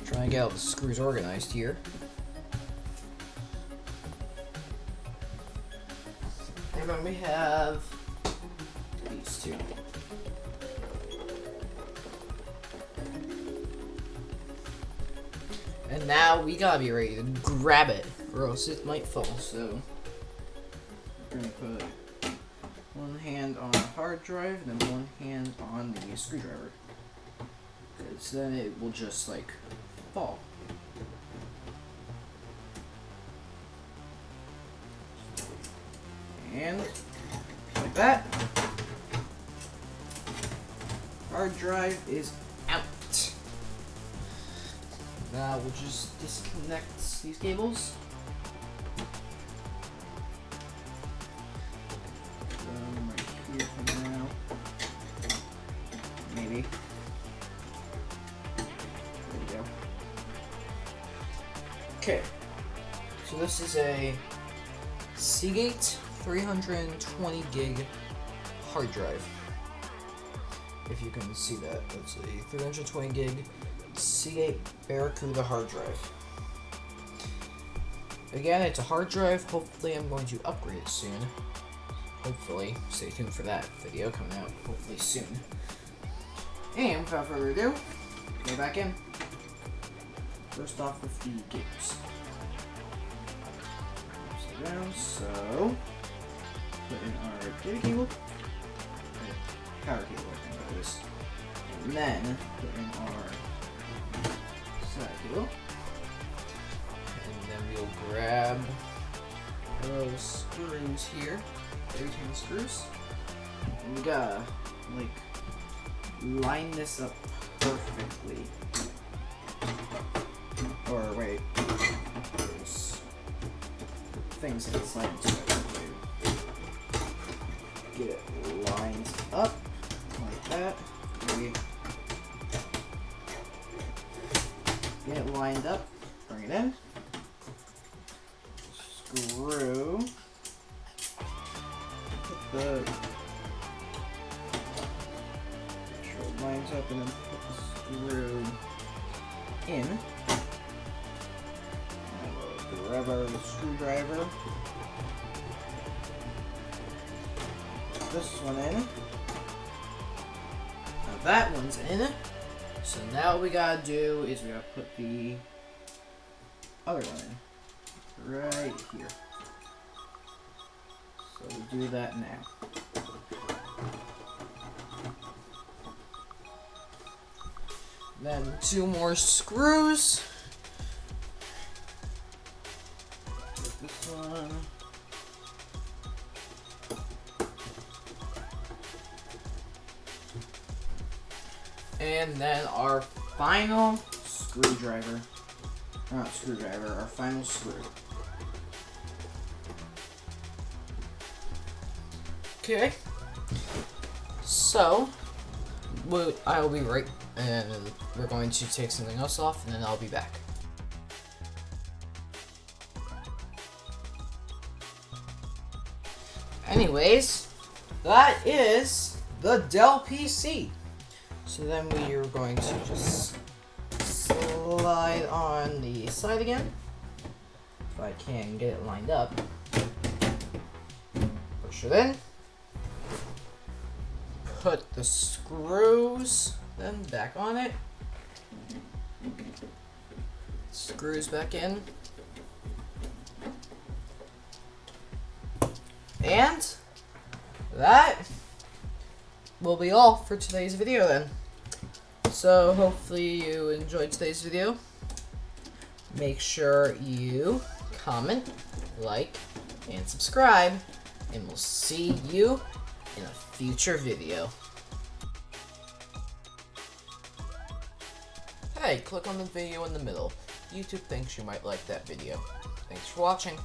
Try and get all the screws organized here. And then we have these two. And now we gotta be ready to grab it, or else it might fall. So we're gonna put one hand on the hard drive and then one hand on the screwdriver. Because then it will just like fall. And like that, hard drive is out. Now we'll just disconnect these cables. Right here for now. Maybe. There we go. Okay. So this is a Seagate 320 gig hard drive. If you can see that, that's a 320 gig Seagate Barracuda hard drive. Again, it's a hard drive. Hopefully I'm going to upgrade it soon. Hopefully. Stay tuned for that video coming out hopefully soon. And without further ado, go back in. First off with the cables. Upside down, so put in our data cable, power cable, I think that is, and then put in our side cable, and then we'll grab those screws here, 18 screws, and we gotta like line this up perfectly, or wait, there's things inside so get it lined up like that. Maybe get it lined up, bring it in, screw, put the, make sure it lines up, and then put the screw in, and we'll grab our screwdriver. This one in. Now that one's in. So now what we gotta do is we gotta put the other one in. Right here. So we'll do that now. Then 2 more screws. Put this one. And then our final screwdriver, not screwdriver, our final screw. Okay, so I'll be right, and we're going to take something else off, and then I'll be back. Anyways, that is the Dell PC. So then we are going to just slide on the side again. If I can get it lined up. Push it in. Put the screws then back on it. Screws back in. And that will be all for today's video then. So hopefully you enjoyed today's video. Make sure you comment, like, and subscribe, and we'll see you in a future video. Hey, click on the video in the middle. YouTube thinks you might like that video. Thanks for watching.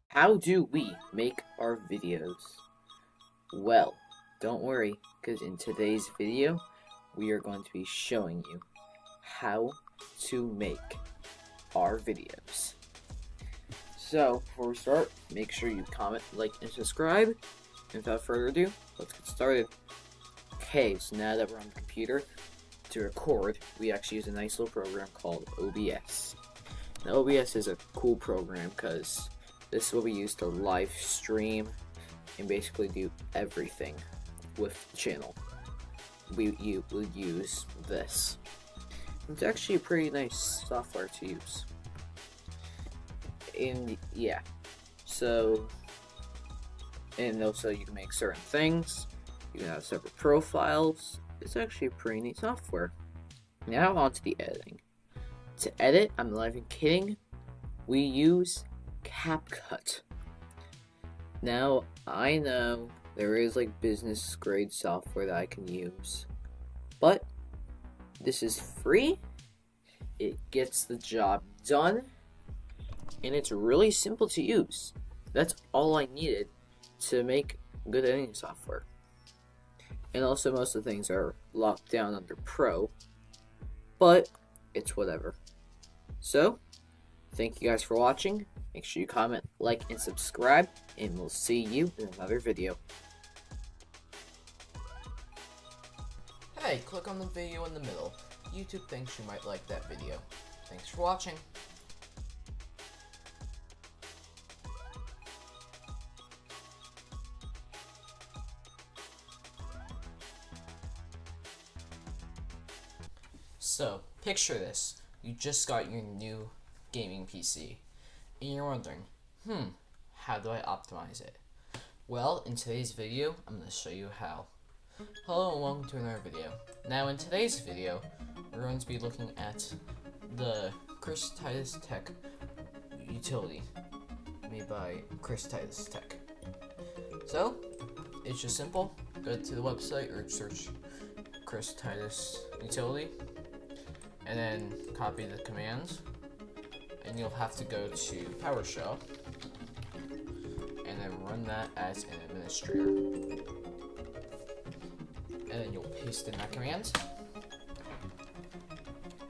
How do we make our videos? Well, don't worry, because in today's video, we are going to be showing you how to make our videos. So, before we start, make sure you comment, like, and subscribe. And without further ado, let's get started. Okay, so now that we're on the computer, to record, we actually use a nice little program called OBS. Now, OBS is a cool program because this is what we use to live stream and basically do everything with the channel. We will use this. It's actually a pretty nice software to use. And yeah, so, and also you can make certain things. You can have separate profiles. It's actually a pretty neat software. Now on to the editing. To edit, I'm not even kidding, we use CapCut. Now, I know there is like business grade software that I can use, but this is free, it gets the job done, and it's really simple to use. That's all I needed to make good editing software. And also most of the things are locked down under Pro, but it's whatever. So, thank you guys for watching. Make sure you comment, like, and subscribe, and we'll see you in another video. Hey, click on the video in the middle. YouTube thinks you might like that video. Thanks for watching. So, picture this. You just got your new gaming PC. And you're wondering, how do I optimize it? Well, in today's video, I'm going to show you how. Hello and welcome to another video. Now in today's video, we're going to be looking at the Chris Titus Tech utility made by Chris Titus Tech. So, it's just simple. Go to the website or search Chris Titus utility and then copy the commands. And you'll have to go to PowerShell and then run that as an administrator. And then you'll paste in that command.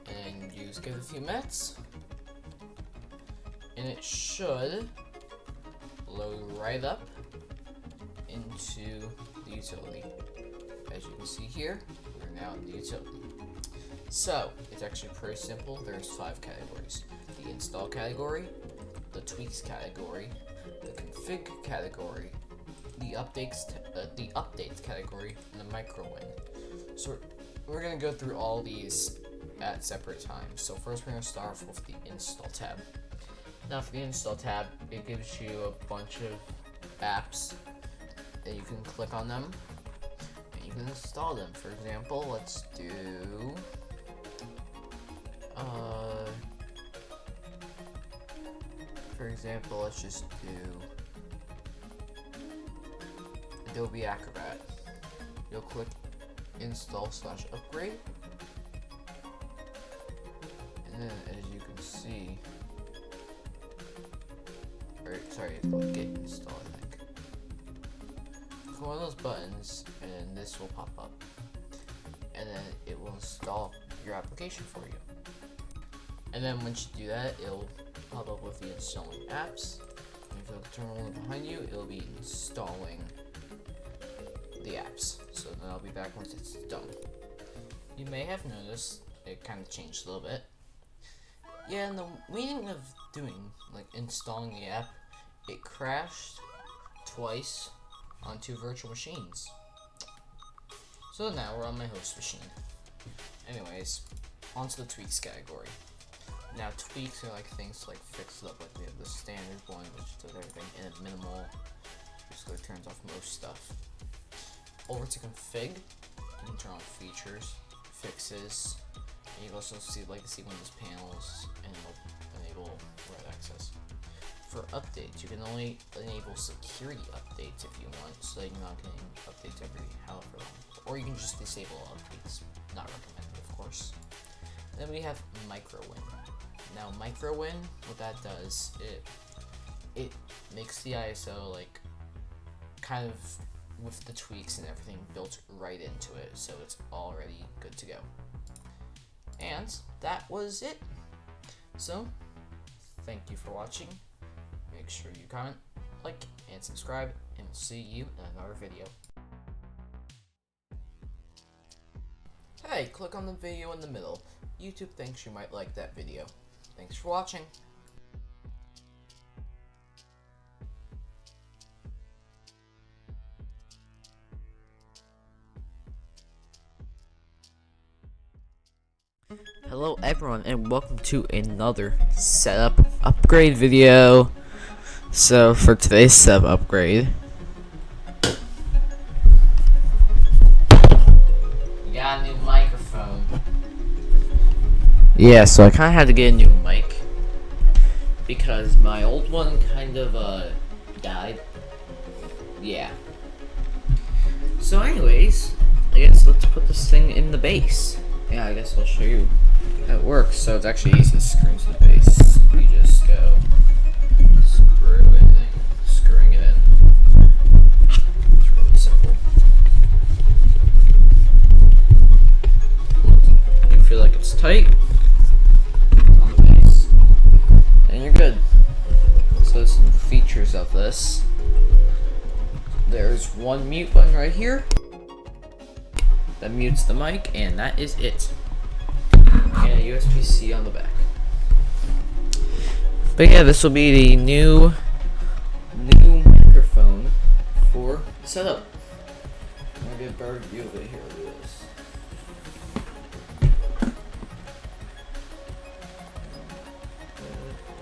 And you just give it a few minutes. And it should load right up into the utility. As you can see here, we're now in the utility. So, it's actually pretty simple. There's 5 categories. The install category, the tweaks category, the config category, the updates category, and the micro win. So we're gonna go through all these at separate times. So first we're gonna start off with the install tab. Now for the install tab, it gives you a bunch of apps that you can click on them and you can install them. For example, let's do let's just do Adobe Acrobat. You'll click install/upgrade, and then as you can see, it's called get install, I think. Click one of those buttons, and this will pop up, and then it will install your application for you. And then once you do that, it'll pop up with the installing apps. And if you look at the terminal behind you, it'll be installing the apps. So then I'll be back once it's done. You may have noticed it kind of changed a little bit. Yeah, and the meaning of doing, like, installing the app, it crashed twice on 2 virtual machines. So now we're on my host machine. Anyways, onto the tweaks category. Now tweaks are like things to like fix it up, like we have the standard one which does everything in a minimal, just basically turns off most stuff. Over to config, you can turn on features, fixes, and you can also see legacy Windows panels and enable write access. For updates, you can only enable security updates if you want, so that you're not getting updates every however long. Or you can just disable updates, not recommended of course. Then we have MicroWin. Now MicroWin, what that does, it makes the ISO like kind of with the tweaks and everything built right into it, so it's already good to go. And that was it. So thank you for watching. Make sure you comment, like, and subscribe, and we'll see you in another video. Hey, click on the video in the middle. YouTube thinks you might like that video. Thanks for watching. Hello everyone, and welcome to another setup upgrade video. So for today's setup upgrade, we got a new microphone. Yeah, so I kind of had to get a new mic because my old one kind of died. Yeah. So anyways, I guess let's put this thing in the base. Yeah, I guess I'll show you how it works. So it's actually easy to screw into the base. You just go screwing it in. It's really simple. You feel like it's tight, it's on the base, and you're good. So some features of this. There's one mute button right here that mutes the mic, and that is it. And a USB-C on the back. But yeah, this will be the new microphone for the setup. I'm gonna get a better view of it here. Look at this.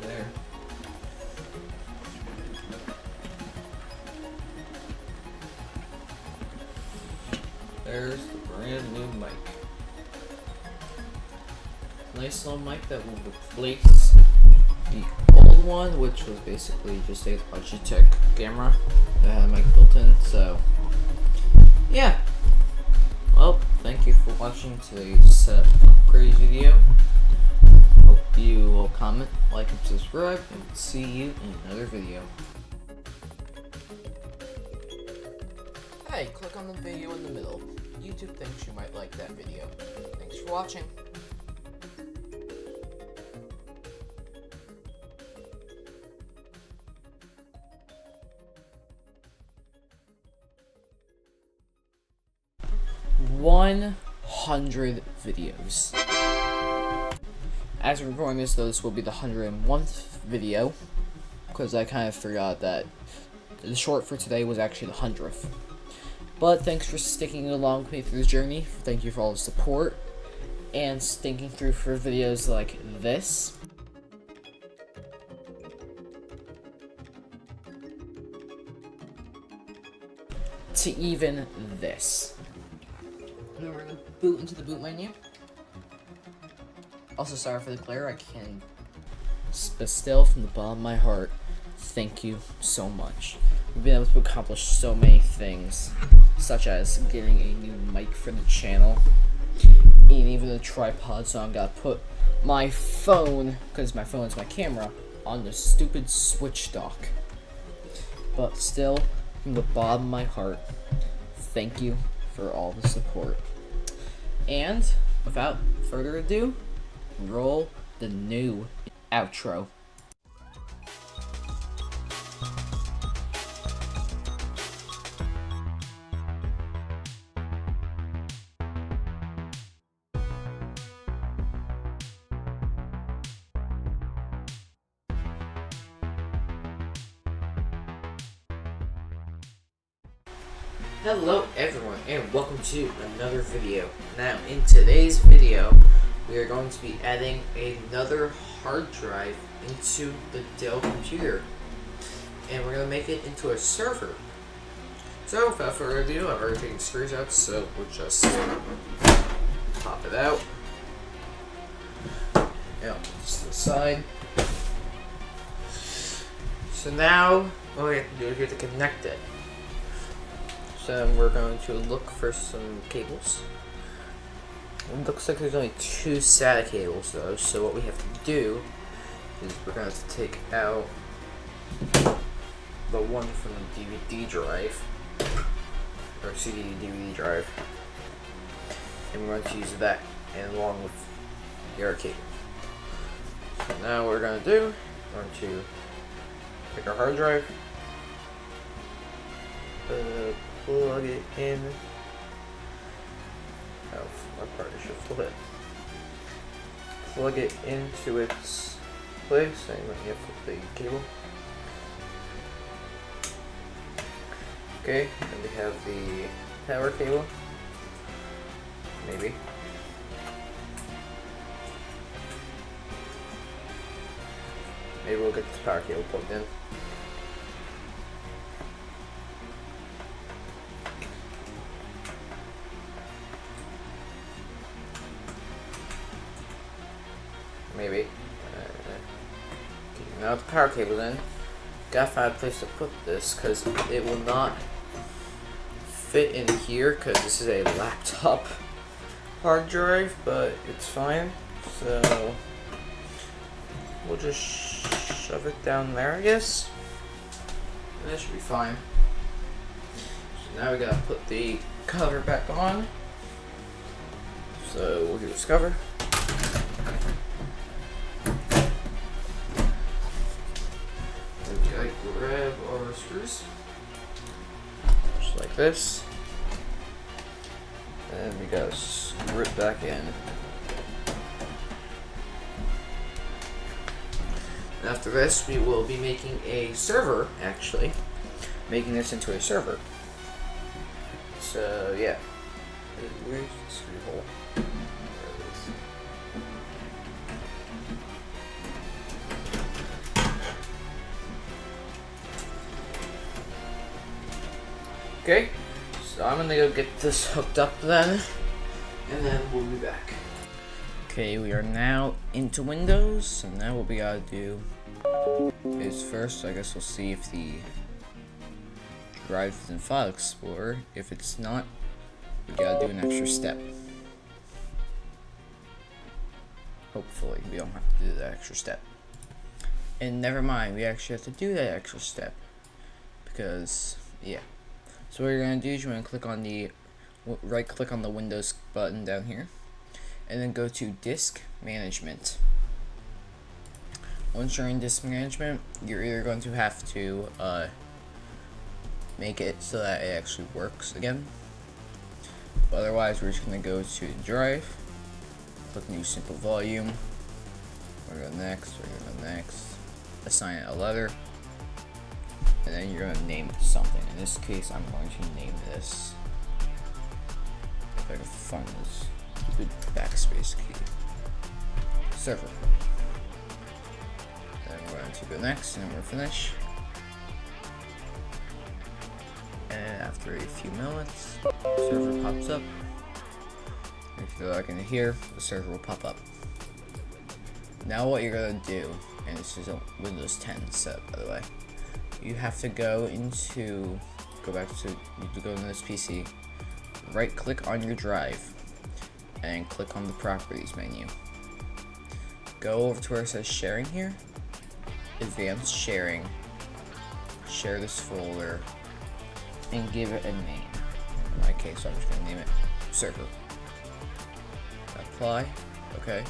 There. There's the brand new mic. Nice little mic that will replace the old one, which was basically just a Logitech camera that had a mic built in. So yeah, well, thank you for watching today's setup upgrade video. Hope you will comment, like, and subscribe, and we'll see you in another video. Hey, click on the video in the middle. YouTube thinks you might like that video. Thanks for watching. $100 videos. As we're recording this, though, this will be the 101st video, because I kind of forgot that the short for today was actually the 100th. But thanks for sticking along with me through this journey. Thank you for all the support and sticking through for videos like this. To even this. Now we're gonna boot into the boot menu. Also, sorry for the glare, I can. But still, from the bottom of my heart, thank you so much. We've been able to accomplish so many things, such as getting a new mic for the channel, and even a tripod, so I'm gonna put my phone, because my phone is my camera, on the stupid switch dock. But still, from the bottom of my heart, thank you for all the support. And without further ado, roll the new outro. Hello everyone, and welcome to another video. Now, in today's video, we are going to be adding another hard drive into the Dell computer, and we're going to make it into a server. So, without further ado, I've already taken the screws out, so we'll just pop it out. Yeah, just to the side. So now, all we have to do is we have to connect it. So we're going to look for some cables. It looks like there's only 2 SATA cables though, so what we have to do is we're going to have to take out the one from the DVD drive, or CD DVD drive, and we're going to use that and along with the other cable. So now what we're going to do, we're going to take our hard drive, plug it in. Oh, my part should flip. Plug it into its place, and you have to flip the cable. Okay, and we have the power cable. Maybe. Maybe we'll get this power cable plugged in. Maybe. Okay, now the power cable's in. Gotta find a place to put this because it will not fit in here because this is a laptop hard drive, but it's fine. So we'll just shove it down there, I guess. And that should be fine. So now we gotta put the cover back on. So we'll do this cover. Okay, grab our screws. Just like this. And we gotta screw it back in. After this, we will be making a server, actually. Making this into a server. So, yeah. Where's the screw hole? There it is. Okay, so I'm gonna go get this hooked up then, and then we'll be back. Okay, we are now into Windows, so now what we gotta do is first, I guess we'll see if the drive is in File Explorer. If it's not, we gotta do an extra step. Hopefully, we don't have to do that extra step. And never mind, we actually have to do that extra step. Because, yeah. So what you're going to do is you're going to click on the, right click on the Windows button down here. And then go to Disk Management. Once you're in Disk Management, you're either going to have to make it so that it actually works again. But otherwise, we're just going to go to the drive. Click New Simple Volume. We're going to go next, we're going to go next. Assign it a letter. And then you're going to name it something. In this case, I'm going to name this, if I can find this stupid backspace key, server. Then we're going to go next, and we're finished. And after a few minutes, the server pops up. If you go back into here, the server will pop up. Now what you're going to do, and this is a Windows 10 setup, by the way. You have to go back to this PC, right click on your drive, and click on the properties menu. Go over to where it says sharing here, advanced sharing, share this folder, and give it a name. In my case, I'm just going to name it server. Apply, okay,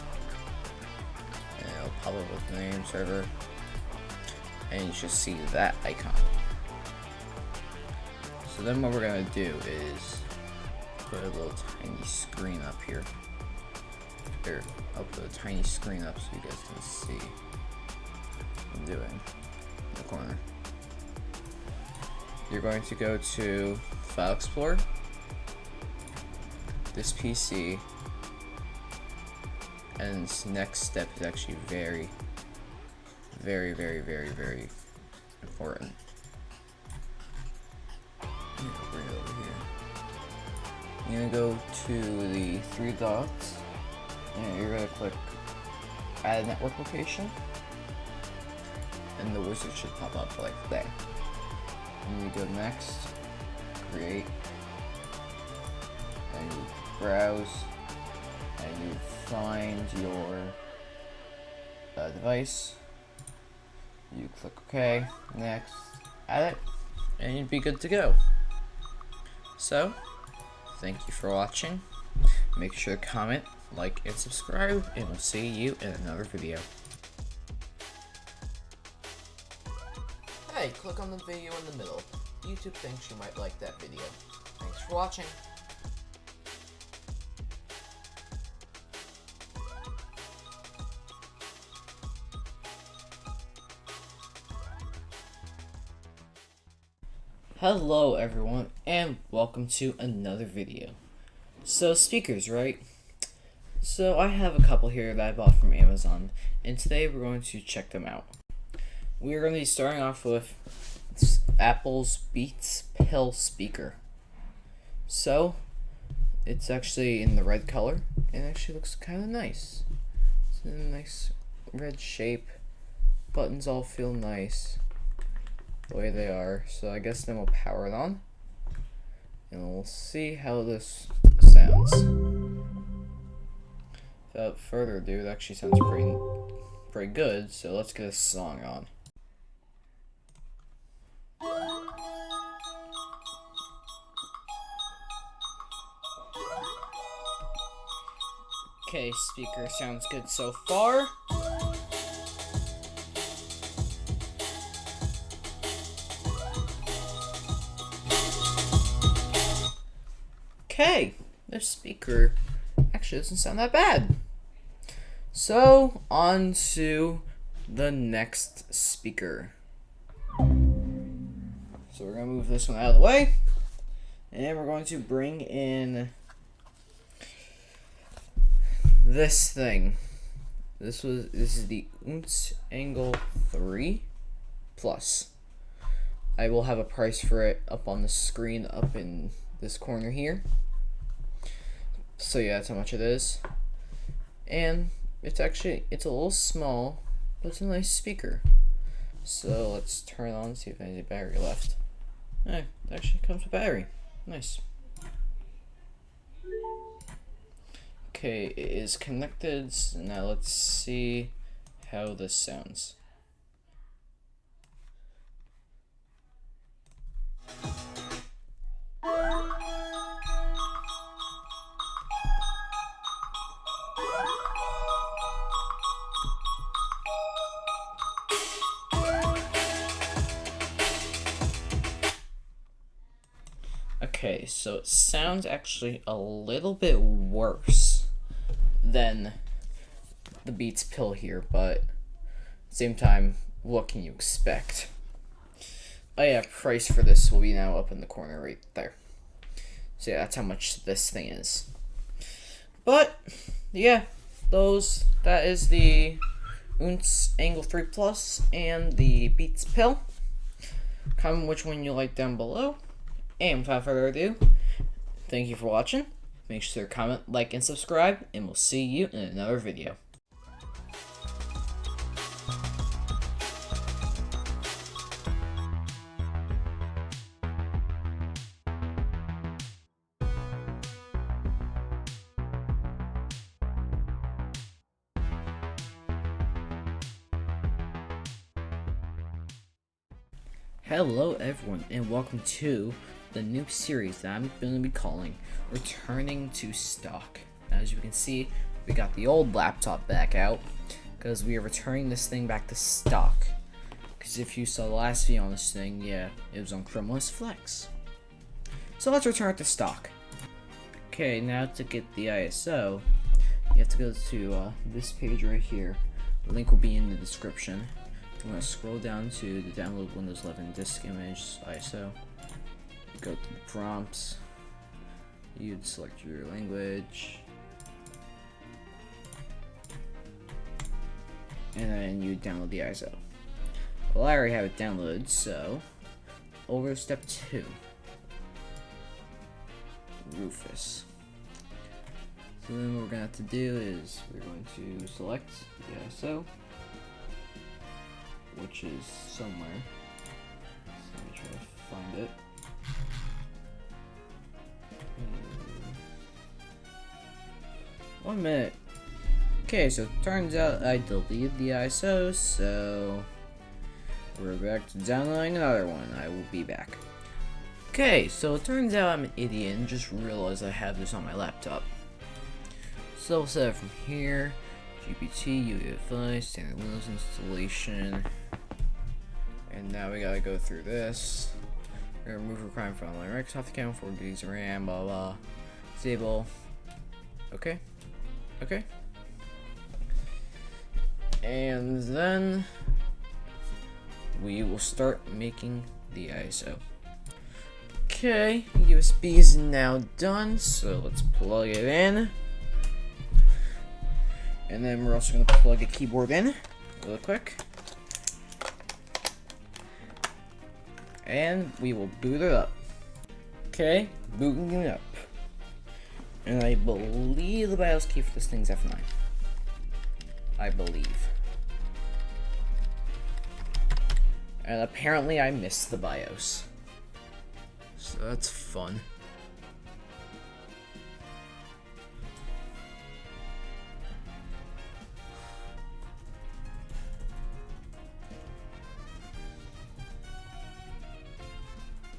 and it'll pop up with the name server. And you should see that icon. So then what we're gonna do is put a little tiny screen up here. Here, I'll put a tiny screen up so you guys can see what I'm doing in the corner. You're going to go to File Explorer, this PC, and this next step is actually very important. Bring it over here. You're gonna go to the three dots, and you're gonna click Add Network Location, and the wizard should pop up like that. And you go next, Create, and you browse, and you find your device. You click OK, next, add it, and you'd be good to go. So, thank you for watching. Make sure to comment, like, and subscribe, and we'll see you in another video. Hey, click on the video in the middle. YouTube thinks you might like that video. Thanks for watching. Hello everyone, and welcome to another video. So speakers, right? So I have a couple here that I bought from Amazon, and today we're going to check them out. We're going to be starting off with Apple's Beats Pill speaker. So it's actually in the red color, and it actually looks kind of nice. It's in a nice red shape. Buttons all feel nice the way they are, so I guess then we'll power it on and we'll see how this sounds. Without further ado, it actually sounds pretty good, so let's get a song on. Okay, speaker sounds good so far. Okay, this speaker actually doesn't sound that bad. So, on to the next speaker. So we're going to move this one out of the way, and we're going to bring in this thing. This is the Unce Angle 3 Plus. I will have a price for it up on the screen up in this corner here. So yeah, that's how much it is. And it's a little small, but it's a nice speaker. So let's turn it on and see if there's any battery left. It actually comes with battery. Nice. Okay, it is connected. So now let's see how this sounds. Okay, so it sounds actually a little bit worse than the Beats Pill here, but at the same time, what can you expect? Oh yeah, price for this will be now up in the corner right there. So yeah, that's how much this thing is. But yeah, that is the Unce Angle 3 Plus and the Beats Pill. Comment which one you like down below. And without further ado, thank you for watching. Make sure to comment, like, and subscribe, and we'll see you in another video. Hello everyone, and welcome to the new series that I'm going to be calling Returning to Stock. As you can see, we got the old laptop back out because we are returning this thing back to stock. Because if you saw the last video on this thing, yeah, it was on Chrome OS Flex. So let's return it to stock. Okay, now to get the ISO, you have to go to this page right here. The link will be in the description. I'm going to scroll down to the download Windows 11 disk image ISO. Go to the prompts. You'd select your language. And then you download the ISO. Well, I already have it downloaded, so over to step 2. Rufus. So then what we're gonna have to do is we're going to select the ISO, which is somewhere. So let me try to find it. 1 minute. Okay, so it turns out I deleted the ISO, so we're back to downloading another one. I will be back. Okay, so it turns out I'm an idiot and just realized I have this on my laptop. So we'll set it from here. GPT, UEFI, standard Windows installation. And now we gotta go through this. We're gonna remove requirement from my Microsoft account, 4 gigs of RAM, blah blah. Disable. Okay. Okay. And then we will start making the ISO. Okay, USB is now done, so let's plug it in. And then we're also going to plug a keyboard in real quick. And we will boot it up. Okay, booting it up. And I believe the BIOS key for this thing's F9. I believe. And apparently I missed the BIOS. So that's fun.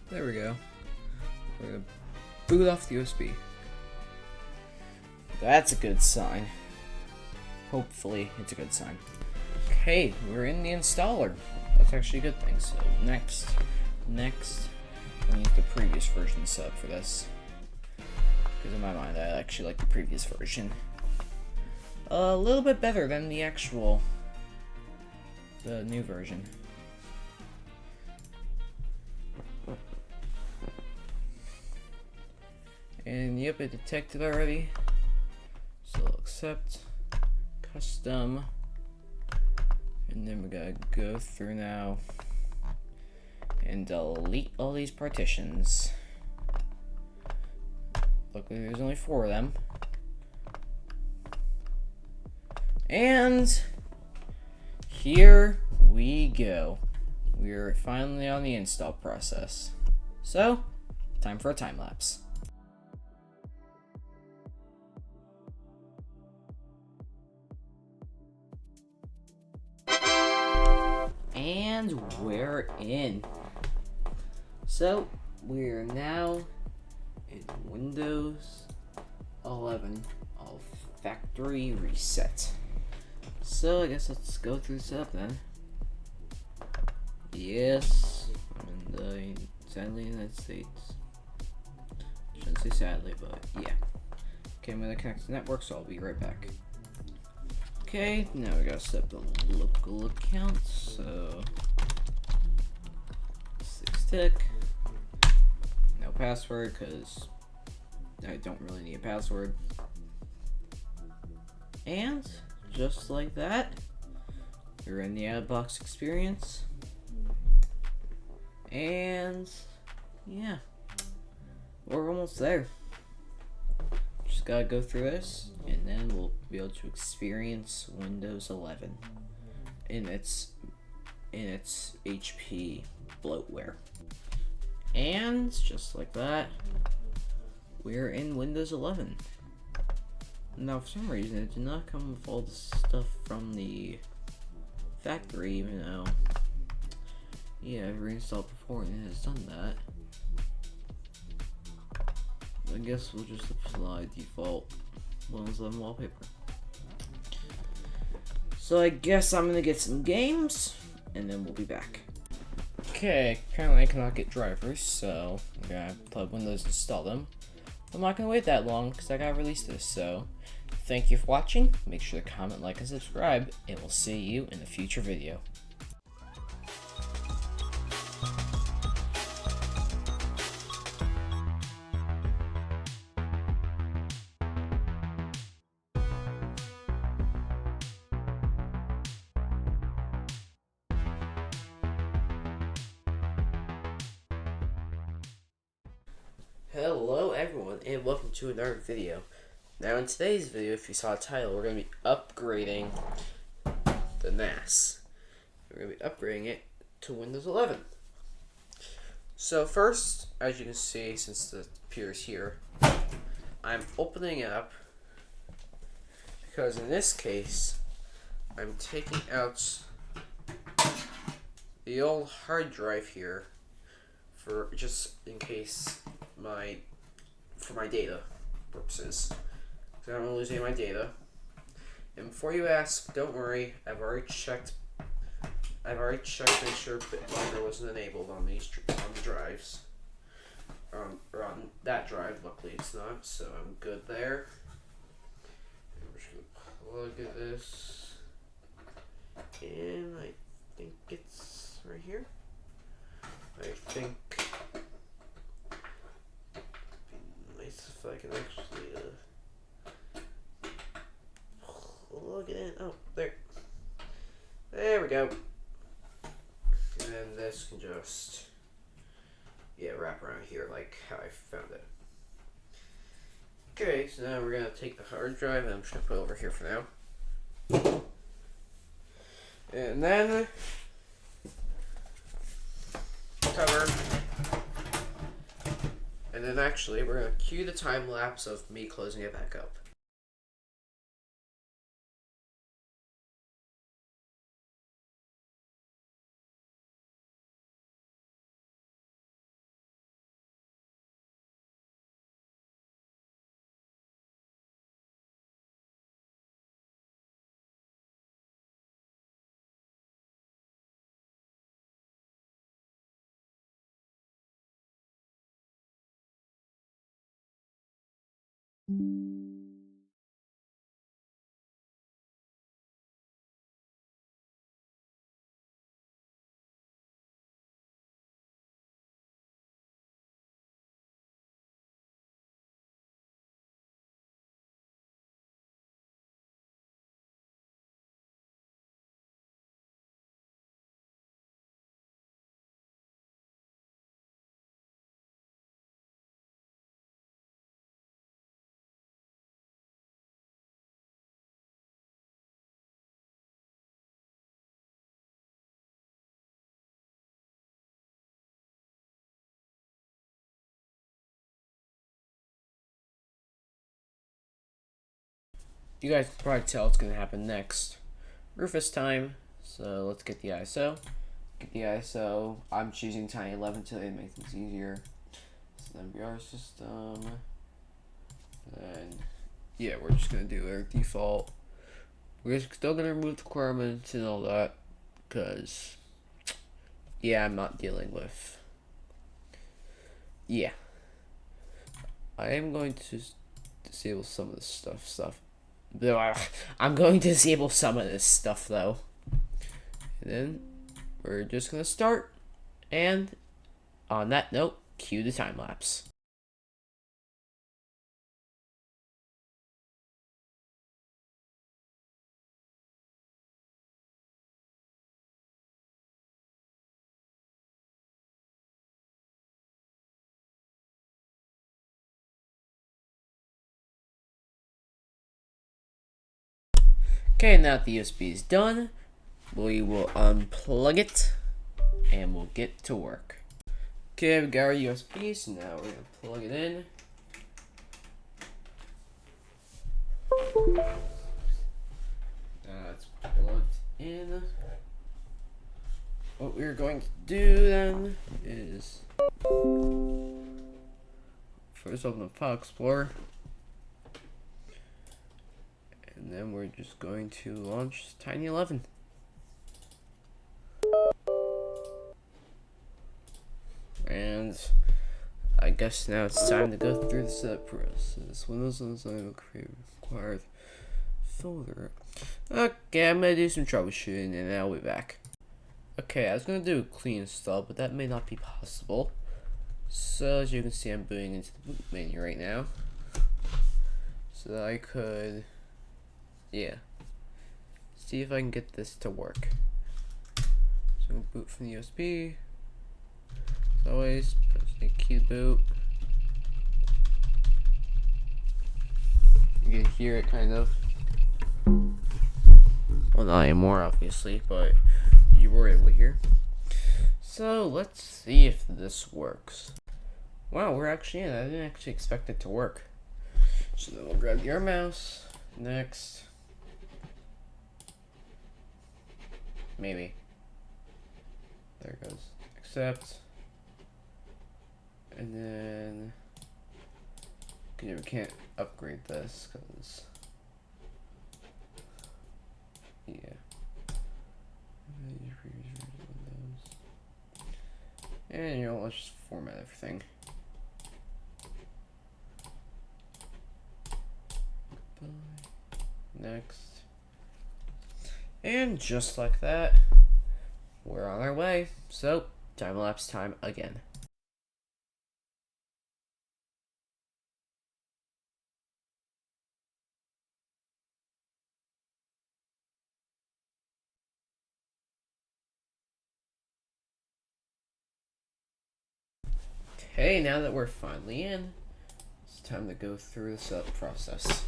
There we go. We're gonna boot off the USB. That's a good sign. Hopefully, it's a good sign. Okay, we're in the installer. That's actually a good thing. So next, I need the previous version sub for this. Because in my mind, I actually like the previous version. A little bit better than the new version. And yep, it detected already. So I'll accept, custom, and then we gotta go through now and delete all these partitions. Luckily there's only 4 of them. And here we go. We're finally on the install process. So, time for a time lapse. And we're in. So we're now in Windows 11 of factory reset. So I guess let's go through the setup then. Yes, I'm in the sadly United States. Shouldn't say sadly, but yeah. Okay, I'm gonna connect to the network, so I'll be right back. Okay, now we gotta set up the local account, so 6-tick, no password, because I don't really need a password. And just like that, we're in the out-of-box experience. And yeah, we're almost there. Just gotta go through this, and then we'll be able to experience Windows 11 in its HP bloatware. And just like that, we're in Windows 11. Now, for some reason, it did not come with all the stuff from the factory, even though, yeah, I've reinstalled before and it has done that. I guess we'll just apply default Windows 11 wallpaper. So I guess I'm gonna get some games, and then we'll be back. Okay, apparently I cannot get drivers, so I'm gonna plug Windows, install them. I'm not gonna wait that long, because I gotta release this, so thank you for watching. Make sure to comment, like, and subscribe, and we'll see you in a future video. Hello everyone and welcome to another video. Now in today's video, if you saw the title, we're going to be upgrading the NAS. We're going to be upgrading it to Windows 11. So first, as you can see, since the computer is here, I'm opening it up because in this case, I'm taking out the old hard drive here for just in case for my data purposes. So I don't want to lose any of my data. And before you ask, don't worry, I've already checked to make sure BitLocker wasn't enabled on these drives. Or on that drive, luckily it's not, so I'm good there. And we're just gonna plug this in. I think it's right here. I think it'd be nice if I can actually plug it in. Oh, there. There we go. And then this can just wrap around here like how I found it. Okay, so now we're gonna take the hard drive and I'm just gonna put it over here for now. And then cover. And then actually we're gonna cue the time lapse of me closing it back up. You guys can probably tell what's going to happen next. Rufus time. So let's get the ISO. Get the ISO. I'm choosing Tiny 11 today to make things easier. So MBR system. And yeah, we're just going to do our default. We're still going to remove the requirements and all that. Because, yeah, I'm not dealing with. Yeah. I am going to disable some of this stuff. I'm going to disable some of this stuff though. And then we're just gonna start. And on that note, cue the time lapse. Okay, now that the USB is done, we will unplug it and we'll get to work. Okay, we got our USB, so now we're gonna plug it in. That's plugged in. What we're going to do then is first open the File Explorer. And then we're just going to launch Tiny 11. And I guess now it's time to go through the setup process. Windows Design will create required folder. Okay, I'm gonna do some troubleshooting and I'll be back. Okay, I was gonna do a clean install, but that may not be possible. So as you can see, I'm booting into the boot menu right now. So that I could see if I can get this to work. So I'm gonna boot from the USB. As always, press the key to boot. You can hear it kind of. Well, not anymore, obviously, but you were able to hear. So let's see if this works. Wow, we're actually in. I didn't actually expect it to work. So then we'll grab your mouse. Next. Maybe. There it goes. Accept. And then we can't upgrade this because and let's just format everything. Next. And just like that, we're on our way. So, time-lapse time again. Okay, now that we're finally in, it's time to go through the setup process.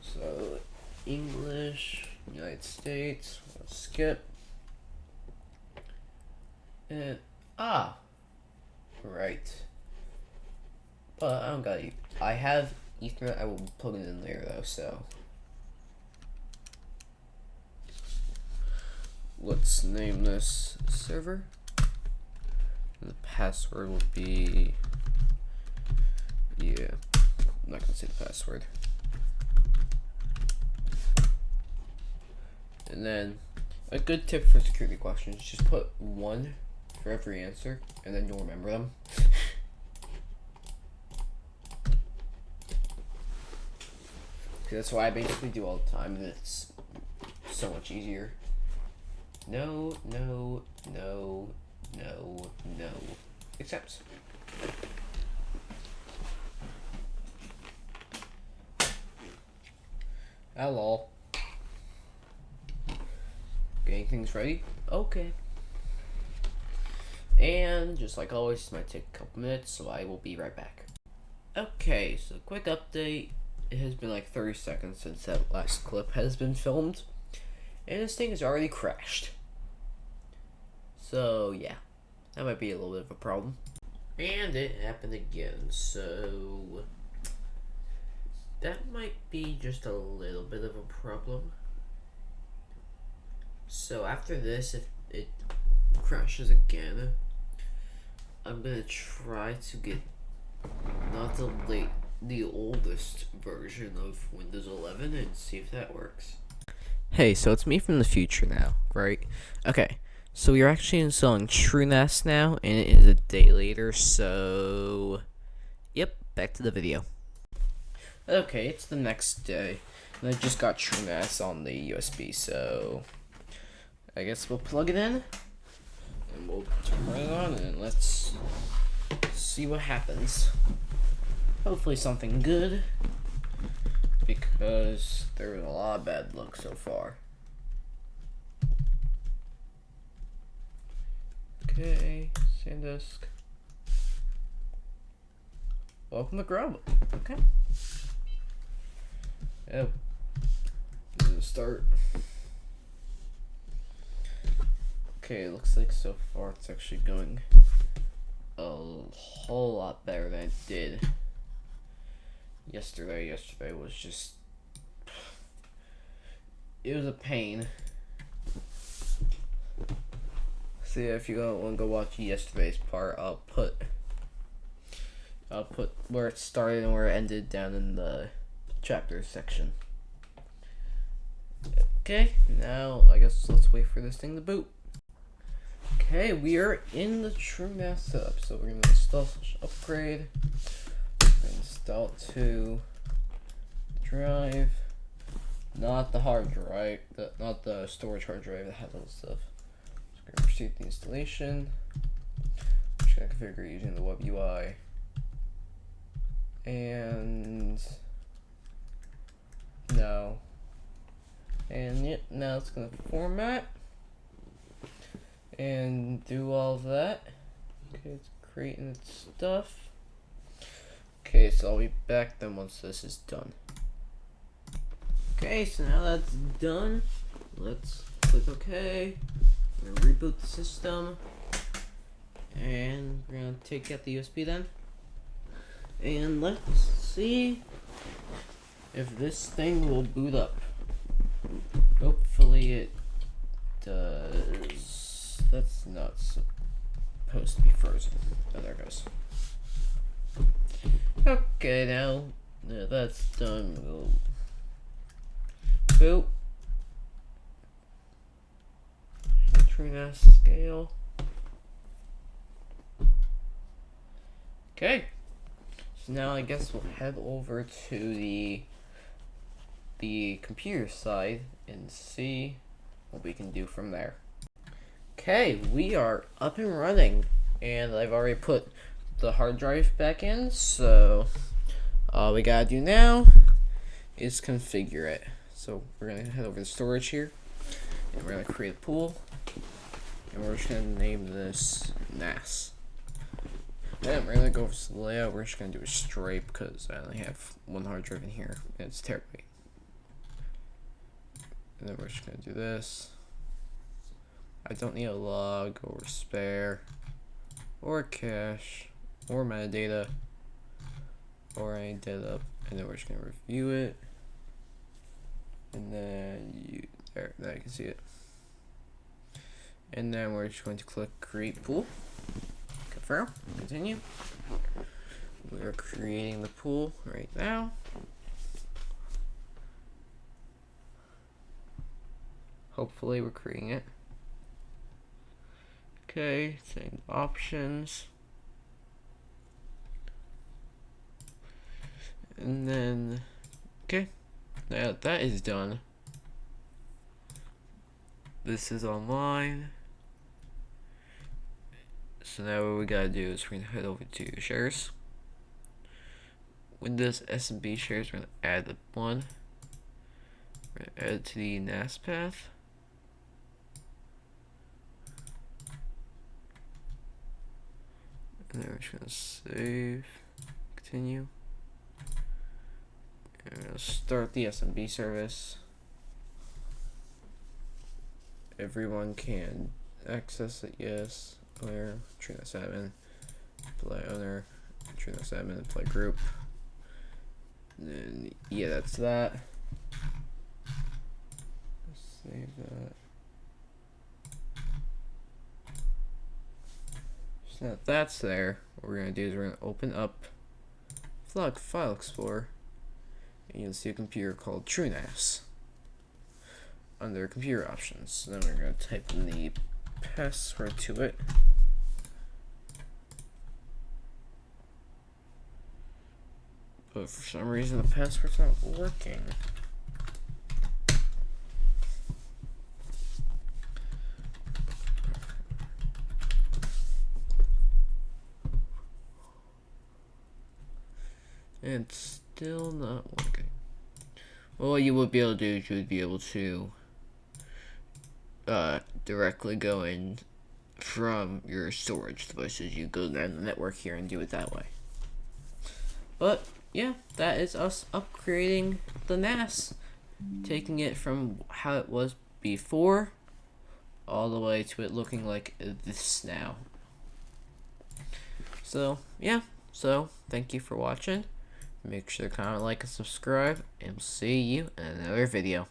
So, English, United States, we'll skip. And, right. But I don't got it. I have Ethernet, I will plug it in later though, so. Let's name this server. The password will be, I'm not gonna say the password. And then a good tip for security questions, just put 1 for every answer and then you'll remember them. That's what I basically do all the time and it's so much easier. No. Accept. Hello. Getting things ready? Okay. And just like always, this might take a couple minutes, so I will be right back. Okay, so quick update. It has been like 30 seconds since that last clip has been filmed. And this thing has already crashed. So, yeah. That might be a little bit of a problem. And it happened again, so that might be just a little bit of a problem. So after this, if it crashes again, I'm gonna try to get not the oldest version of Windows 11 and see if that works. Hey, so it's me from the future now, right? Okay. So we're actually installing TrueNAS now, and it is a day later, so yep, back to the video. Okay, it's the next day, and I just got TrueNAS on the USB, so I guess we'll plug it in, and we'll turn it on, and let's see what happens. Hopefully something good, because there's a lot of bad luck so far. Okay, SanDisk. Welcome to Grub. Okay. Yep. This is a start. Okay, it looks like so far it's actually going a whole lot better than it did yesterday. Yesterday was just, it was a pain. So yeah, if you want to go watch yesterday's part, I'll put where it started and where it ended down in the chapters section. Okay, now I guess let's wait for this thing to boot. Okay, we are in the TrueNAS setup, so we're gonna install/upgrade. Install to drive, not the hard drive, not the storage hard drive that has all the stuff. Just gonna proceed the installation. I'm just gonna configure using the web UI. And no. And yep, now it's gonna format and do all of that. Okay, it's creating its stuff. Okay, so I'll be back then once this is done. Okay, so now that's done, let's click OK. We're gonna reboot the system, and we're gonna take out the USB then, and let's see if this thing will boot up. Hopefully it does. That's not supposed to be frozen. Oh, there it goes. Okay, now that's done, we'll boot. TrueNAS scale. Okay. So now I guess we'll head over to the computer side and see what we can do from there. Okay, we are up and running, and I've already put the hard drive back in, so all we gotta do now is configure it. So we're gonna head over to storage here, and we're gonna create a pool, and we're just gonna name this NAS. And we're gonna go over to the layout. We're just gonna do a stripe because I only have one hard drive in here, and it's terabyte. And then we're just gonna do this. I don't need a log or spare or cache or metadata or any data, and then we're just gonna review it, and then there you can see it, and then we're just going to click create pool, confirm, continue. We're creating the pool right now. Hopefully we're creating it. Okay, saying options. And then, okay, now that is done. This is online. So now what we gotta do is we're gonna head over to shares. Windows SMB shares, we're gonna add the one. We're gonna add it to the NAS path. And then we're just gonna save, continue. And we're gonna start the SMB service. Everyone can access it, yes. Owner, TrueNAS admin, apply owner, TrueNAS admin, apply group. And then, yeah, that's that. Let's save that. So now that's there, what we're gonna do is we're gonna open up Flock File Explorer, and you'll see a computer called TrueNAS under computer options. So then we're gonna type in the password to it. But for some reason the password's not working. And it's still not working. Well, what you would be able to do is you would be able to directly go in from your storage devices. You go down the network here and do it that way. But yeah, that is us upgrading the NAS, taking it from how it was before all the way to it looking like this now. So yeah, so thank you for watching. Make sure to comment, like, and subscribe, and we'll see you in another video.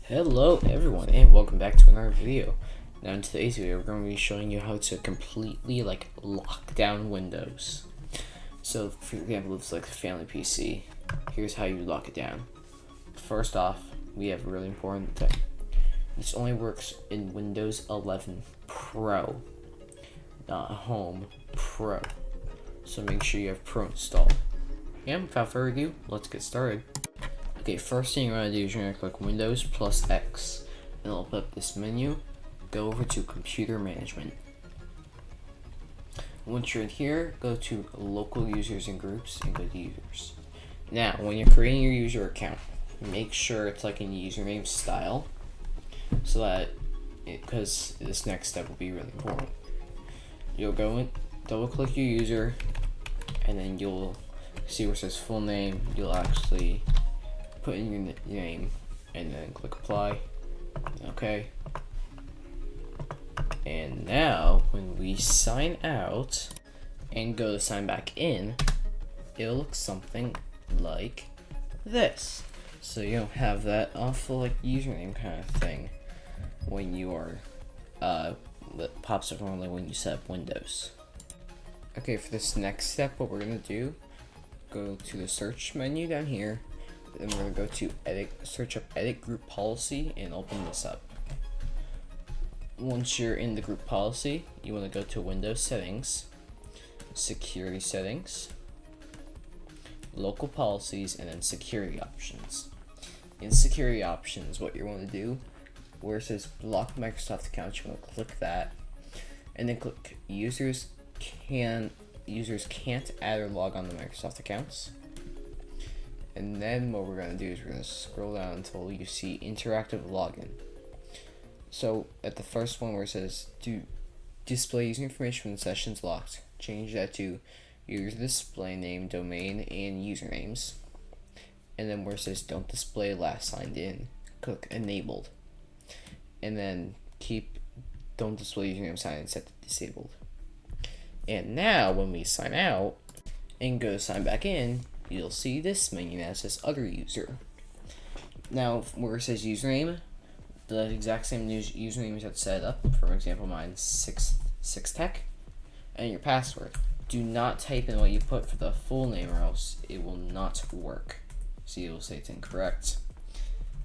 Hello everyone, and welcome back to another video. Now in today's video we're going to be showing you how to completely lock down Windows. So for example, it's like a family PC. Here's how you lock it down. First off, we have a really important thing. This only works in Windows 11 Pro, not Home, Pro. So make sure you have Pro installed. And without further ado, let's get started. Okay, first thing you're going to do is you're going to click Windows plus X, and it'll open up this menu. Go over to Computer Management. Once you're in here, go to local users and groups and go to users. Now, when you're creating your user account, make sure it's like in username style, so that because this next step will be really important. You'll go in, double click your user, and then you'll see where it says full name. You'll actually put in your name and then click apply. Okay. And now when we sign out and go to sign back in, it'll look something like this. So you don't have that awful like username kind of thing when you are that pops up normally when you set up Windows. Okay, for this next step, what we're gonna do, go to the search menu down here, then we're gonna go to edit, search up edit group policy, and open this up. Once you're in the group policy, you want to go to Windows settings, security settings, local policies, and then security options. In security options, what you want to do, where it says block Microsoft accounts, you want to click that, and then click users can't add or log on to Microsoft accounts. And then what we're going to do is we're going to scroll down until you see interactive login. So at the first one where it says do display user information when the session's locked, change that to user display name, domain, and usernames. And then where it says don't display last signed in, click enabled. And then keep don't display username signed in set to disabled. And now when we sign out and go to sign back in, you'll see this menu that says other user. Now where it says username, the exact same username you have set up. For example, mine's 6tech, and your password. Do not type in what you put for the full name, or else it will not work. See, it will say it's incorrect.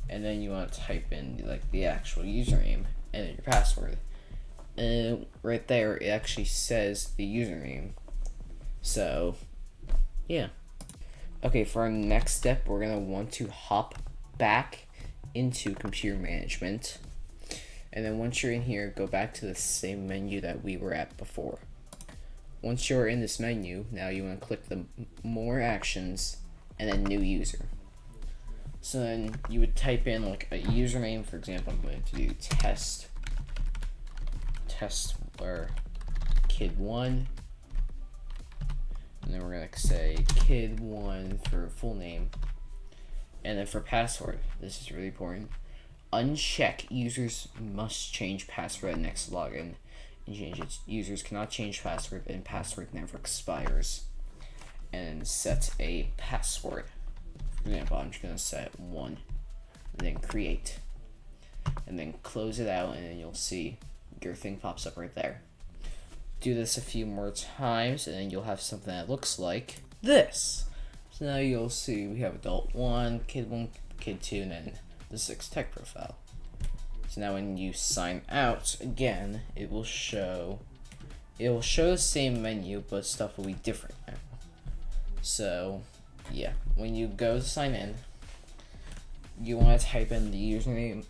And then you want to type in like the actual username and then your password. And right there, it actually says the username. So, yeah. Okay, for our next step, we're gonna want to hop back into computer management, and then once you're in here, go back to the same menu that we were at before. Once you're in this menu, now you want to click the more actions and then new user. So then you would type in like a username. For example, I'm going to do test or kid1, and then we're going to say kid1 for full name. And then for password, this is really important. Uncheck users must change password at next login. And change it. Users cannot change password, and password never expires. And set a password. For example, I'm just gonna set 1, and then create, and then close it out, and then you'll see your thing pops up right there. Do this a few more times, and then you'll have something that looks like this. So now you'll see we have adult 1, kid 1, kid 2, and then the 6tech profile. So now when you sign out again, it will show the same menu, but stuff will be different now. So yeah, when you go to sign in, you want to type in the username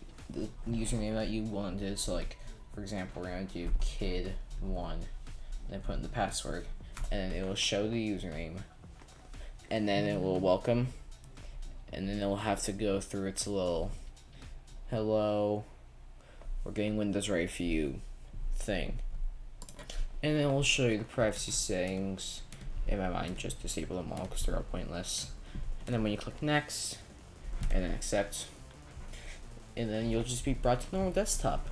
that you wanted. So like, for example, we're going to do kid1, and then put in the password, and then it will show the username. And then it will welcome, and then it will have to go through its little hello, we're getting Windows ready for you thing. And then it will show you the privacy settings. In my mind, just disable them all because they're all pointless. And then when you click next, and then accept, and then you'll just be brought to the normal desktop.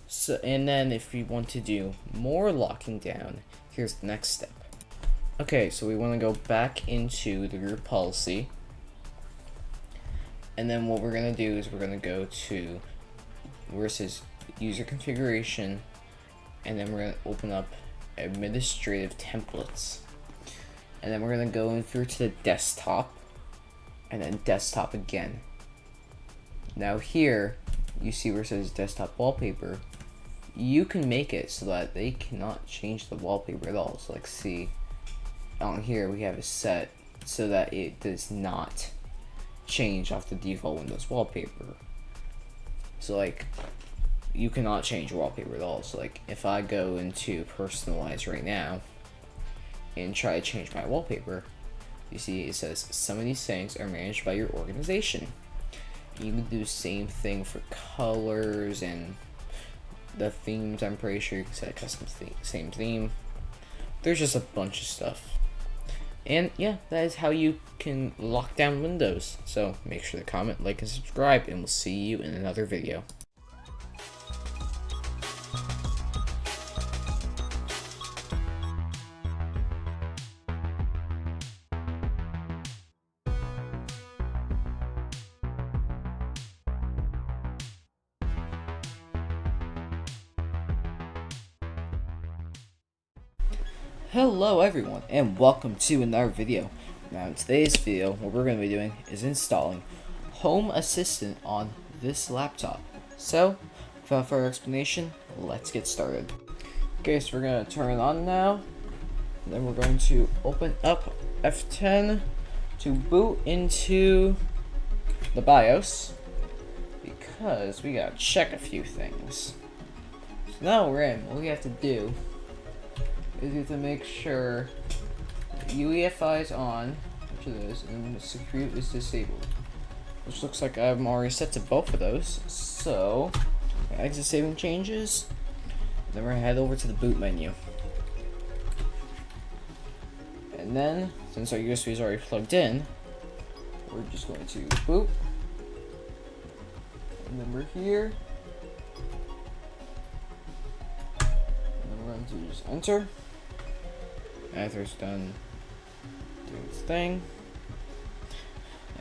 So, and then if we want to do more locking down, here's the next step. Okay, so we want to go back into the group policy, and then what we're going to do is we're going to go to where it says user configuration, and then we're going to open up administrative templates, and then we're going to go in through to the desktop, and then desktop again. Now here, you see where it says desktop wallpaper. You can make it so that they cannot change the wallpaper at all. So like, see, on here we have it set so that it does not change off the default Windows wallpaper. So like, you cannot change wallpaper at all. So like if I go into personalize right now and try to change my wallpaper, you see it says some of these things are managed by your organization. You can do the same thing for colors and the themes. I'm pretty sure you can set a custom same theme. There's just a bunch of stuff. And yeah, that is how you can lock down Windows. So make sure to comment, like, and subscribe, and we'll see you in another video. Hello everyone, and welcome to another video. Now in today's video, what we're going to be doing is installing Home Assistant on this laptop. So, without further explanation, let's get started. Okay, so we're going to turn it on now. Then we're going to open up F10 to boot into the BIOS, because we got to check a few things. So now we're in. What we have to do is you have to make sure UEFI is on, which it is, and Secure is disabled, which looks like I'm already set to both of those. So, exit saving changes, then we're gonna head over to the boot menu. And then, since our USB is already plugged in, we're just going to boot, and then we're here, and then we're going to just enter. After it's done doing its thing,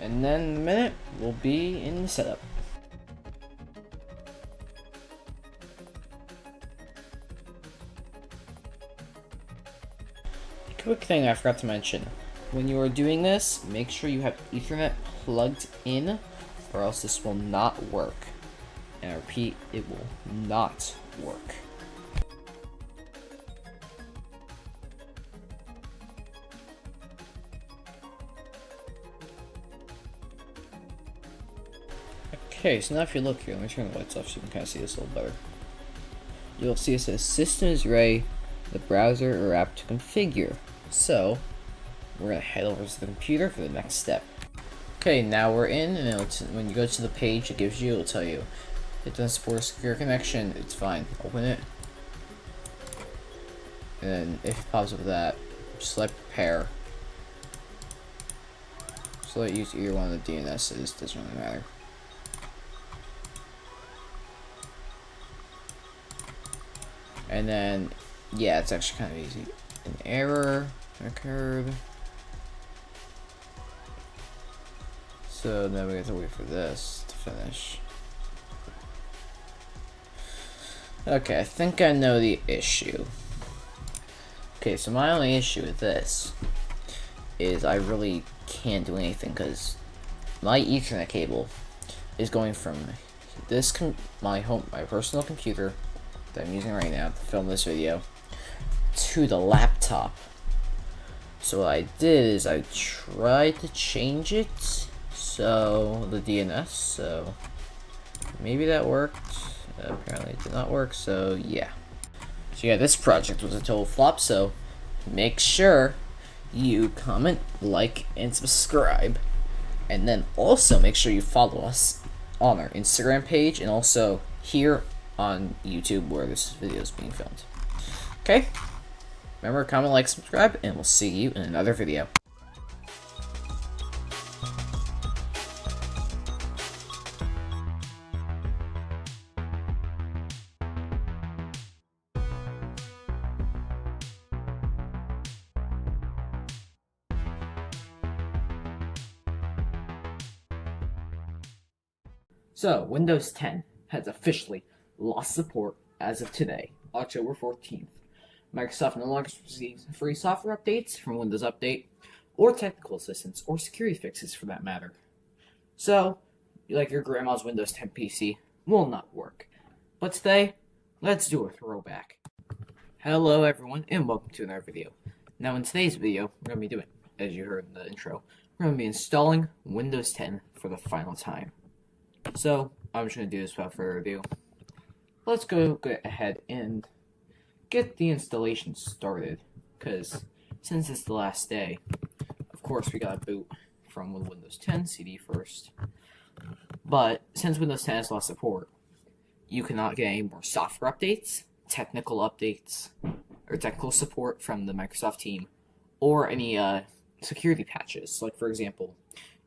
and then in a minute we'll be in the setup. A quick thing I forgot to mention: when you are doing this, make sure you have Ethernet plugged in, or else this will not work. And I repeat, it will not work. Okay, so now if you look here, let me turn the lights off so you can kind of see this a little better. You'll see it says system is ready, the browser or app to configure. So, we're going to head over to the computer for the next step. Okay, now we're in, and when you go to the page it'll tell you it doesn't support a secure connection. It's fine. Open it. And then if it pops up with that, just select prepare. So let use either one of the DNSs, doesn't really matter. And then, yeah, it's actually kind of easy. An error occurred. So now we have to wait for this to finish. Okay, I think I know the issue. Okay, so my only issue with this is I really can't do anything because my Ethernet cable is going from this my personal computer that I'm using right now to film this video to the laptop. So what I did is I tried to change it, so the DNS, so maybe that worked. Apparently it did not work, so yeah. So yeah, this project was a total flop, so make sure you comment, like, and subscribe. And then also make sure you follow us on our Instagram page and also here on YouTube where this video is being filmed. Okay? Remember, comment, like, subscribe, and we'll see you in another video. So, Windows 10 has officially lost support as of today, October 14th. Microsoft no longer receives free software updates from Windows Update, or technical assistance, or security fixes for that matter. So, like your grandma's Windows 10 PC, will not work. But today, let's do a throwback. Hello everyone, and welcome to another video. Now in today's video, we're going to be doing, as you heard in the intro, we're going to be installing Windows 10 for the final time. So, I'm just going to do this without further ado. let's go ahead and get the installation started, because since it's the last day, of course we gotta boot from Windows 10 CD first. But since Windows 10 has lost support, you cannot get any more software updates, technical updates, or technical support from the Microsoft team, or any security patches. Like, for example,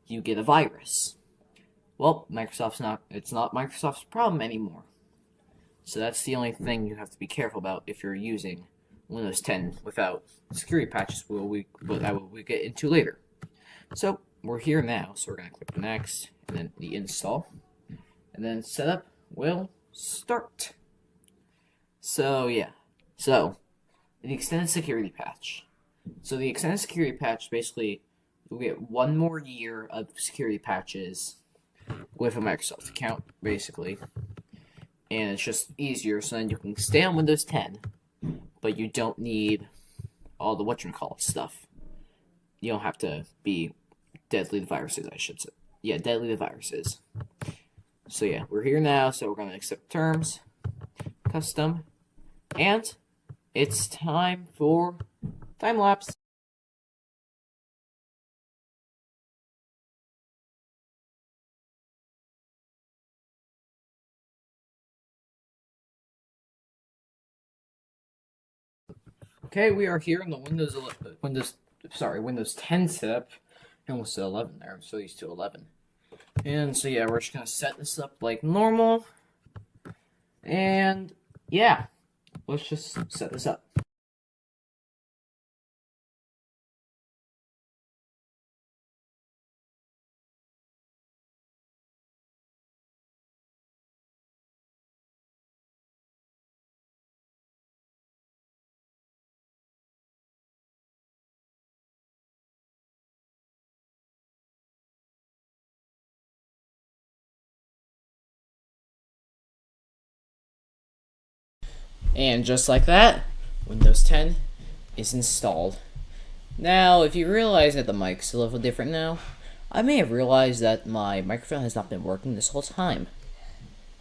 you get a virus. Well, it's not Microsoft's problem anymore. So that's the only thing you have to be careful about if you're using Windows 10 without security patches, that we get into later. So we're here now, so we're going to click next, and then the install, and then setup will start. So yeah, so the extended security patch. So the extended security patch, basically, you'll get 1 more year of security patches with a Microsoft account, basically. And it's just easier, so then you can stay on Windows 10, but you don't need all the whatchamacallit stuff. You don't have to be deadly to viruses, I should say. Yeah, deadly to viruses. So yeah, we're here now, so we're going to accept terms, custom, and it's time for time lapse. Okay, we are here in the Windows 10 setup. I almost said 11 there. I'm so used to 11. And so yeah, we're just gonna set this up like normal. And yeah, let's just set this up. And just like that, Windows 10 is installed. Now, if you realize that the mic's a little different now, I may have realized that my microphone has not been working this whole time.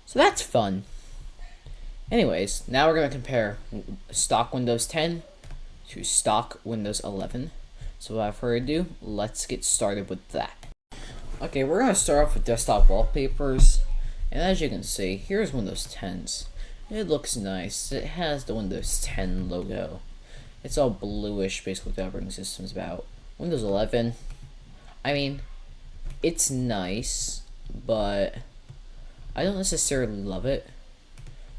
So that's fun. Anyways, now we're going to compare stock Windows 10 to stock Windows 11. So without further ado, let's get started with that. Okay, we're going to start off with desktop wallpapers. And as you can see, here's Windows 10's. It looks nice. It has the Windows 10 logo. It's all bluish, basically, what the operating system's about. Windows 11, I mean, it's nice, but I don't necessarily love it.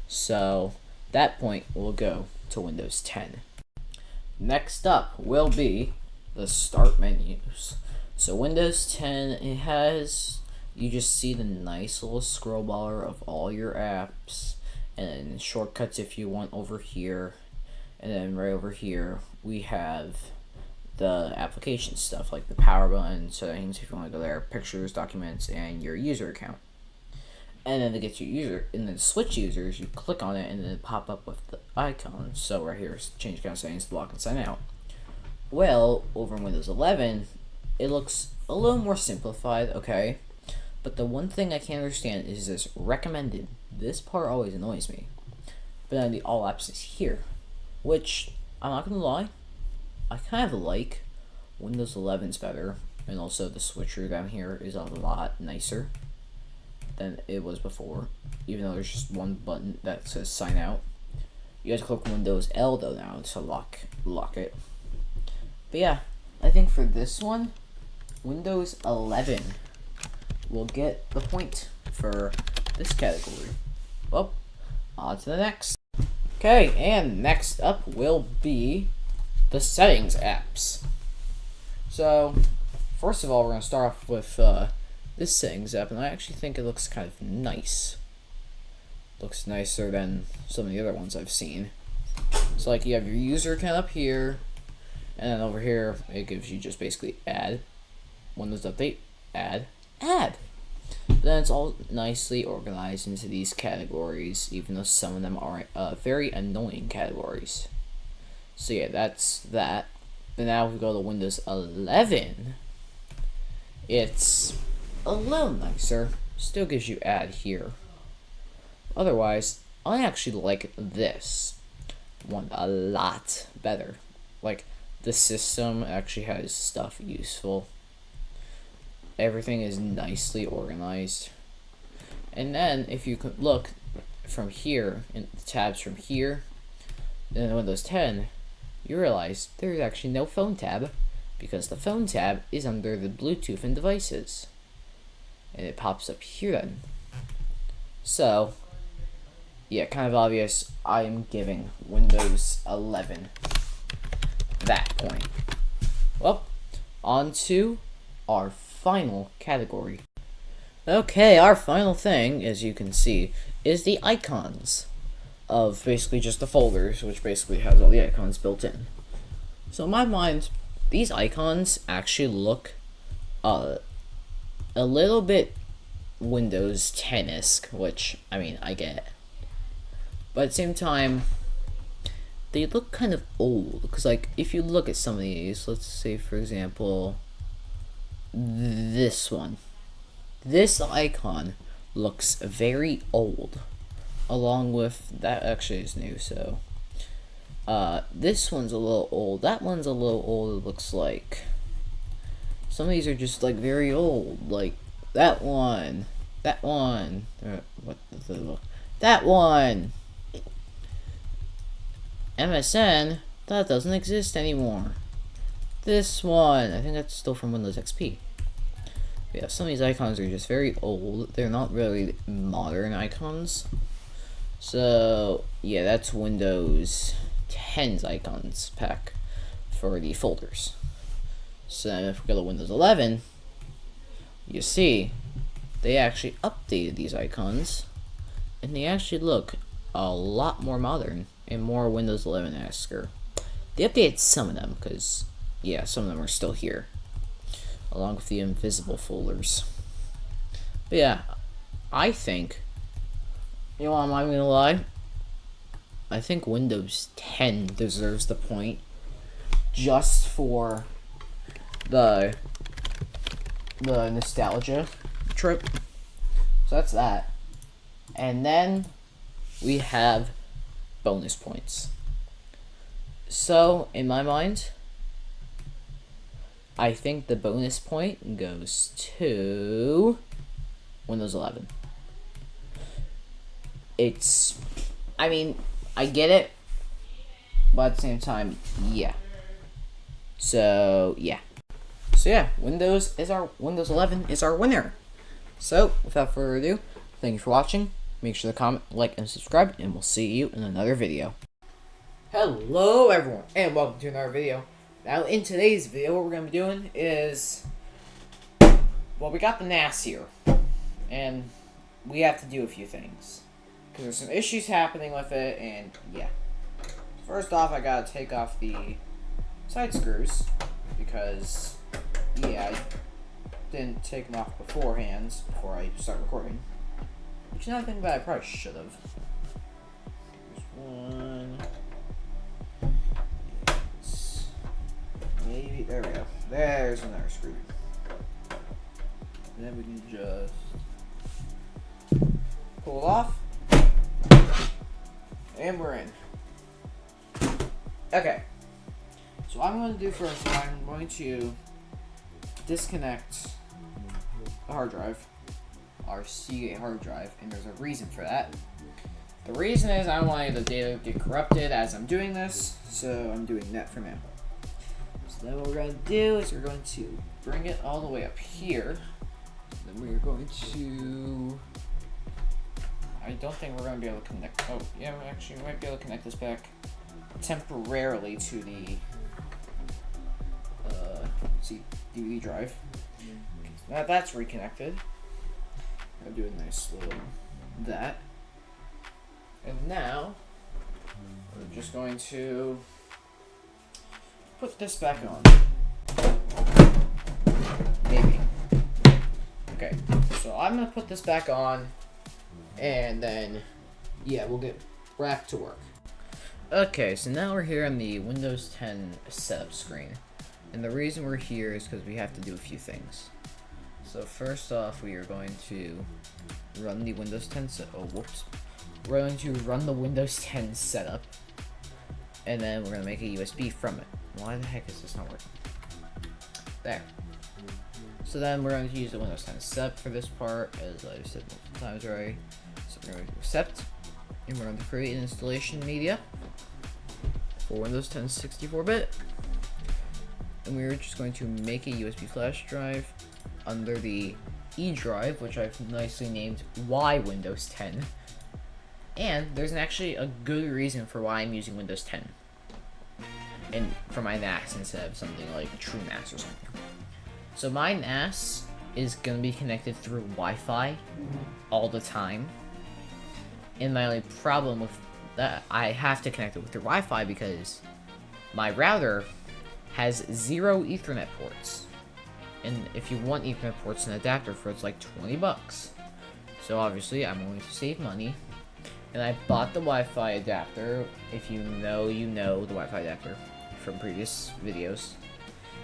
So, that point will go to Windows 10. Next up will be the start menus. So, Windows 10, it has, you just see the nice little scroll bar of all your apps, and shortcuts if you want over here. And then right over here, we have the application stuff, like the power button, settings if you want to go there, pictures, documents, and your user account. And then to get your user, and then switch users, you click on it, and then it pop up with the icon. So right here is change account settings to lock and sign out. Well, over in Windows 11, it looks a little more simplified, okay? But the one thing I can't understand is this recommended. This part always annoys me. But then the all apps is here, which I'm not gonna lie, I kind of like. Windows 11's better, and also the switcher down here is a lot nicer than it was before, even though there's just one button that says sign out. You have to click Windows L though now to lock it. But yeah, I think for this one, Windows 11 will get the point for this category. Well, on to the next. Okay, and next up will be the settings apps. So, first of all, we're going to start off with this settings app, and I actually think it looks kind of nice. Looks nicer than some of the other ones I've seen. So, like, you have your user account up here, and then over here, it gives you just basically add, Windows Update, add. Then it's all nicely organized into these categories, even though some of them are very annoying categories. So yeah, that's that. But now if we go to Windows 11, it's a little nicer. Still gives you add here. Otherwise, I actually like this one a lot better. Like, the system actually has stuff useful. Everything is nicely organized. And then, if you could look from here, in the tabs from here, in Windows 10, you realize there's actually no phone tab, because the phone tab is under the Bluetooth and devices. And it pops up here then. So, yeah, kind of obvious, I am giving Windows 11 that point. Well, on to our final category. Okay, our final thing, as you can see, is the icons of basically just the folders, which basically has all the icons built in. So in my mind, these icons actually look a little bit Windows 10-esque, which, I mean, I get. But at the same time, they look kind of old, because, like, if you look at some of these, let's say, for example, this one. This icon looks very old, along with, that actually is new, so, this one's a little old, that one's a little old, it looks like. Some of these are just, like, very old, like, that one, that one, that one. MSN, that doesn't exist anymore. This one, I think that's still from Windows XP. Yeah, some of these icons are just very old. They're not really modern icons. So, yeah, that's Windows 10's icons pack for the folders. So, if we go to Windows 11, you see, they actually updated these icons, and they actually look a lot more modern and more Windows 11-esque. They updated some of them, because, yeah, some of them are still here, along with the invisible folders. But yeah, I think, you know what, I'm not even gonna lie, I think Windows 10 deserves the point just for the nostalgia trip. So that's that. And then we have bonus points. So, in my mind, I think the bonus point goes to Windows 11. I mean, I get it, but at the same time, yeah. So, yeah. Windows 11 is our winner. So, without further ado, thank you for watching. Make sure to comment, like, and subscribe, and we'll see you in another video. Hello, everyone, and welcome to another video. Now, in today's video, what we're going to be doing is, well, we got the NAS here, and we have to do a few things, because there's some issues happening with it, and yeah. First off, I got to take off the side screws, because, yeah, I didn't take them off beforehand, before I start recording. Which, now I think about it, I probably should have. There's one. Yes. Maybe, there we go. There's another screw. And then we can just pull it off. And we're in. Okay. So what I'm going to do first, I'm going to disconnect the hard drive. Our Seagate hard drive, and there's a reason for that. The reason is I don't want the data to get corrupted as I'm doing this, so I'm doing that for now. So then what we're going to do is we're going to bring it all the way up here. Then we're going to... I don't think we're going to be able to connect... Oh, yeah, actually, we might be able to connect this back temporarily to the DVD drive. Now that's reconnected. I'll do a nice little that. And now, we're just going to put this back on. Maybe. Okay, so I'm going to put this back on, and then, yeah, we'll get back to work. Okay, so now we're here on the Windows 10 setup screen. And the reason we're here is because we have to do a few things. So first off, we are going to run the Windows 10 we're going to run the Windows 10 setup, and then we're going to make a USB from it. Why the heck is this not working? There. So then we're going to use the Windows 10 setup for this part, as I've said multiple times already. So we're going to accept, and we're going to create an installation media for Windows 10 64-bit. And we're just going to make a USB flash drive under the E drive, which I've nicely named Y Windows 10. And there's actually a good reason for why I'm using Windows 10 and for my NAS instead of something like TrueNAS or something. So my NAS is going to be connected through Wi-Fi all the time. And my only problem with that, I have to connect it with through Wi-Fi because my router has 0 Ethernet ports. And if you want Ethernet ports, an adapter for it's like 20 bucks. So obviously I'm going to save money. And I bought the Wi-Fi adapter. If you know the Wi-Fi adapter from previous videos.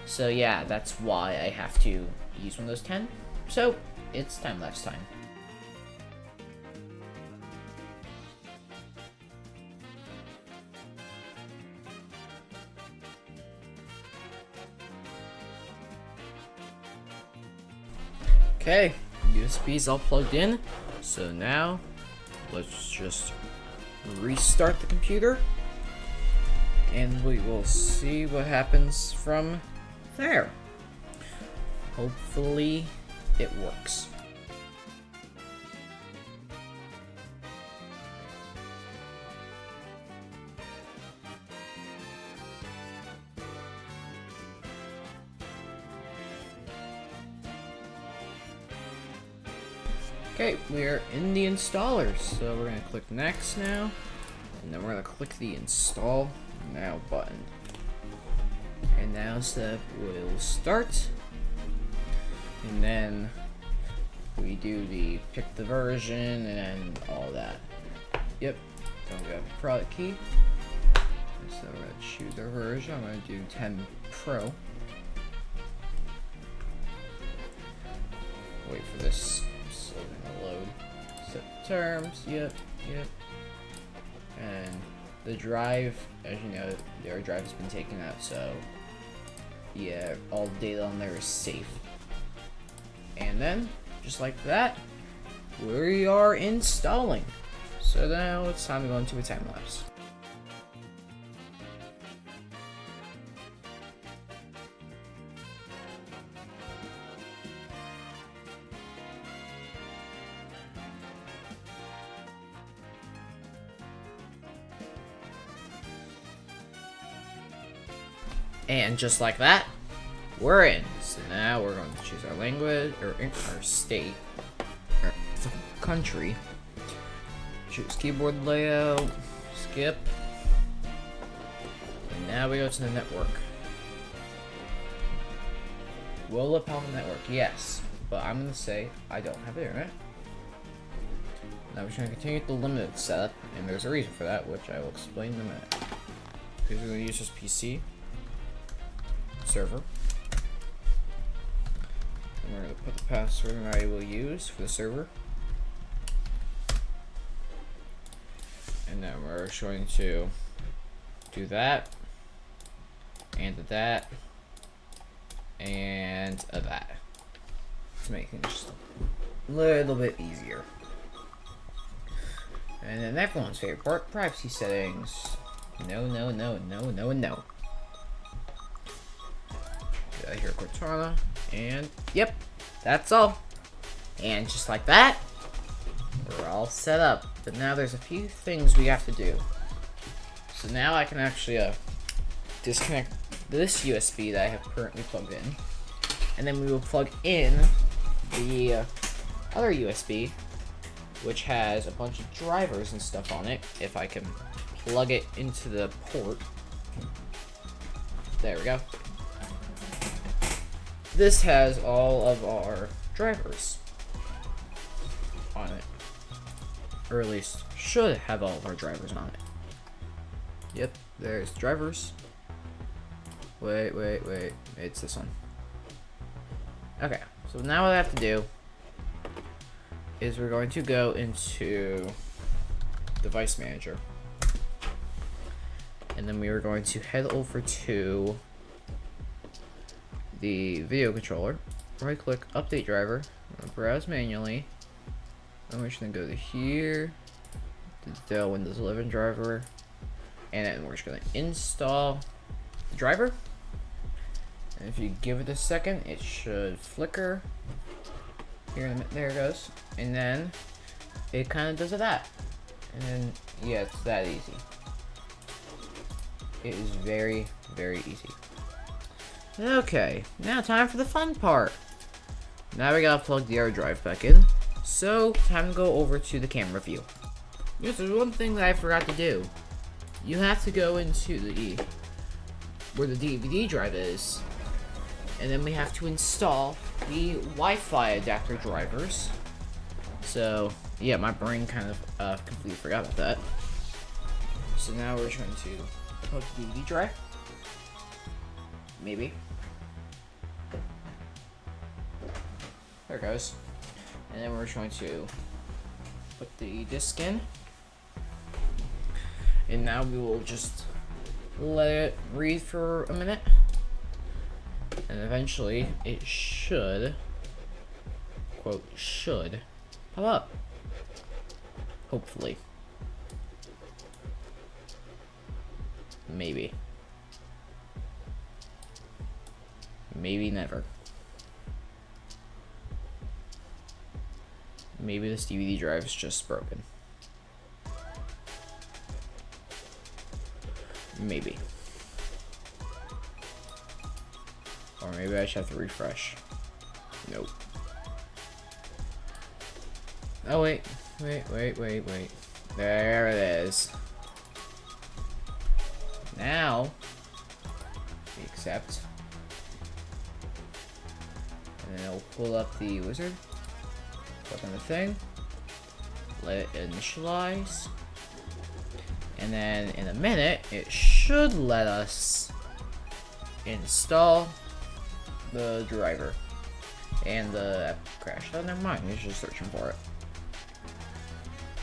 So yeah, that's why I have to use Windows 10. So it's time-lapse time. Okay, USB's all plugged in. So now let's just restart the computer and we will see what happens from there. Hopefully it works. Okay, we're in the installer, so we're gonna click next now, and then we're gonna click the install now button. And now step will start, and then we do the pick the version and all that. Yep, don't grab the product key. So we're gonna choose our version. I'm gonna do 10 Pro. Wait for this. Load. Set terms. Yep. And the drive, as you know, their drive has been taken out, so yeah, all the data on there is safe. And then, just like that, we are installing. So now it's time to go into a time lapse. And just like that, we're in. So now we're going to choose our language, or our state, or country. Choose keyboard layout, skip. And now we go to the network. Will it power the network? Yes. But I'm going to say I don't have internet. Now we're going to continue with the limited setup, and there's a reason for that, which I will explain in a minute. Because we're going to use this PC server. And we're going to put the password I will use for the server. And then we're going to do that, and that, and that. To make things just a little bit easier. And then everyone's favorite part, privacy settings. No. Here, Cortana, and yep, that's all. And just like that, we're all set up. But now there's a few things we have to do. So now I can actually disconnect this USB that I have currently plugged in, and then we will plug in the other USB, which has a bunch of drivers and stuff on it. If I can plug it into the port. There we go. This has all of our drivers on it. Or at least should have all of our drivers on it. Yep, there's drivers. Wait. It's this one. Okay, so now what I have to do is we're going to go into device manager. And then we are going to head over to the video controller, right click, update driver, browse manually, and we're just gonna go to here, to the Dell Windows 11 driver, and then we're just gonna install the driver. And if you give it a second, it should flicker. Here in a minute, there it goes. And then it kind of does that. And then, yeah, it's that easy. It is very, very easy. Okay, now time for the fun part. Now we gotta plug the hard drive back in. So, time to go over to the camera view. There's one thing that I forgot to do. You have to go into where the DVD drive is, and then we have to install the Wi-Fi adapter drivers. So, yeah, my brain kind of completely forgot about that. So now we're trying to plug the DVD drive. Maybe. There it goes. And then we're trying to put the disc in. And now we will just let it read for a minute. And eventually it should, quote, should pop up. Hopefully. Maybe. Maybe never. Maybe this DVD drive is just broken. Maybe. Or maybe I should have to refresh. Nope. Oh, wait. Wait. There it is. Now, we accept. And then it'll pull up the wizard. Click on the thing. Let it initialize. And then in a minute, it should let us install the driver. And the app crashed. Oh, never mind. It's just searching for it.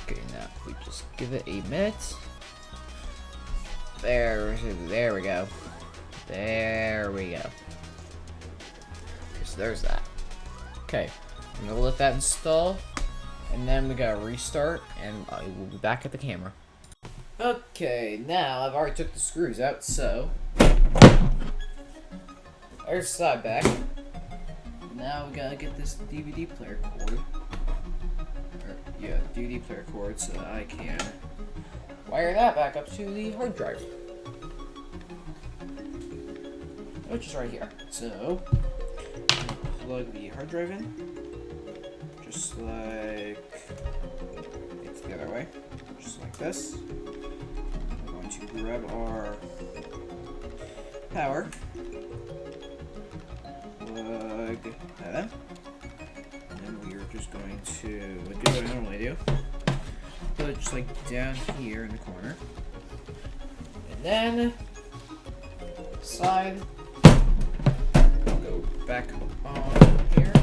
Okay, now if we just give it a minute. There we go. There we go. So there's that. Okay, I'm gonna let that install, and then we gotta restart, and I will be back at the camera. Okay, now I've already took the screws out, so there's the side back. Now we gotta get this DVD player cord. DVD player cord, so that I can wire that back up to the hard drive, which is right here. So, plug the hard drive in, just like it's the other way, just like this. We're going to grab our power, plug that in. And we are just going to do what I normally do. Put it just like down here in the corner. And then side. Go back on here.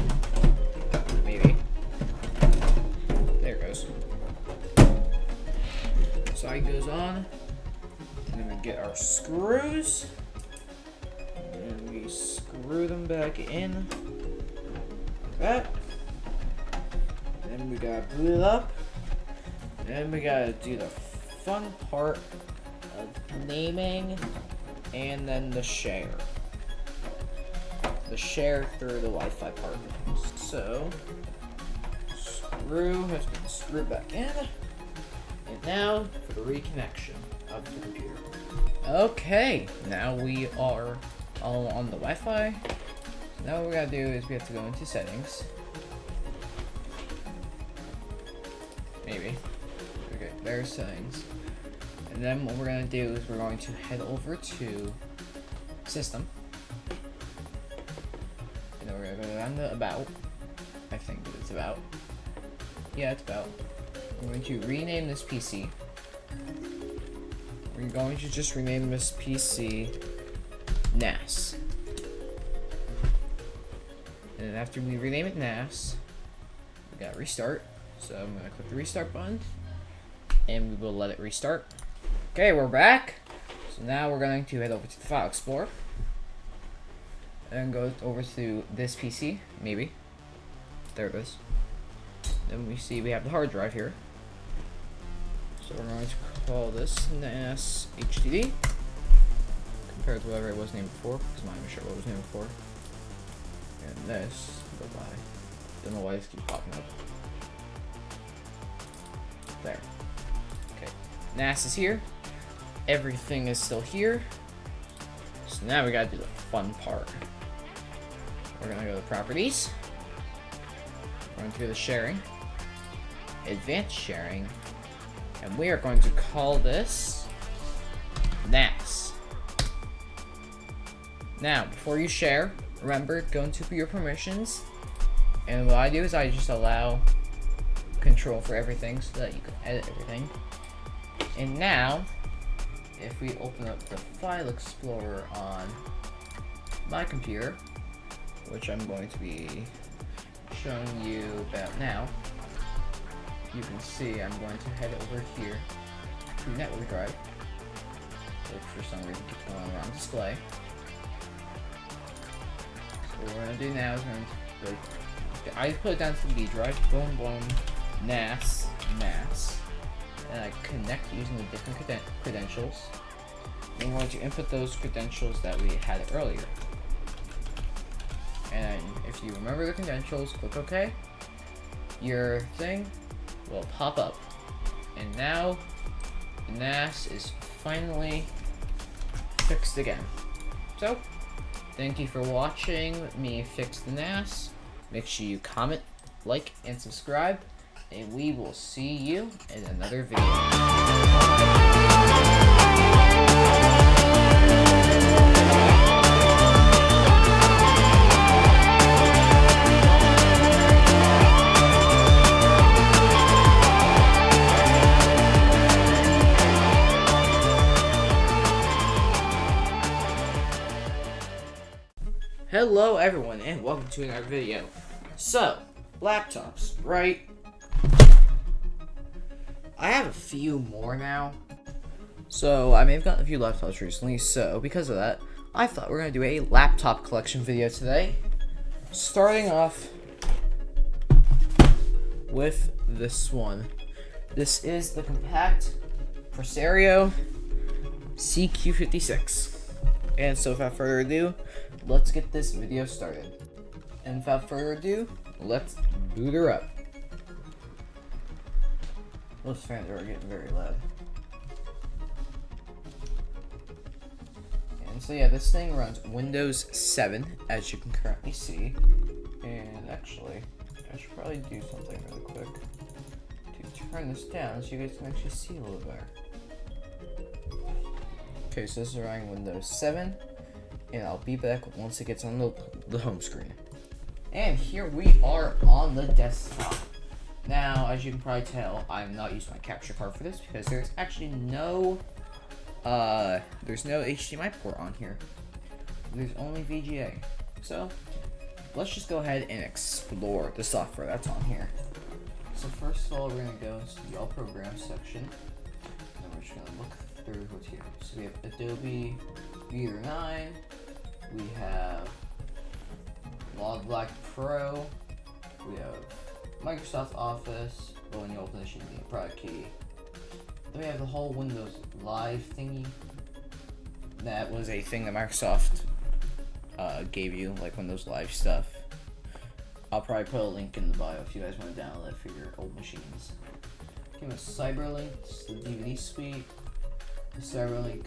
Maybe. There it goes. Side goes on. And then we get our screws. And we screw them back in. Like that. Then we gotta glue it up. Then we gotta do the fun part of naming and then the share. The share through the Wi-Fi part. So, screw has been screwed back in. And now for the reconnection of the computer. Okay, now we are all on the Wi-Fi. Now what we gotta do is we have to go into settings. Maybe. Okay, there's settings. And then what we're gonna do is we're going to head over to system. And then we're gonna go down to about. I think it's about. Yeah, it's about. We're going to rename this PC. We're going to just rename this PC NAS. And then after we rename it NAS, we gotta restart. So I'm gonna click the restart button. and we will let it restart. Okay, we're back. So now we're going to head over to the File Explorer and go over to this PC, maybe. There it is. Then we see we have the hard drive here. So we're going to call this NAS HDD compared to whatever it was named before, because I'm not even sure what it was named before. And this, goodbye. Don't know why this keeps popping up. There. Okay. NAS is here. Everything is still here. So now we gotta do the fun part. We're gonna go to properties. We're going to do the sharing. Advanced sharing. And we are going to call this NAS. Now, before you share, remember, go into your permissions. And what I do is I just allow control for everything so that you can edit everything. And now, if we open up the File Explorer on my computer, which I'm going to be showing you about now, you can see I'm going to head over here to network drive, which for some reason keeps going on the wrong display. So what we're going to do now is we're going to I put it down to the B drive, boom boom, NAS, and I connect using the different credentials. And we're going to input those credentials that we had earlier. And if you remember the credentials, click OK. Your thing will pop up. And now the NAS is finally fixed again. So, thank you for watching me fix the NAS. Make sure you comment, like, and subscribe. And we will see you in another video. Hello everyone and welcome to another video. So, laptops, right? I have a few more now. So, I may have gotten a few laptops recently, so because of that, I thought we were going to do a laptop collection video today. Starting off with this one. This is the compact Presario CQ56. And so without further ado, let's get this video started. And without further ado, let's boot her up. Those fans are getting very loud. And so yeah, this thing runs Windows 7, as you can currently see. And actually, I should probably do something really quick to turn this down so you guys can actually see a little better. Okay, so this is running Windows 7. And I'll be back once it gets on the home screen. And here we are on the desktop. Now, as you can probably tell, I'm not using my capture card for this because there's actually no HDMI port on here. There's only VGA. So, let's just go ahead and explore the software that's on here. So first of all, we're gonna go into the All Programs section. And then we're just gonna look through what's here. So we have Adobe Reader 9. We have Log Black Pro. We have Microsoft Office. But when you open this, you need a product key. Then we have the whole Windows Live thingy. That was a thing that Microsoft gave you, like Windows Live stuff. I'll probably put a link in the bio if you guys want to download it for your old machines. Came with Cyberlink, the DVD suite, the Cyberlink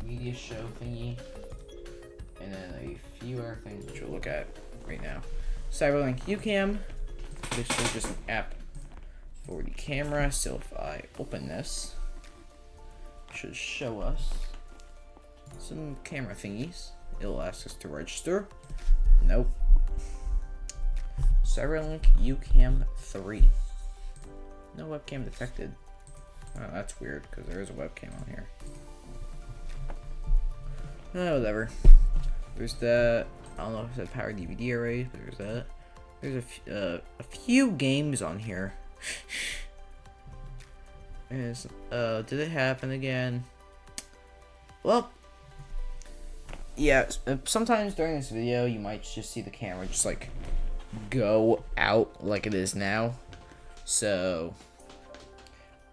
media show thingy, and then a few other things which we'll look at right now. Cyberlink UCam, which is just an app for the camera. So if I open this, it should show us some camera thingies. It'll ask us to register. Nope. Cyberlink UCam 3. No webcam detected. Oh, that's weird because there is a webcam on here. Oh, whatever. There's that. I don't know if it's a power DVD array, but there's that. There's a few games on here. Is did it happen again? Well, yeah. Sometimes during this video, you might just see the camera just like go out like it is now. So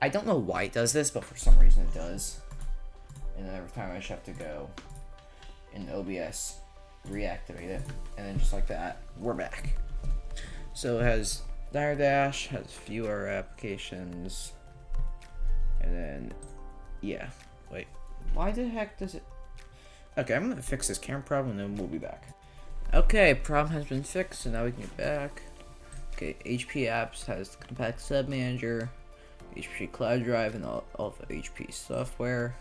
I don't know why it does this, but for some reason it does. And then every time I just have to go in OBS, reactivate it, and then just like that, we're back. So it has Dire Dash, has fewer applications, and then, yeah, wait, why the heck does it, okay, I'm gonna fix this camera problem, and then we'll be back. Okay, problem has been fixed, so now we can get back. Okay, HP Apps has the Compact Sub Manager, HP Cloud Drive, and all of the HP software.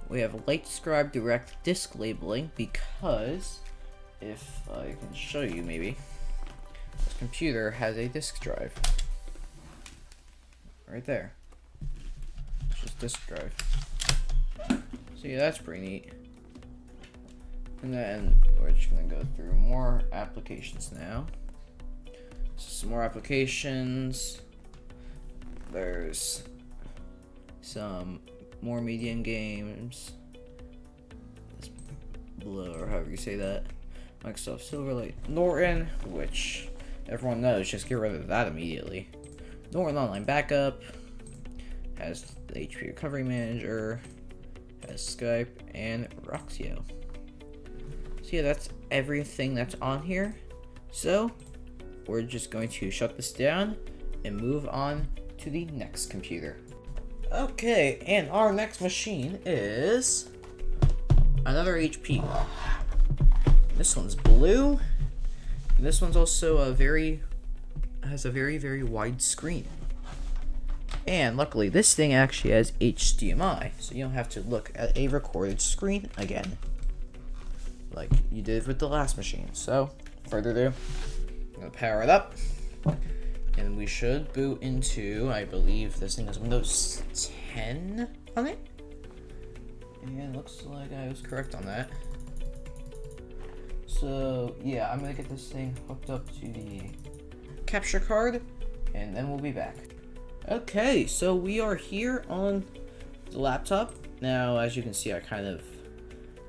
We have LightScribe Direct Disk Labeling because, if I can show you maybe, this computer has a disk drive. Right there. It's just disk drive. So yeah, that's pretty neat. And then we're just gonna go through more applications now. So some more applications. There's some more medium games. Below, or however you say that. Microsoft Silverlight Norton, which everyone knows, just get rid of that immediately. Norton Online Backup has the HP Recovery Manager, has Skype, and Roxio. So yeah, that's everything that's on here. So we're just going to shut this down and move on to the next computer. Okay, and our next machine is another HP. This one's blue. And this one's also has a very wide screen. And luckily, this thing actually has HDMI, so you don't have to look at a recorded screen again, like you did with the last machine. So, further ado, I'm gonna power it up. And we should boot into, I believe this thing has Windows 10 on it. And it looks like I was correct on that. So yeah, I'm gonna get this thing hooked up to the capture card, and then we'll be back. Okay, so we are here on the laptop. Now, as you can see, I kind of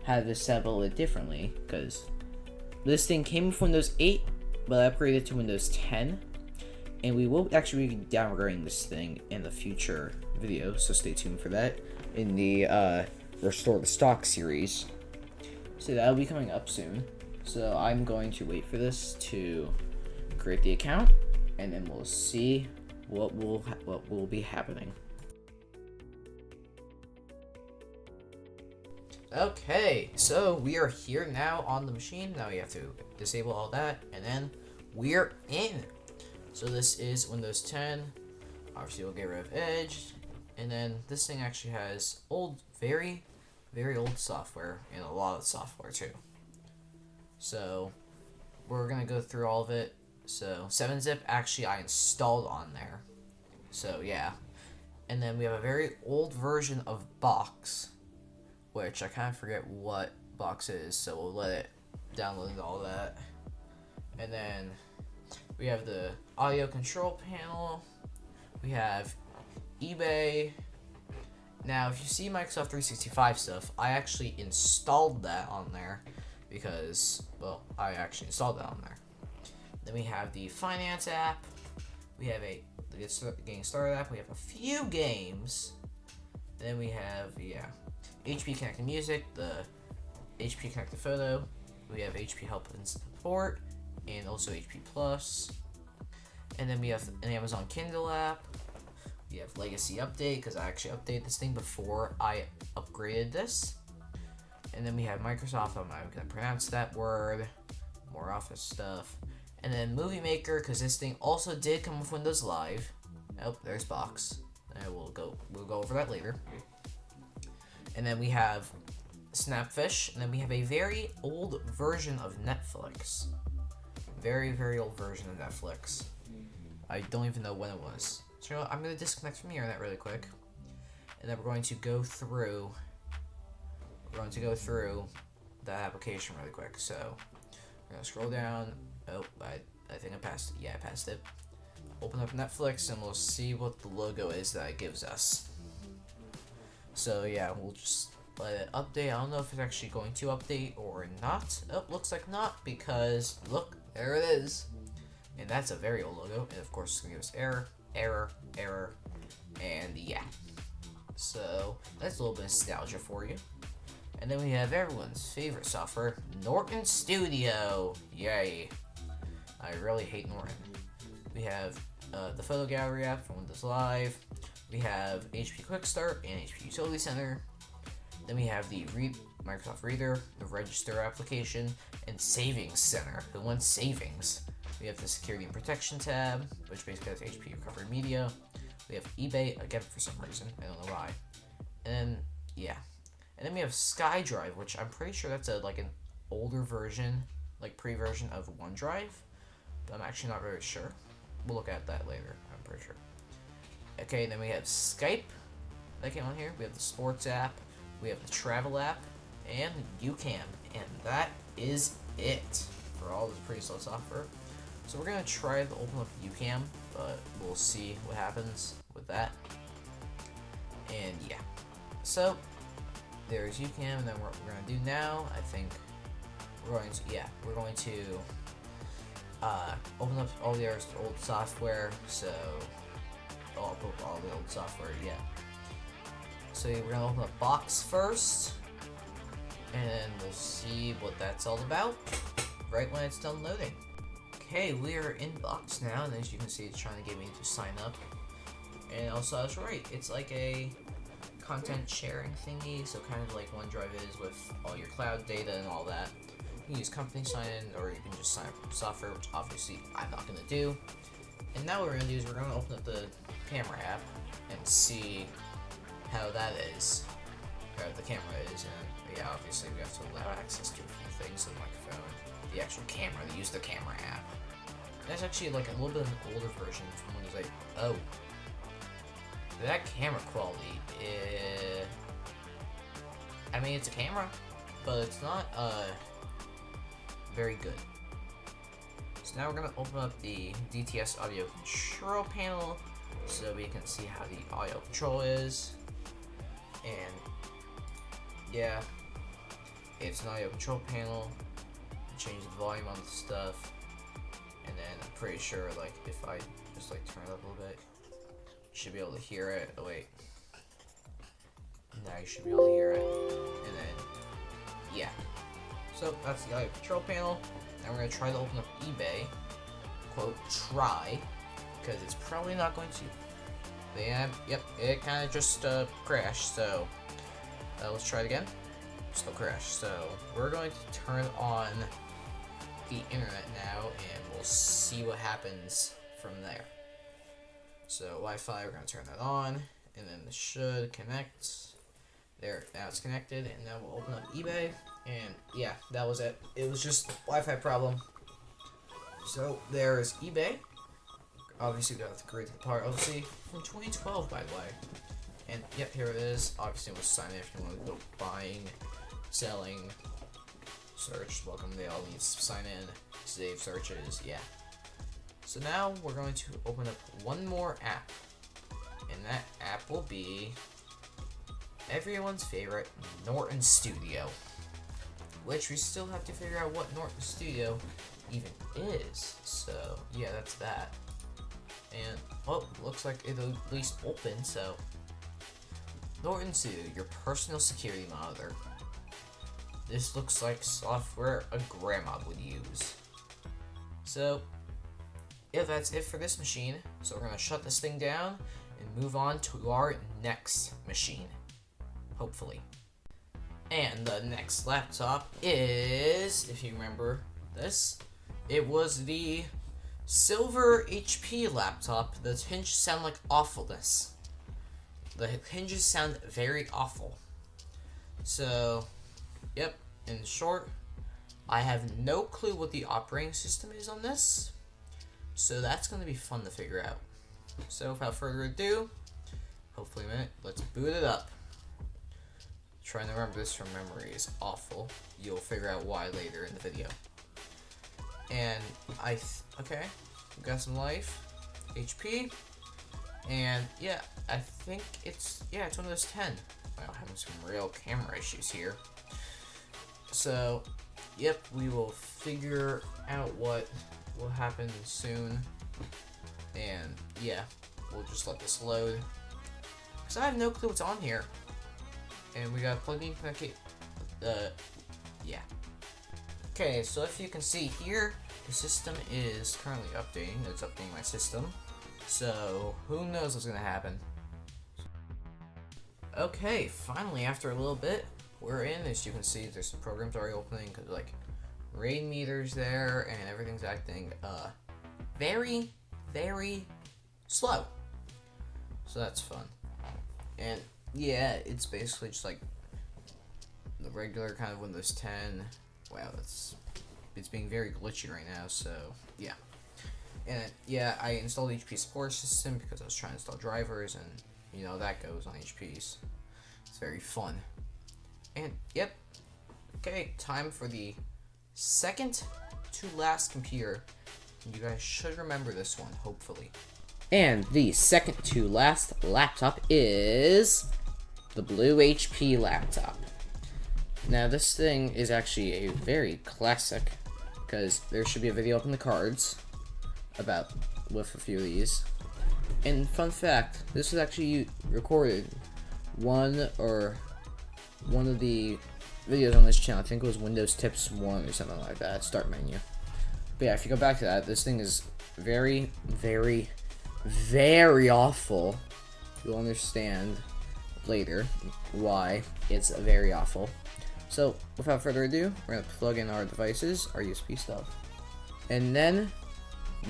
had to assemble it differently, because this thing came with Windows 8, but I upgraded to Windows 10. And we will actually be downgrading this thing in the future video, so stay tuned for that in the Restore the Stock series. So that'll be coming up soon. So I'm going to wait for this to create the account, and then we'll see what will be happening. Okay, so we are here now on the machine. Now we have to disable all that, and then we're in. So this is Windows 10. Obviously, we'll get rid of Edge. And then this thing actually has old, very old software, and a lot of software too. So we're gonna go through all of it. So 7-zip actually I installed on there. So yeah. And then we have a very old version of Box, which I kind of forget what Box is, so we'll let it download all that. And then we have the audio control panel. We have eBay. Now, if you see Microsoft 365 stuff, I actually installed that on there because, well, I actually installed that on there. Then we have the finance app. We have the getting started app. We have a few games. Then we have, yeah, HP Connected Music, the HP Connected Photo. We have HP Help and Support, and also HP Plus. And then we have an Amazon Kindle app. We have Legacy Update, because I actually updated this thing before I upgraded this. And then we have Microsoft, I'm not going to pronounce that word, more Office stuff. And then Movie Maker, because this thing also did come with Windows Live. Oh, there's Box. And we'll go over that later. And then we have Snapfish, and then we have a very old version of Netflix. Very old version of Netflix. I don't even know when it was. So I'm going to disconnect from the internet really quick. And then we're going to go through that application really quick. So we're going to scroll down. Oh, I think I passed it. Yeah, I passed it. open up Netflix and we'll see what the logo is that it gives us. So yeah, we'll just let it update. I don't know if it's actually going to update or not. Oh, looks like not, because look, there it is. And that's a very old logo, and of course it's gonna give us error, error, error, and yeah. So that's a little bit of nostalgia for you. And then we have everyone's favorite software, Norton Studio. Yay. I really hate Norton. We have the photo gallery app from Windows Live. We have HP Quick Start and HP Utility Center. Then we have the Microsoft Reader, the Register application, and Savings Center. Who wants savings? We have the Security and Protection tab, which basically has HP Recovery Media. We have eBay, again for some reason, I don't know why. And then, yeah. And then we have SkyDrive, which I'm pretty sure that's like an older version, like pre-version of OneDrive. But I'm actually not very sure. We'll look at that later, I'm pretty sure. Okay, then we have Skype that came on here. We have the Sports app. We have the Travel app. And UCam. And that is it for all the pretty slow software. So we're going to try to open up UCam, but we'll see what happens with that. And yeah. So there's UCam, and then what we're going to do now, I think we're going to open up all the old software. So all the old software, yeah. So we're gonna open up Box first, and we'll see what that's all about right when it's done loading. Okay, we are in Box now, and as you can see, it's trying to get me to sign up. And also, I was right, it's like a content sharing thingy, so kind of like OneDrive is with all your cloud data and all that. You can use company sign-in, or you can just sign up from software, which obviously I'm not going to do. And now what we're going to do is we're going to open up the camera app and see how that is, how the camera is, and yeah, obviously we have to allow access to a few things, the microphone, the actual camera, to use the camera app. That's actually like a little bit of an older version from Windows 8. Oh, that camera quality, I mean, it's a camera, but it's not very good. So now we're going to open up the DTS audio control panel so we can see how the audio control is. And yeah, it's an audio control panel. Change the volume on the stuff, and then I'm pretty sure like if I just like turn it up a little bit, you should be able to hear it. Oh wait, now you should be able to hear it. And then yeah, so that's the audio control panel. Now we're gonna try to open up eBay. Quote, try, because it's probably not going to. Yeah, yep, it kind of just crashed, so let's try it again. Still crashed, so we're going to turn on the internet now, and we'll see what happens from there. So Wi-Fi, we're going to turn that on, and then this should connect. There, now it's connected, and now we'll open up eBay, and yeah, that was it. It was just Wi-Fi problem. So there's eBay. Obviously, we got the great part. Obviously, from 2012, by the way. And yep, here it is. Obviously, we'll sign in if you want to go buying, selling, search. Welcome. They all need to sign in, save searches. Yeah. So now we're going to open up one more app, and that app will be everyone's favorite Norton Studio, which we still have to figure out what Norton Studio even is. So yeah, that's that. And, well, looks like it'll at least open, so. Norton Studio, your personal security monitor. This looks like software a grandma would use. So, yeah, that's it for this machine. So we're going to shut this thing down and move on to our next machine. Hopefully. And the next laptop is, if you remember this, it was the Silver HP laptop. The hinges sound like awfulness. The hinges sound very awful. So, yep, in short, I have no clue what the operating system is on this. So that's going to be fun to figure out. So without further ado, hopefully a minute, let's boot it up. Trying to remember this from memory is awful. You'll figure out why later in the video. And okay, we got some life. HP. And yeah, I think it's Windows 10. Wow, having some real camera issues here. So, yep, we will figure out what will happen soon. And yeah, we'll just let this load. Because I have no clue what's on here. And we got plug in connect. Yeah. Okay, so if you can see here, the system is currently updating. It's updating my system. So, who knows what's gonna happen. Okay, finally, after a little bit, we're in. As you can see, there's some programs already opening, because, like, raid meters there, and everything's acting, very, very slow. So that's fun. And, yeah, it's basically just, like, the regular kind of Windows 10. Wow, it's being very glitchy right now, so, yeah. And yeah, I installed HP support system because I was trying to install drivers, and you know that goes on HPs. It's very fun. And yep, okay, time for the second to last computer. You guys should remember this one, hopefully. And the second to last laptop is the Blue HP laptop. Now this thing is actually a very classic, because there should be a video up in the cards with a few of these. And fun fact, this was actually recorded one of the videos on this channel. I think it was Windows Tips 1 or something like that, start menu. But yeah, if you go back to that, this thing is very, very, very awful. You'll understand later why it's very awful. So, without further ado, we're going to plug in our devices, our USB stuff. And then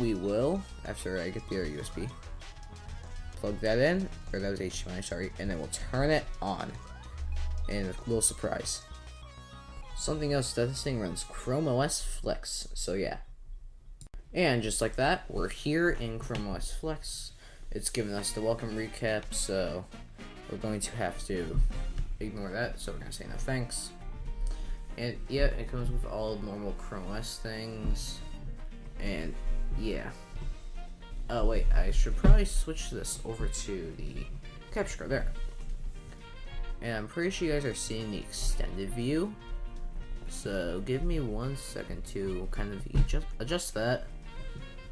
we will, after I get the other USB, plug that in, or that was HDMI, sorry, and then we'll turn it on. And a little surprise. Something else, that this thing runs Chrome OS Flex, so yeah. And just like that, we're here in Chrome OS Flex. It's giving us the welcome recap, so we're going to have to ignore that, so we're going to say no thanks. And yeah, it comes with all normal Chrome OS things. And yeah. Oh wait, I should probably switch this over to the capture card there. And I'm pretty sure you guys are seeing the extended view. So give me 1 second to kind of adjust that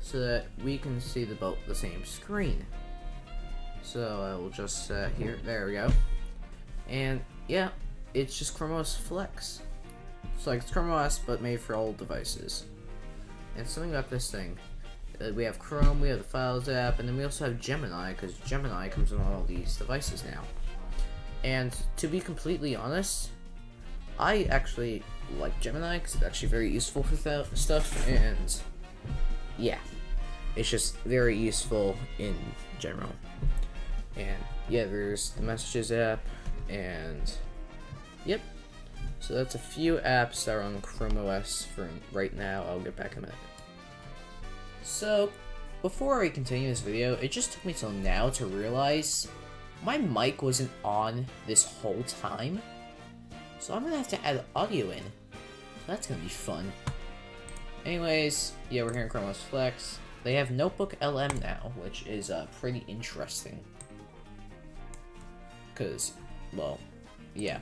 so that we can see the same screen. So I will just here, there we go. And yeah, it's just Chrome OS Flex. It's like it's Chrome OS but made for all devices. And something about this thing, we have Chrome, we have the Files app, and then we also have Gemini, because Gemini comes on all these devices now. And to be completely honest, I actually like Gemini because it's actually very useful for stuff, and yeah, it's just very useful in general. And yeah, there's the Messages app, and yep. So that's a few apps that are on Chrome OS for right now. I'll get back in a minute. So, before I continue this video, it just took me till now to realize my mic wasn't on this whole time. So I'm gonna have to add audio in. That's gonna be fun. Anyways, yeah, we're here in Chrome OS Flex. They have Notebook LM now, which is pretty interesting. Because, well, yeah.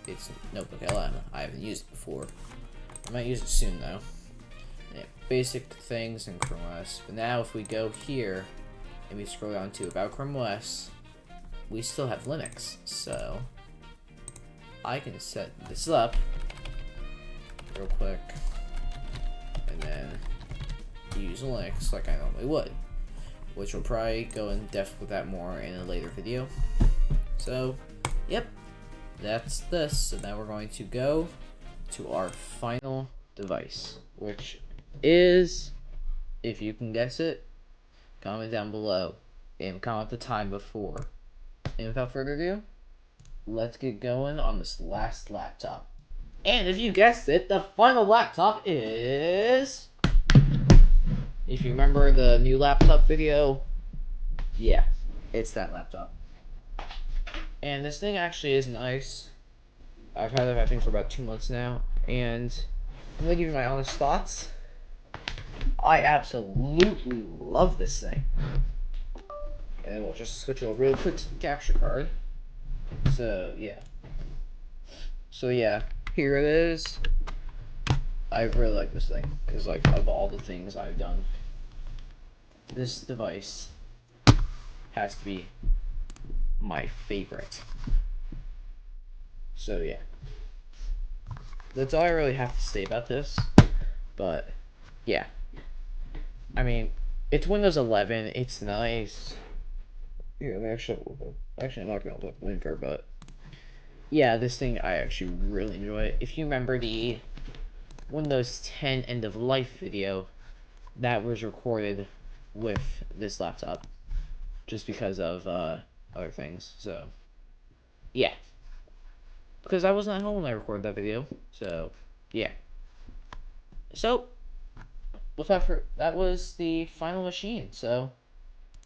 It's Notebook LM. I haven't used it before. I might use it soon though. Yeah, basic things in Chrome OS. But now if we go here and we scroll down to About Chrome OS, we still have Linux. So I can set this up real quick and then use Linux like I normally would, which will probably go in depth with that more in a later video. So, yep. That's this. So now we're going to go to our final device, which is, if you can guess it, comment down below and comment the time before. And without further ado, let's get going on this last laptop. And if you guessed it, the final laptop is, if you remember the new laptop video, yeah, it's that laptop. And this thing actually is nice. I've had it, I think, for about 2 months now, and I'm gonna give you my honest thoughts. I absolutely love this thing. And then we'll just switch over real quick to the capture card. So yeah, here it is. I really like this thing because, like, of all the things I've done, this device has to be my favorite. So yeah, that's all I really have to say about this. But yeah, I mean, it's Windows 11. It's nice. Yeah, actually, I'm not gonna put Winfer, but yeah, this thing I actually really enjoy it. If you remember the Windows 10 end of life video, that was recorded with this laptop, just because of other things. So yeah, because I wasn't at home when I recorded that video. So yeah. So that was the final machine. So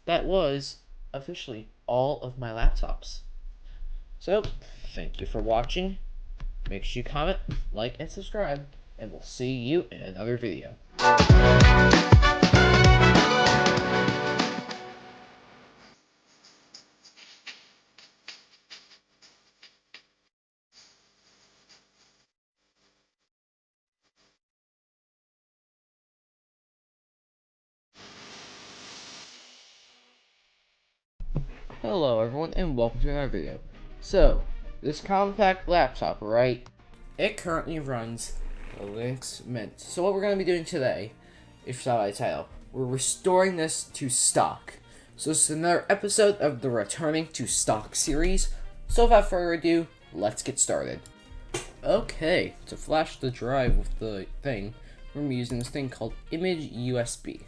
that was officially all of my laptops. So thank you for watching. Make sure you comment, like, and subscribe, and we'll see you in another video. Hello everyone, and welcome to another video. So, this compact laptop, right? It currently runs Linux Mint. So what we're going to be doing today, if you saw by the title, we're restoring this to stock. So this is another episode of the Returning to Stock series. So without further ado, let's get started. Okay, to flash the drive with the thing, we're going to be using this thing called Image USB.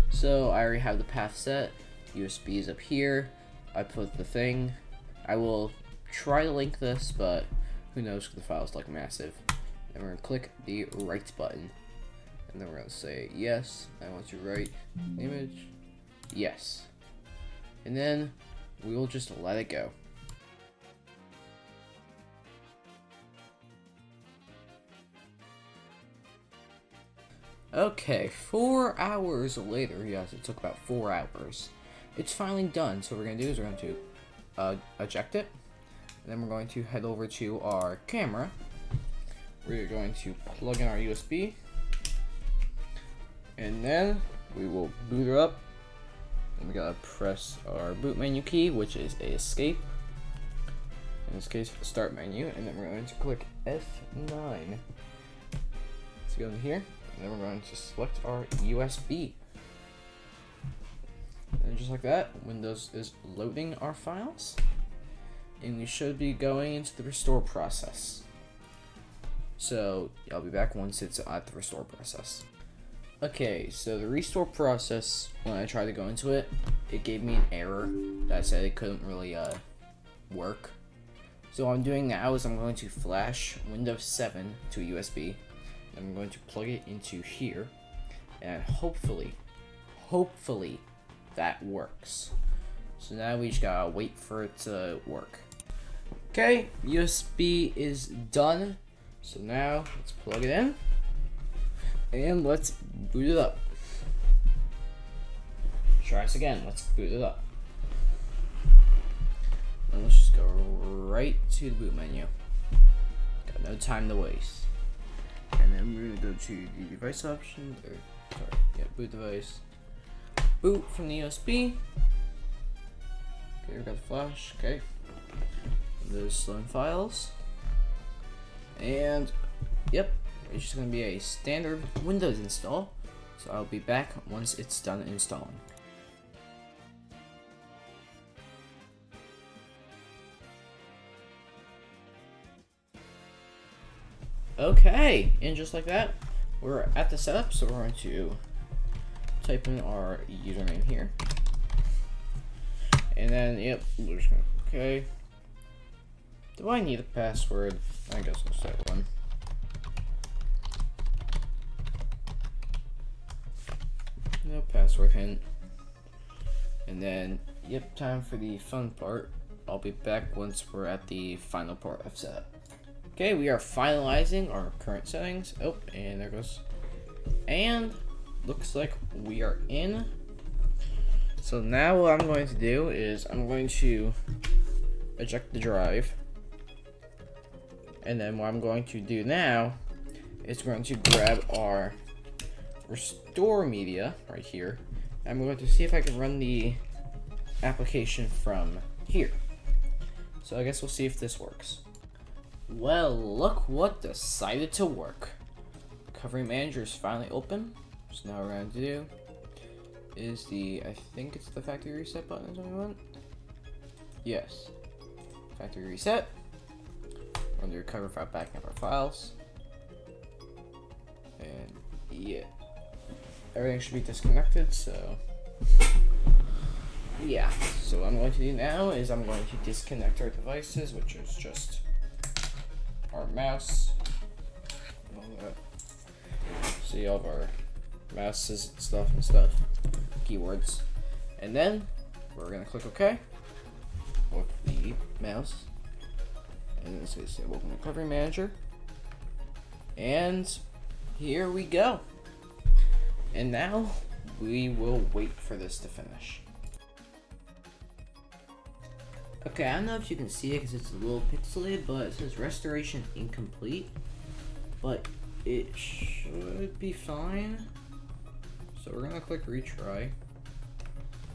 So I already have the path set. USB is up here. I put the thing. I will try to link this, but who knows, the file's like massive. And we're gonna click the write button. And then we're gonna say, yes, I want to write image. Yes. And then we will just let it go. Okay, 4 hours later, yes, it took about 4 hours. It's finally done, so what we're going to do is we're going to eject it, and then we're going to head over to our camera. We're going to plug in our USB, and then we will boot it up, and we gotta press our boot menu key, which is a escape, in this case start menu, and then we're going to click F9 to go in here, and then we're going to select our USB. And just like that, Windows is loading our files, and you should be going into the restore process. So I'll be back once it's at the restore process. Okay, so the restore process, when I tried to go into it, it gave me an error that said it couldn't really work. So what I'm doing now is I'm going to flash Windows 7 to a USB, and I'm going to plug it into here, and hopefully that works. So now we just gotta wait for it to work. Okay, USB is done. So now let's plug it in and let's boot it up. Try this again. Let's boot it up. And let's just go right to the boot menu. Got no time to waste. And then we're gonna go to the device options, boot device. Boot from the USB. Okay, we got the flash. Okay. Those slowing files. And yep, it's just gonna be a standard Windows install. So I'll be back once it's done installing. Okay, and just like that, we're at the setup, so we're going to type in our username here. And then, yep, we're just gonna, okay. Do I need a password? I guess I'll set one. No password hint. And then, yep, time for the fun part. I'll be back once we're at the final part of setup. Okay, we are finalizing our current settings. Oh, and there goes. And looks like we are in. So now what I'm going to do is I'm going to eject the drive. And then what I'm going to do now is going to grab our restore media right here. I'm going to see if I can run the application from here. So I guess we'll see if this works. Well, look what decided to work. Recovery Manager is finally open. So now what we're going to do is I think it's the factory reset button is what we want. Yes. Factory reset. We're going to recover file backing up our files. And yeah. Everything should be disconnected, so yeah. So what I'm going to do now is I'm going to disconnect our devices, which is just our mouse. See all of our mouses and stuff, keyboards. And then we're gonna click OK with the mouse. And then it's gonna say Welcome to Recovery Manager. And here we go. And now we will wait for this to finish. Okay, I don't know if you can see it because it's a little pixelated, but it says restoration incomplete. But it should be fine. So we're gonna click retry.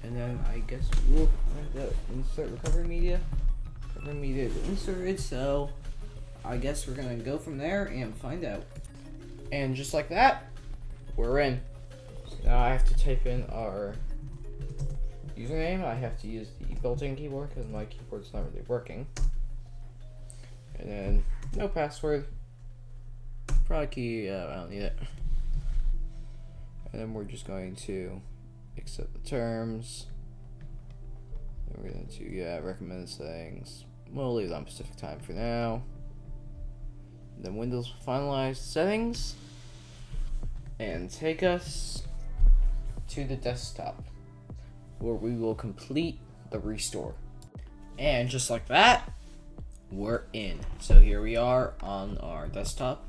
And then I guess we'll find out. Insert recovery media. Recovery media is inserted, so I guess we're gonna go from there and find out. And just like that, we're in. So now I have to type in our username. I have to use the built-in keyboard because my keyboard's not really working. And then no password. Product key, I don't need it. And then we're just going to accept the terms. And we're going to, recommend settings. We'll leave it on Pacific time for now. And then Windows will finalize settings and take us to the desktop where we will complete the restore. And just like that, we're in. So here we are on our desktop.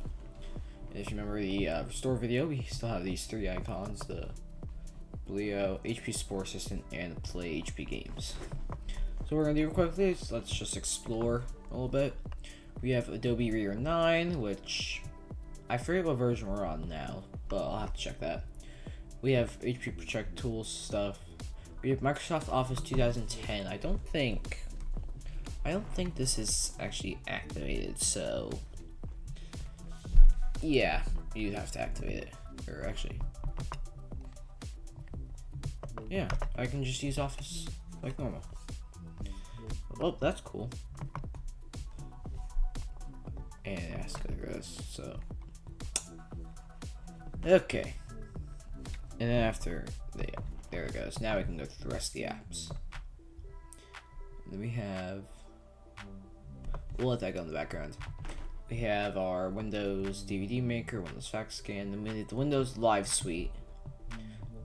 If you remember the restore video, we still have these three icons, the Bleo, HP Support Assistant, and Play HP Games. So what we're going to do quickly is let's just explore a little bit. We have Adobe Reader 9, which I forget what version we're on now, but I'll have to check that. We have HP Project Tools stuff. We have Microsoft Office 2010. I don't think this is actually activated, so yeah, you'd have to activate it. Or actually, yeah, I can just use Office like normal. Oh, that's cool. And Asterisk, so okay. And then after there it goes. Now we can go through the rest of the apps. And then we have, we'll let that go in the background. We have our Windows DVD Maker, Windows Fax Scan, the Windows Live Suite,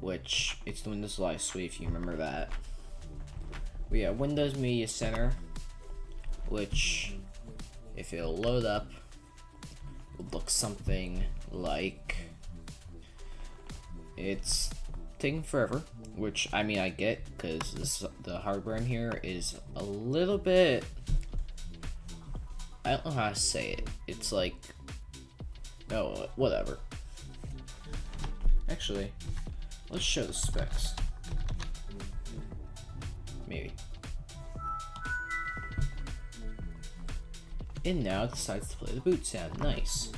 which it's the Windows Live Suite if you remember that. We have Windows Media Center, which if it'll load up, will look something like, it's taking forever, which I mean I get because the hardware in here is a little bit, I don't know how to say it. It's like, oh, whatever. Actually, let's show the specs. Maybe. And now it decides to play the boot sound. Nice.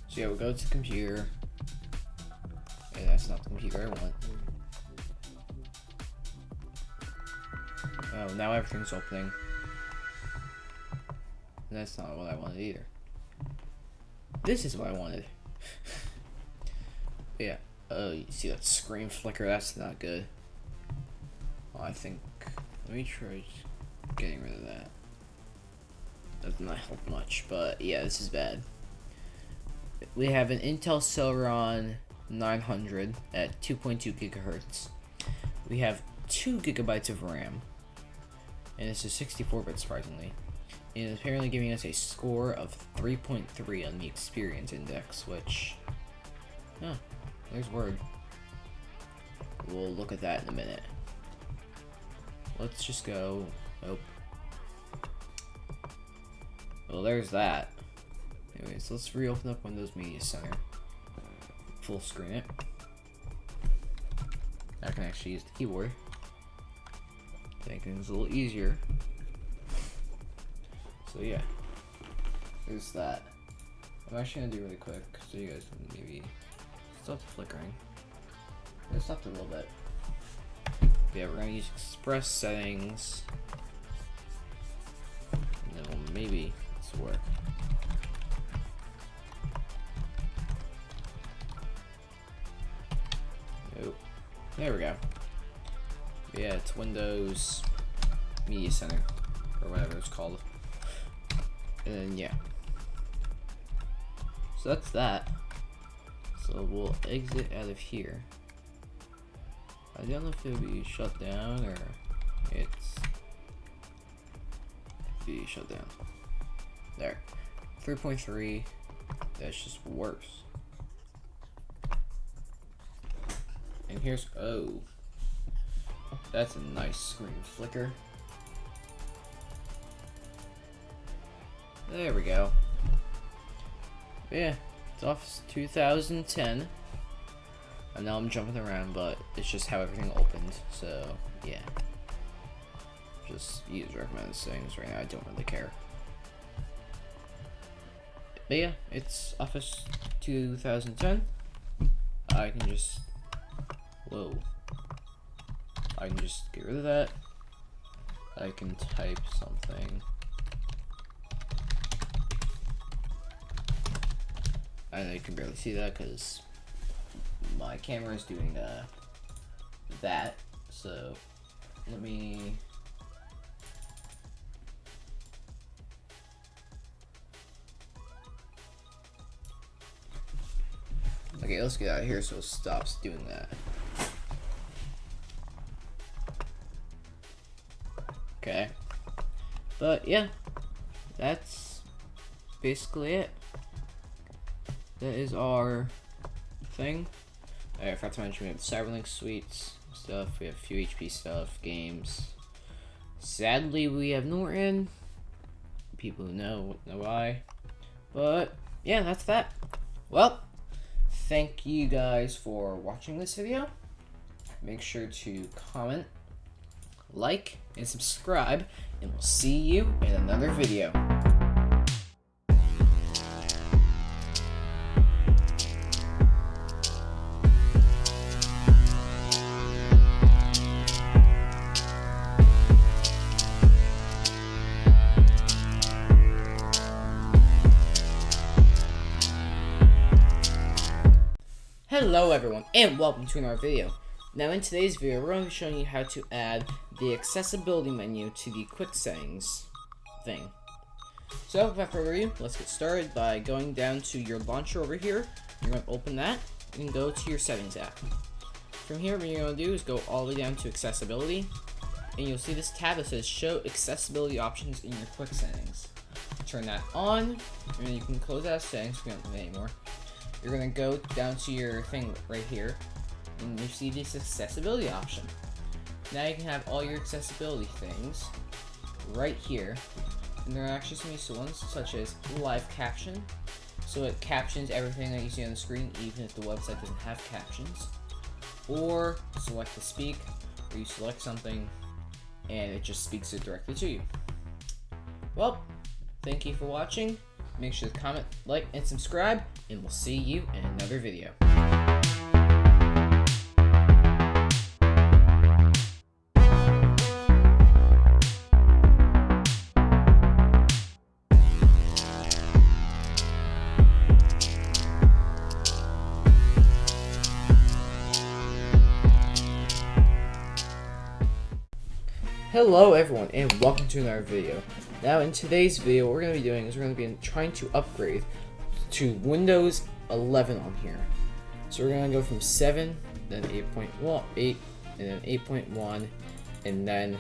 So yeah, we'll go to the computer. And that's not the computer I want. Oh, now everything's opening. And that's not what I wanted either. This is what I wanted. Yeah. Oh, you see that screen flicker? That's not good. Well, I think, let me try getting rid of that. That does not help much, but yeah, this is bad. We have an Intel Celeron 900 at 2.2 gigahertz. We have 2 gigabytes of RAM. And this is 64-bit, surprisingly. and it's apparently giving us a score of 3.3 on the experience index, which, oh, there's Word. We'll look at that in a minute. Let's just go, nope. Well, there's that. Anyways, let's reopen up Windows Media Center. Full screen it. I can actually use the keyboard. I think it's a little easier. So yeah, there's that. I'm actually gonna do really quick so you guys can maybe stop the flickering. It stopped a little bit. Yeah, we're gonna use Express settings, and then we'll maybe this will work. Nope. There we go. Yeah, it's Windows Media Center, or whatever it's called. And then, yeah. So that's that. So we'll exit out of here. I don't know if it'll be shut down or it's be shut down. There. 3.3. That's just worse. And here's, oh, that's a nice screen flicker. There we go. Yeah, it's Office 2010. I know I'm jumping around, but it's just how everything opened, so yeah. Just use recommended settings right now, I don't really care. But yeah, it's Office 2010. I can just, whoa. I can just get rid of that. I can type something. I know you can barely see that because my camera is doing that. So let me. Okay, let's get out of here so it stops doing that. Okay. But yeah, that's basically it. That is our thing. I forgot to mention we have the Cyberlink suites stuff. We have a few HP stuff, games. Sadly, we have Norton. People who know why. But yeah, that's that. Well, thank you guys for watching this video. Make sure to comment, like, and subscribe, and we'll see you in another video. Hello everyone, and welcome to another video. Now in today's video, we're going to be showing you how to add the accessibility menu to the quick settings thing. So without further ado, let's get started by going down to your launcher over here. You're going to open that and go to your settings app. From here, what you're going to do is go all the way down to accessibility, and you'll see this tab that says show accessibility options in your quick settings. Turn that on, and then you can close out of settings. We don't need it anymore. You're going to go down to your thing right here, and you see this accessibility option. Now you can have all your accessibility things right here, and there are actually some useful ones such as live caption, so it captions everything that you see on the screen even if the website doesn't have captions, or select to speak, where you select something and it just speaks it directly to you. Well, thank you for watching. Make sure to comment, like, and subscribe, and we'll see you in another video. Hello everyone, and welcome to another video. Now in today's video, what we're going to be doing is we're going to be trying to upgrade to Windows 11 on here. So we're going to go from 7, then 8.1, 8, and then 8.1, and then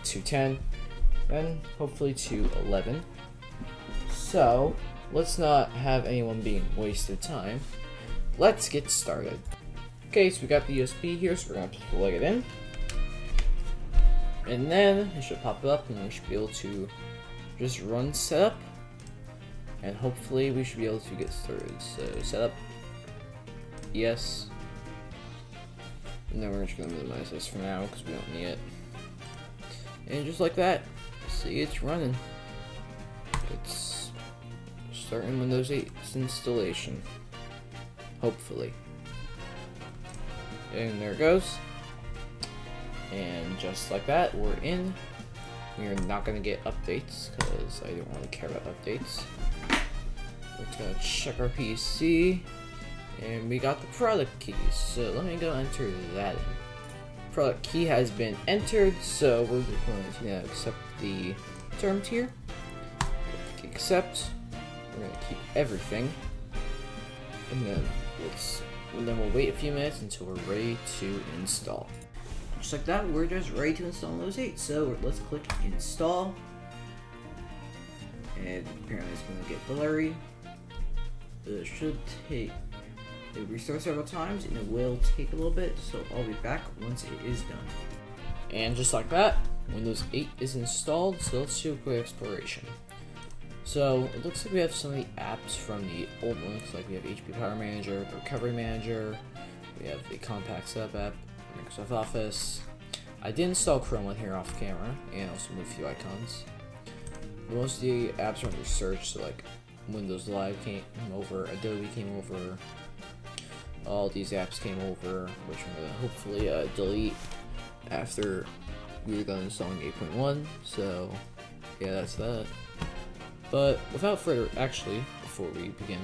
to 10. then hopefully to 11. So let's not have anyone being wasted time. Let's get started. Okay, so we got the USB here, so we're gonna plug it in. And then it should pop up and we should be able to just run setup. And hopefully we should be able to get started. So setup, yes. And then we're just gonna minimize this for now because we don't need it. And just like that, see, it's running. It's starting Windows 8's installation. Hopefully. And there it goes. And just like that, we're in. We're not gonna get updates because I don't really care about updates. We're gonna check our PC. And we got the product keys. So let me go enter that in. Product key has been entered, so we're going to now accept the terms here. Click accept. We're gonna keep everything. And then we'll wait a few minutes until we're ready to install. Just like that, we're just ready to install Windows 8. So let's click install. And apparently it's gonna get blurry. It should take, it restarts several times and it will take a little bit, so I'll be back once it is done. And just like that, Windows 8 is installed, so let's do a quick exploration. So it looks like we have some of the apps from the old ones, like we have HP Power Manager, the Recovery Manager, we have the Compact Setup app, Microsoft Office. I did install Chrome on here off camera, and also move a few icons. Most of the apps are under search, so like Windows Live came over, Adobe came over, all these apps came over, which I'm going to hopefully delete after we're done installing 8.1, so yeah, that's that. But without further, actually, before we begin,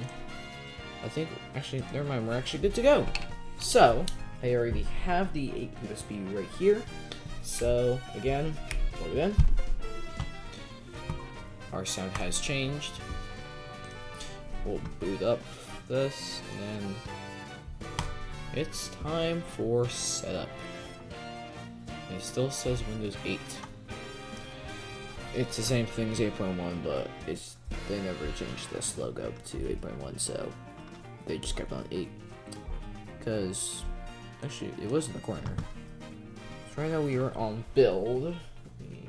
I think, actually, never mind, we're actually good to go. So, I already have the 8 USB right here, so again, plug it in. Our sound has changed. We'll boot up this, and then it's time for setup. It still says Windows 8. It's the same thing as 8.1, but they never changed this logo to 8.1, so they just kept on 8. Because actually, it was in the corner. So right now we are on build. Let me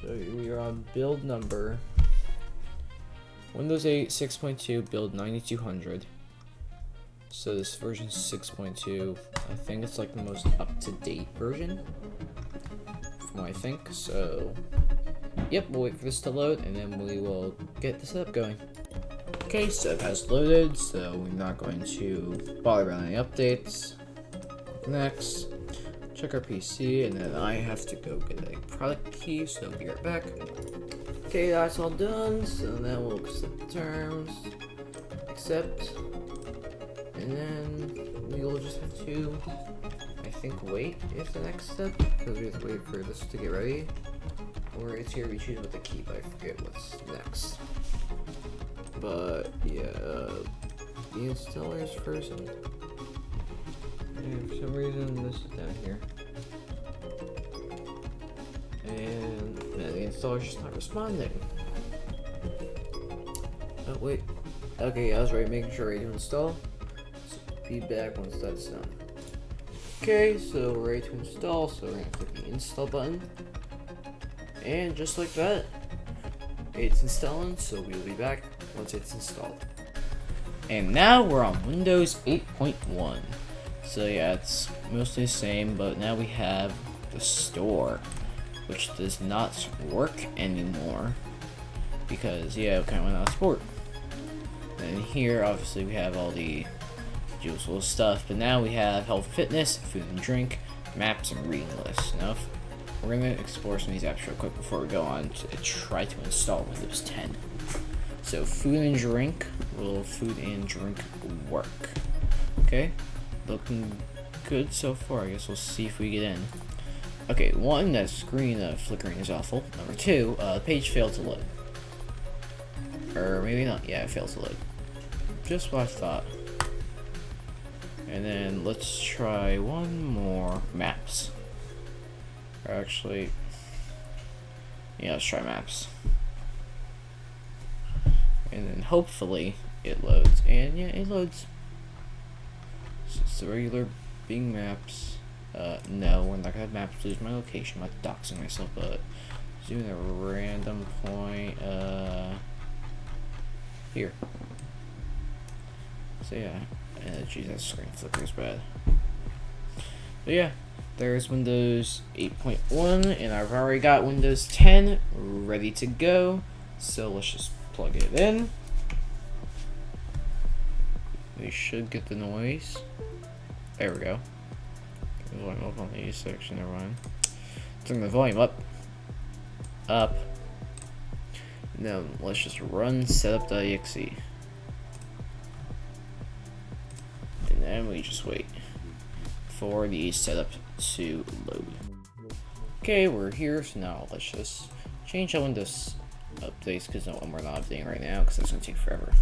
show you. We are on build number Windows 8 6.2 build 9200. So this version is 6.2. I think it's like the most up-to-date version, from what I think. So, yep, we'll wait for this to load, and then we will get the setup going. Okay, so it has loaded, so we're not going to bother about any updates. Next, check our PC, and then I have to go get a product key, so I'll be right back. Okay, that's all done, so now we'll accept the terms, accept, and then we will just have to, I think, wait is the next step, because we have to wait for this to get ready, or it's here we choose what to keep, I forget what's next. But, yeah, the installer's first, and for some reason this is down here. And the installer's just not responding. Oh, wait. Okay, I was ready, making sure ready to install. So be back once that's done. Okay, so we're ready to install, so we're gonna click the install button. And just like that, it's installing, so we'll be back once it's installed. And now we're on Windows 8.1. So yeah, it's mostly the same, but now we have the store, which does not work anymore because, yeah, it kind of went out of support. And here, obviously, we have all the useful stuff, but now we have health and fitness, food and drink, maps, and reading lists. Now, we're going to explore some of these apps real quick before we go on to try to install Windows 10. So, food and drink, will food and drink work? Okay, looking good so far. I guess we'll see if we get in. Okay, one, that screen flickering is awful. Number two, the page failed to load. Or maybe not. Yeah, it failed to load. Just what I thought. And then let's try one more. Maps. Or actually, Yeah, let's try maps. And then hopefully it loads. And yeah, it loads. So it's the regular Bing Maps. No, we're not gonna have maps lose my location. I'm not doxing myself, but doing a random point, here. So yeah, geez, that screen flickers bad. But yeah, there's Windows 8.1, and I've already got Windows 10 ready to go. So let's just plug it in. We should get the noise. There we go. Turn the volume up on the E section, never mind. Turn the volume up. Up. Now let's just run setup.exe. And then we just wait for the setup to load. Okay, we're here, so now let's just change our Windows updates because no, we're not updating right now because that's gonna take forever.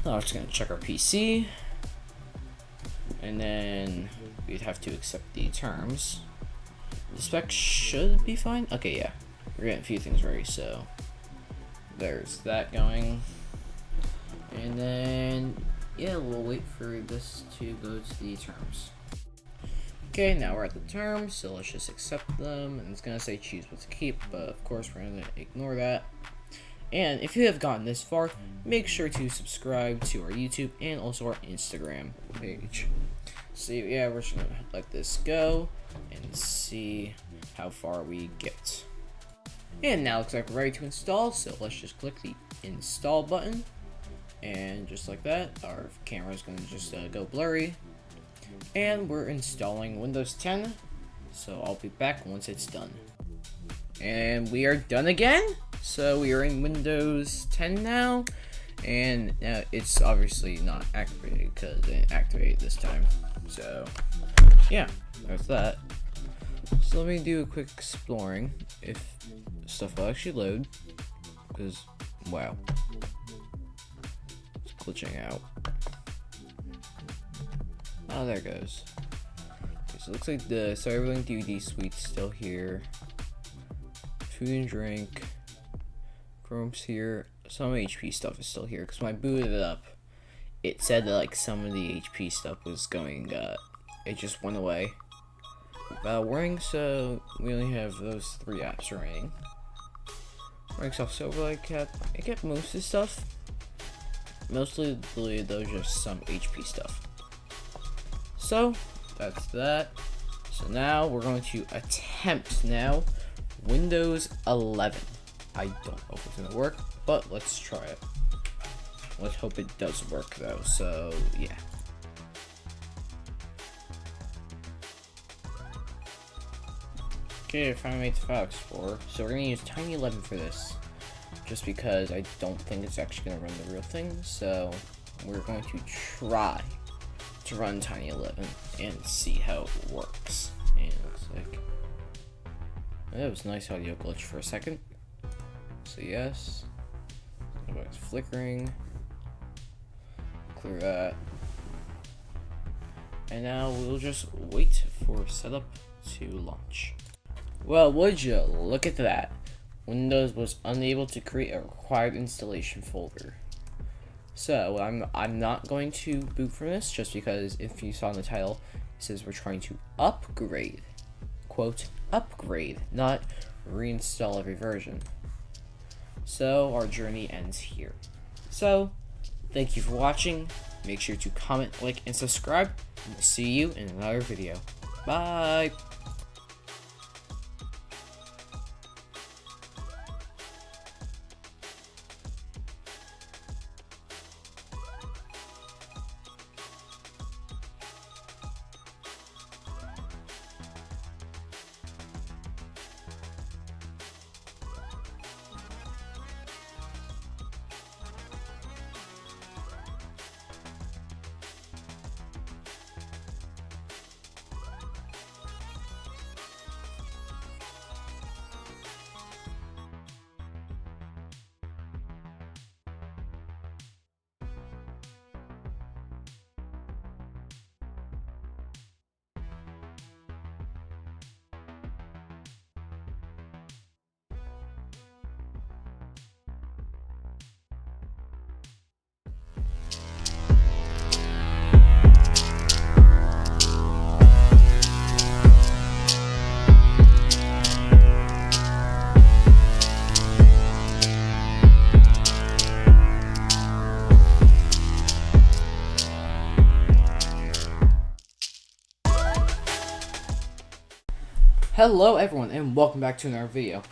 Now we're just gonna check our PC, and then we'd have to accept the terms. The specs should be fine. Okay, yeah, we're getting a few things ready, so there's that going, and then yeah, we'll wait for this to go to the terms. Okay, now we're at the terms, so let's just accept them, and it's gonna say choose what to keep, but of course we're gonna ignore that. And if you have gotten this far, make sure to subscribe to our YouTube and also our Instagram page. So yeah, we're just gonna let this go and see how far we get. And now it looks like we're ready to install, so let's just click the install button. And just like that, our camera is gonna just go blurry. And we're installing Windows 10, so I'll be back once it's done. And we are done again. So we are in Windows 10 now, and now it's obviously not activated because it didn't activate this time. So yeah, that's that. So let me do a quick exploring if stuff will actually load, because wow, it's glitching out. Oh, there it goes. Okay, so it looks like the Cyberlink DVD suite's still here. Food and drink. Chrome's here. Some HP stuff is still here because when I booted it up, it said that like some of the HP stuff was going. It just went away without warning. So we only have those 3 apps remaining. Microsoft Silverlight it kept most of the stuff. Mostly deleted those, just some HP stuff. So that's that. So now we're going to attempt Windows 11. I don't know if it's gonna work, but let's try it. Let's hope it does work though. So yeah. Okay, I finally made the File Explorer. So we're gonna use Tiny11 for this, just because I don't think it's actually gonna run the real thing. So we're going to try to run Tiny11 and see how it works. And it looks like that was a nice audio glitch for a second. So yes, it's flickering. Clear that, and now we'll just wait for setup to launch. Well, would you look at that? Windows was unable to create a required installation folder. So I'm not going to boot from this, just because if you saw in the title, it says we're trying to upgrade, quote, upgrade, not reinstall every version. So our journey ends here. So thank you for watching. Make sure to comment, like, and subscribe, and we'll see you in another video. Bye. Hello everyone and welcome back to another video.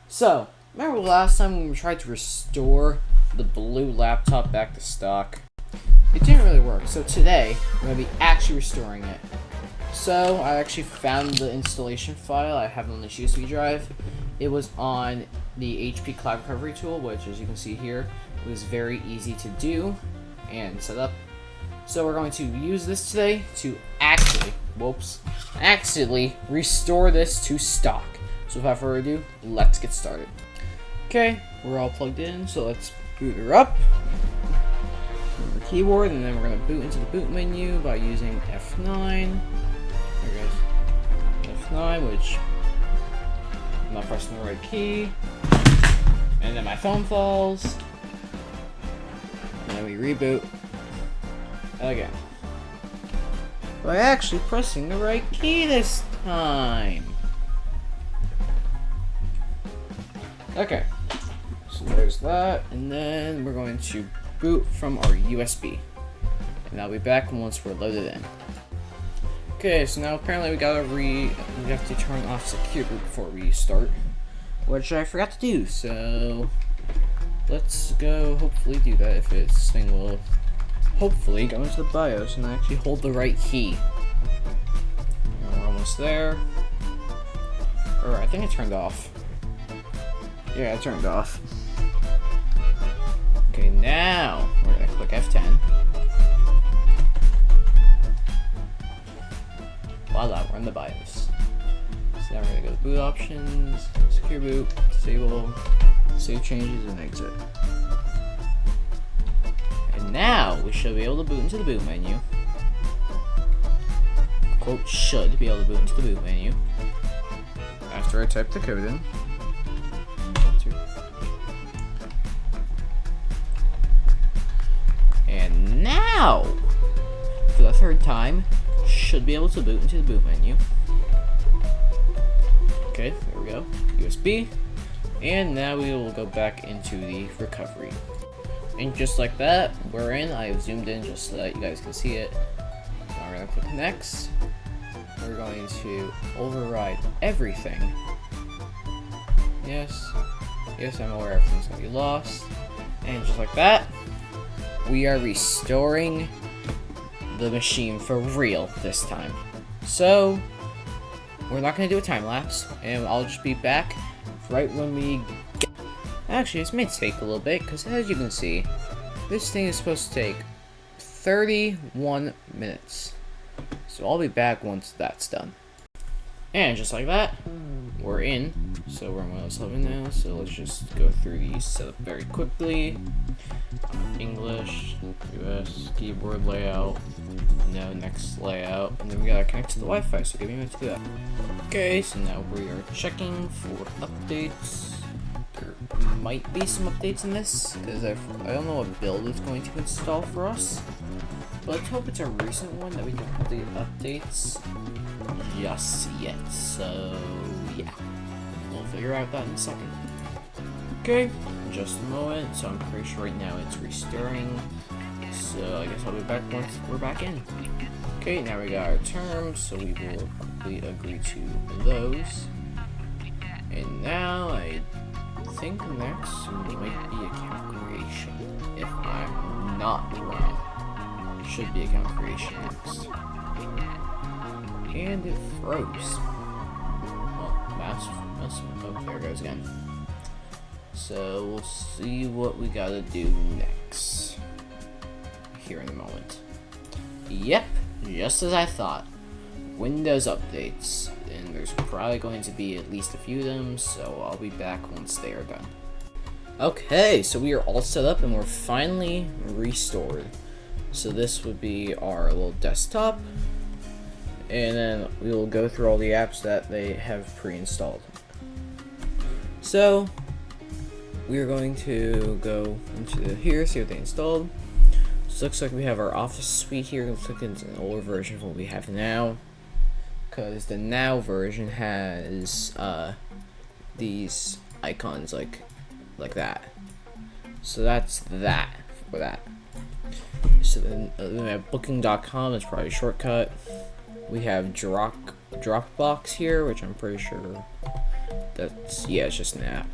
So, remember last time when we tried to restore the blue laptop back to stock? It didn't really work, so today we're going to be actually restoring it. So, I actually found the installation file. I have it on this USB drive. It was on the HP Cloud Recovery tool, which as you can see here, it was very easy to do and set up. So we're going to use this today to actually restore this to stock. So without further ado, let's get started. Okay, we're all plugged in, so let's boot her up. The keyboard, and then we're going to boot into the boot menu by using F9. There it goes. F9, which I'm not pressing the right key. And then my phone falls. And then we reboot again. By actually pressing the right key this time. Okay. So there's that. And then we're going to boot from our USB. And I'll be back once we're loaded in. Okay, so now apparently we have to turn off Secure Boot before we start, which I forgot to do, so let's go hopefully do that if this thing will hopefully go into the BIOS and actually hold the right key. And we're almost there. Or I think it turned off. Yeah, it turned off. Okay, now we're gonna click F10. Voila, we're in the BIOS. So now we're gonna go to boot options, secure boot, disable, save changes, and exit. And now we should be able to boot into the boot menu. Quote, should be able to boot into the boot menu. After I type the code in. And now, for the third time, should be able to boot into the boot menu. Okay, there we go. USB. And now we will go back into the recovery. And just like that, we're in. I have zoomed in just so that you guys can see it. Now we're going to click next. We're going to override everything. Yes. Yes, I'm aware everything's going to be lost. And just like that, we are restoring the machine for real this time. So, we're not going to do a time lapse, and I'll just be back right when we get... Actually, this may take a little bit, because as you can see, this thing is supposed to take 31 minutes. So I'll be back once that's done. And just like that, we're in. So we're on Windows 11 now, so let's just go through these setup very quickly. English, US, keyboard layout, no, next layout, and then we gotta connect to the Wi-Fi, so give me a minute to do that. Okay, so now we are checking for updates. There might be some updates in this, because I don't know what build it's going to install for us, but let's hope it's a recent one that we can put the updates just yet, so yeah. We'll figure out that in a second. Okay, just a moment, so I'm pretty sure right now it's restoring, so I guess I'll be back once we're back in. Okay, now we got our terms, so we will quickly agree to those. And now I think next might be account creation, if I'm not wrong. Should be account creation next. And it froze. Oh, mouse, oh, there it goes again. So we'll see what we gotta do next here in a moment. Yep, just as I thought. Windows updates, and there's probably going to be at least a few of them, so I'll be back once they are done. Okay, so we are all set up and we're finally restored. So this would be our little desktop, and then we will go through all the apps that they have pre-installed. So we are going to go into here, see what they installed. So it looks like we have our Office suite here. It looks like it's an older version of what we have now, because the now version has these icons like that. So that's that for that. So then we have Booking.com, it's probably a shortcut. We have Dropbox here, which I'm pretty sure that's, yeah, it's just an app.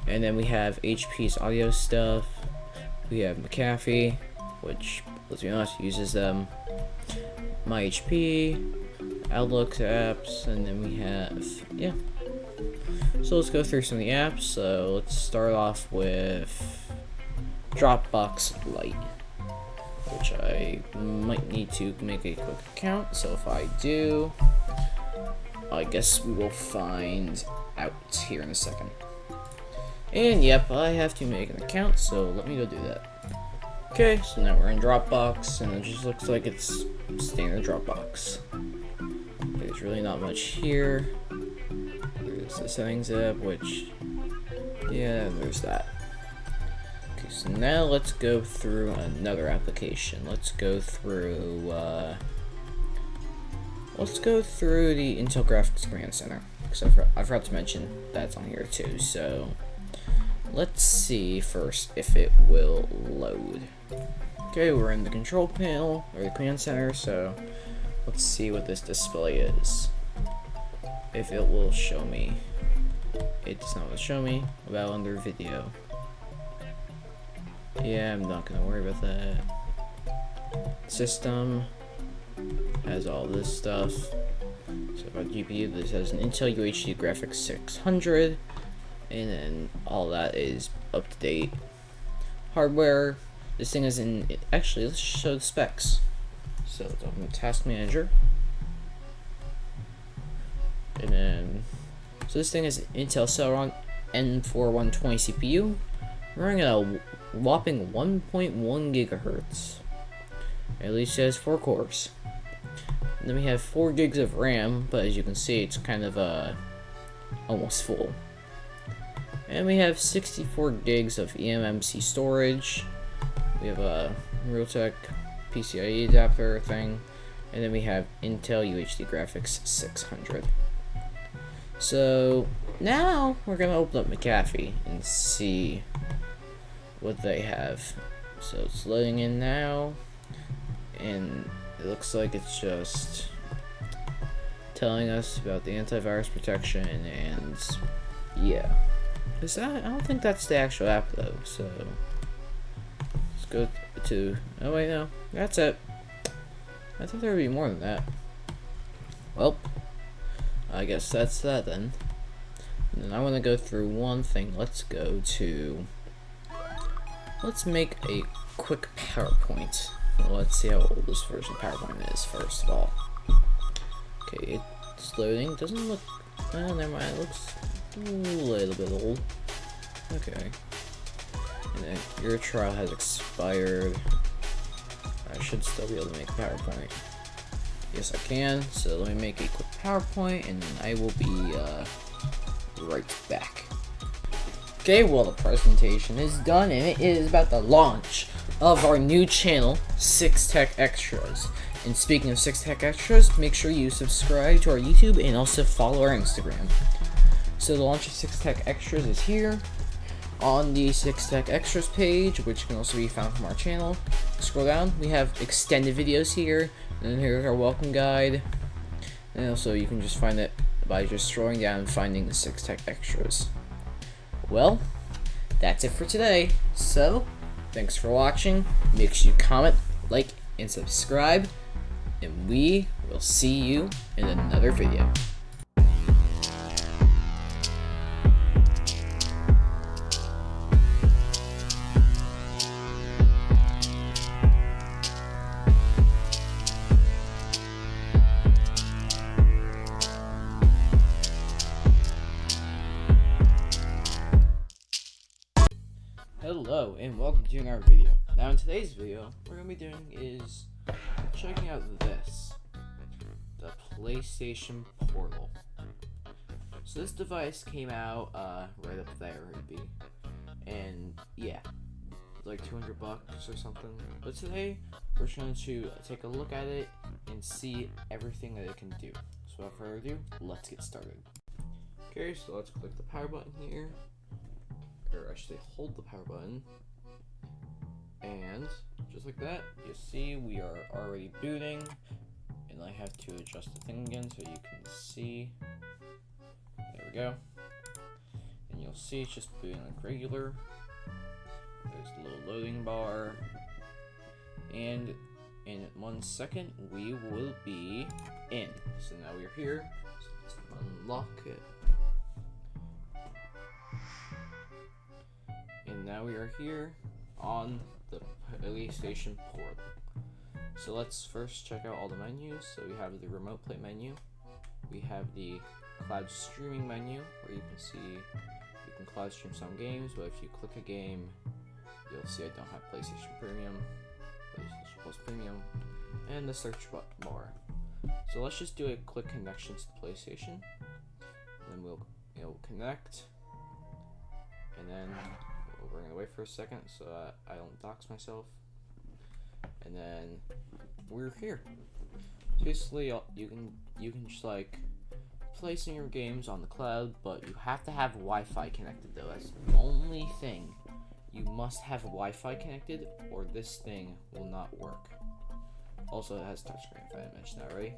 And then we have HP's audio stuff. We have McAfee, which, let's be honest, uses them. My HP, Outlook apps, and then we have, yeah. So let's go through some of the apps. So let's start off with Dropbox Lite, which I might need to make a quick account. So if I do, I guess we will find out here in a second. And yep, I have to make an account, so let me go do that. Okay, so now we're in Dropbox, and it just looks like it's standard Dropbox. There's really not much here. There's the settings app, which, yeah, there's that. Okay, so now let's go through another application. Let's go through the Intel Graphics Command Center, because I forgot to mention that's on here too. So let's see first if it will load. Okay, we're in the control panel, or the command center, so let's see what this display is. If it will show me. It does not show me. About under video. Yeah, I'm not gonna worry about that. System has all this stuff. So about GPU, this has an Intel UHD Graphics 600. And then all that is up to date. Hardware, this thing is in, actually, let's show the specs. So let's open the Task Manager. And then, so this thing is Intel Celeron N4120 CPU, running at a whopping 1.1 gigahertz. At least it has 4 cores. And then we have 4 gigs of RAM, but as you can see, it's kind of almost full. And we have 64 gigs of eMMC storage. We have a Realtek PCIe adapter thing. And then we have Intel UHD Graphics 600. So now we're gonna open up McAfee and see what they have. So it's loading in now, and it looks like it's just telling us about the antivirus protection, and yeah. I don't think that's the actual app though, so let's go to, oh wait, no, that's it. I thought there would be more than that. Well, I guess that's that then. And then I want to go through one thing. Let's make a quick PowerPoint. Let's see how old this version of PowerPoint is first of all. Okay, it's loading. Doesn't look, oh, never mind, it looks a little bit old. Okay. And then your trial has expired. I should still be able to make a PowerPoint. Yes, I can. So let me make a quick PowerPoint, and then I will be right back. Okay, well, the presentation is done, and it is about the launch of our new channel, 6Tech Extras. And speaking of 6Tech Extras, make sure you subscribe to our YouTube and also follow our Instagram. So the launch of 6Tech Extras is here on the 6Tech Extras page, which can also be found from our channel. Scroll down, we have extended videos here, and then here's our welcome guide. And also you can just find it by just scrolling down and finding the 6Tech Extras. Well, that's it for today. So, thanks for watching. Make sure you comment, like, and subscribe, and we will see you in another video. Hello and welcome to another video. Now in today's video, what we're going to be doing is checking out this, the PlayStation Portal. So this device came out right up there, it'd be, and yeah, like $200 or something. But today we're just going to take a look at it and see everything that it can do. So without further ado, let's get started. Okay, so let's click the power button here. Or I should say hold the power button, and just like that, you see we are already booting, and I have to adjust the thing again so you can see. There we go. And you'll see it's just booting like regular. There's a little loading bar. And in 1 second, we will be in. So now we're here. So let's unlock it. And now we are here on the PlayStation portal. So let's first check out all the menus. So we have the remote play menu. We have the cloud streaming menu where you can see you can cloud stream some games, but if you click a game, you'll see I don't have PlayStation Premium, PlayStation Plus Premium, and the search button bar. So let's just do a quick connection to the PlayStation. Then it'll connect, and then we'll bring it away for a second so I don't dox myself. And then we're here. So basically, you can just like play some of your games on the cloud, but you have to have Wi-Fi connected though. That's the only thing. You must have Wi-Fi connected, or this thing will not work. Also, it has touchscreen, if I didn't mention that already.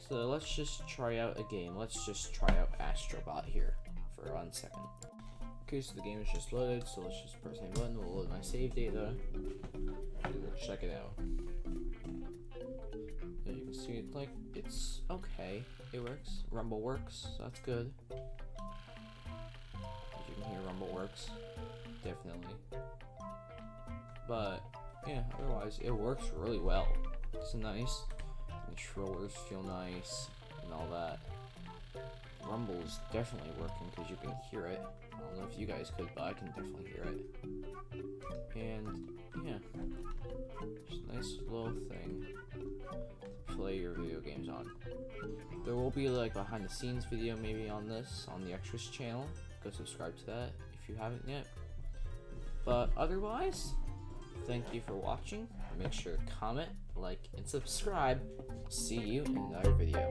So let's just try out a game. Let's just try out Astrobot here for 1 second. Okay, so the game is just loaded, so let's just press a button. We'll load my save data. We'll check it out. As you can see, it's okay. It works. Rumble works, so that's good. As you can hear, Rumble works. Definitely. But, yeah, otherwise, it works really well. It's nice. The controllers feel nice and all that. Rumble is definitely working because you can hear it. I don't know if you guys could, but I can definitely hear it. And yeah, just a nice little thing to play your video games on. There will be like behind the scenes video maybe on this, on the Extras channel. Go subscribe to that if you haven't yet. But otherwise, thank you for watching. Make sure to comment, like, and subscribe. See you in another video.